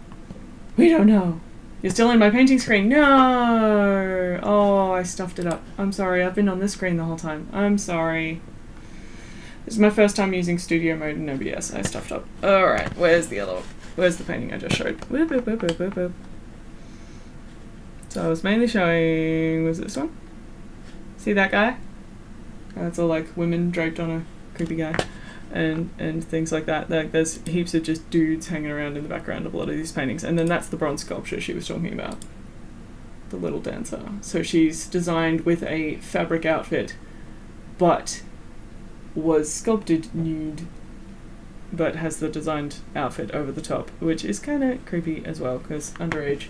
We don't know. You're still in my painting screen. No! Oh, I stuffed it up. I'm sorry, I've been on this screen the whole time. I'm sorry. This is my first time using studio mode in OBS. I stuffed up. Alright, where's the painting I just showed? Whoop. So I was mainly showing, was it this one? See that guy? That's all like women draped on a creepy guy and things like that. Like there's heaps of just dudes hanging around in the background of a lot of these paintings. And then that's the bronze sculpture she was talking about. The little dancer. So she's designed with a fabric outfit, but was sculpted nude, but has the designed outfit over the top, which is kind of creepy as well, because underage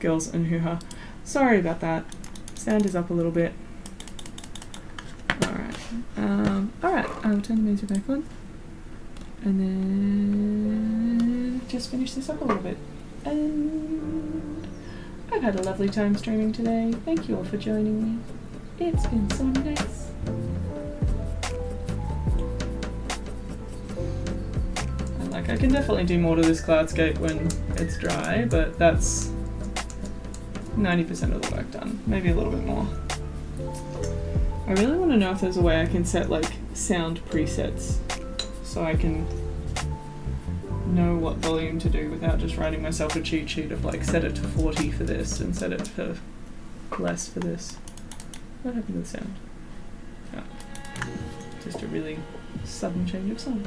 girls and hoo-ha. Sorry about that. Sound is up a little bit. Alright. I'll turn the music back on. And then just finish this up a little bit. And I've had a lovely time streaming today. Thank you all for joining me. It's been so nice. I can definitely do more to this cloudscape when it's dry, but that's 90% of the work done. Maybe a little bit more. I really want to know if there's a way I can set like sound presets so I can know what volume to do without just writing myself a cheat sheet of like set it to 40 for this and set it to less for this. What happened to the sound? Oh, just a really sudden change of song.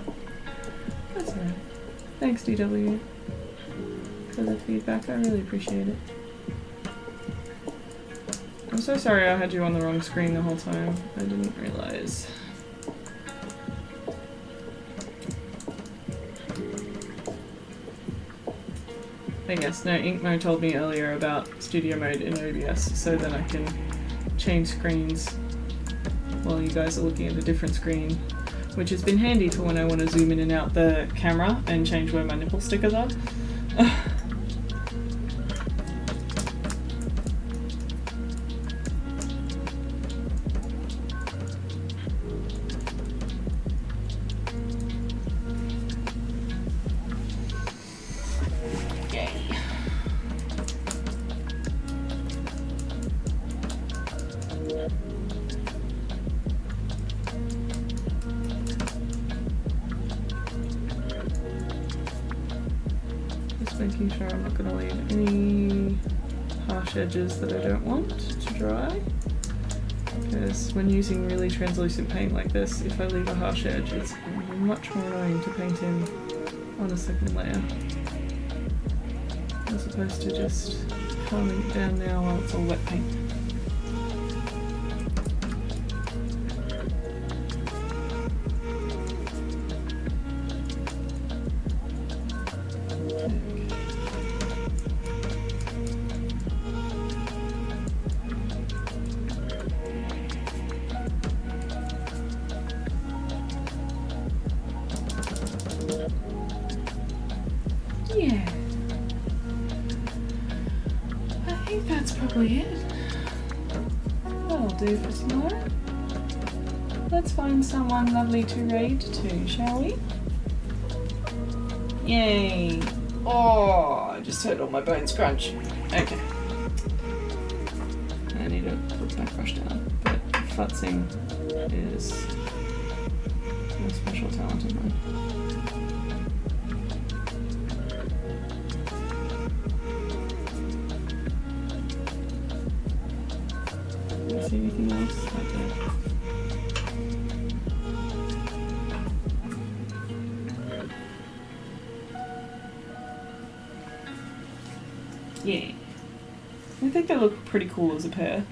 That's alright. Thanks DW for the feedback, I really appreciate it. I'm so sorry I had you on the wrong screen the whole time. I didn't realise. I guess, no, Ink Mode told me earlier about studio mode in OBS, so that I can change screens while you guys are looking at a different screen, which has been handy for when I want to zoom in and out the camera and change where my nipple stickers are. Making sure I'm not going to leave any harsh edges that I don't want to dry, because when using really translucent paint like this, if I leave a harsh edge, it's much more annoying to paint in on a second layer, as opposed to just calming it down now while it's all wet paint. Yeah, I think that's probably it. That'll do for tomorrow. Let's find someone lovely to raid to, shall we? Yay! Oh, I just heard all my bones crunch. Okay. I need to put my brush down, but futzing is a special talent of mine. See anything else like that? Yeah. I think they look pretty cool as a pair.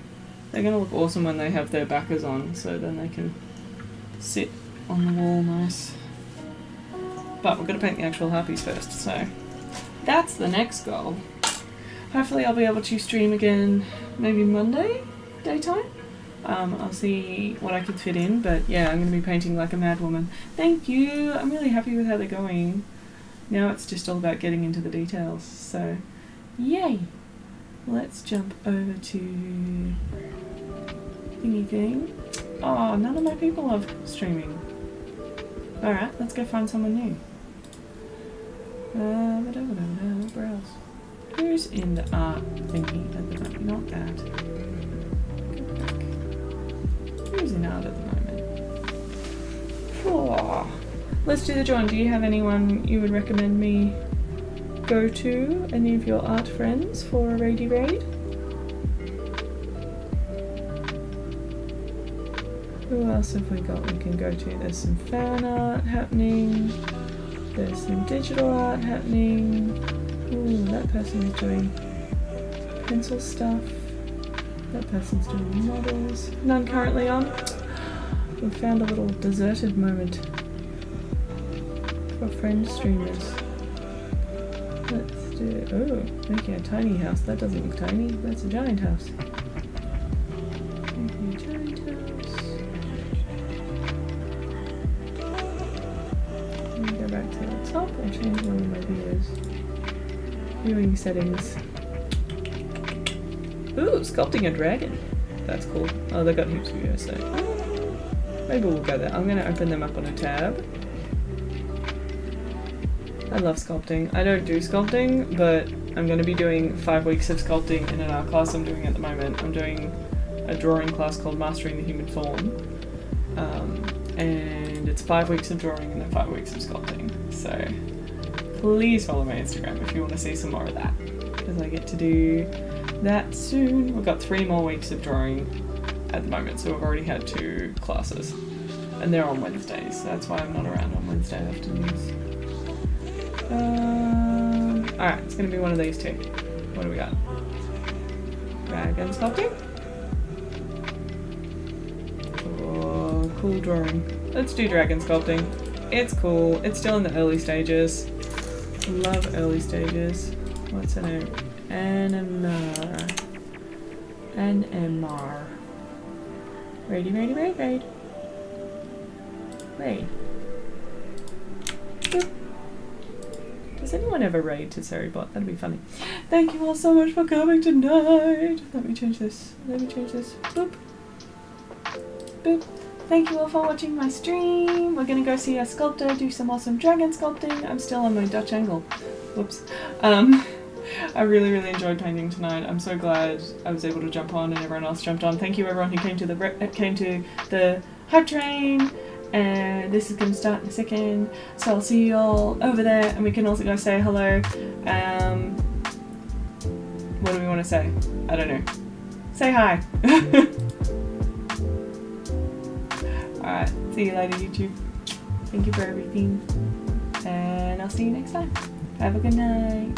They're gonna look awesome when they have their backers on, so then they can sit on the wall nice. But we're gonna paint the actual Harpys first, so that's the next goal. Hopefully I'll be able to stream again maybe Monday? Daytime. I'll see what I could fit in, but yeah, I'm going to be painting like a mad woman. Thank you! I'm really happy with how they're going. Now it's just all about getting into the details, so yay! Let's jump over to thingy thing. Oh, none of my people are streaming. Alright, let's go find someone new. Browse. Who's in the art thingy at the moment? Not that. Who's in art at the moment? Oh. Let's do the join. Do you have anyone you would recommend me go to? Any of your art friends for a raidy raid? Who else have we got we can go to? There's some fan art happening. There's some digital art happening. Ooh, that person is doing pencil stuff. That person's doing models. None currently on. We found a little deserted moment for friend streamers. Let's do. Oh, making a tiny house. That doesn't look tiny. That's a giant house. Making a giant house. Let me go back to the top and change one of my viewers. Viewing settings. Ooh, sculpting a dragon. That's cool. Oh, they've got heaps of videos, so maybe we'll go there. I'm going to open them up on a tab. I love sculpting. I don't do sculpting, but I'm going to be doing 5 weeks of sculpting in an art class I'm doing at the moment. I'm doing a drawing class called Mastering the Human Form, and it's 5 weeks of drawing and then 5 weeks of sculpting. So please follow my Instagram if you want to see some more of that, because I get to do that soon. We've got 3 more weeks of drawing at the moment, so we've already had 2 classes, and they're on Wednesdays, so that's why I'm not around on Wednesday afternoons. Alright, it's going to be one of these 2. What do we got? Dragon sculpting? Oh, cool drawing. Let's do dragon sculpting. It's cool. It's still in the early stages. Love early stages. What's her name? Anamar. Raid. Boop. Does anyone ever raid to Seribot? That'd be funny. Thank you all so much for coming tonight. Let me change this. Boop. Boop. Thank you all for watching my stream. We're gonna go see a sculptor do some awesome dragon sculpting. I'm still on my Dutch angle. Whoops. I really enjoyed painting tonight. I'm so glad I was able to jump on and everyone else jumped on. Thank you everyone who came to the hype train. And this is going to start in a second, so I'll see you all over there, and we can also go say hello. What do we want to say? I don't know. Say hi. Alright, see you later YouTube. Thank you for everything, and I'll see you next time. Have a good night.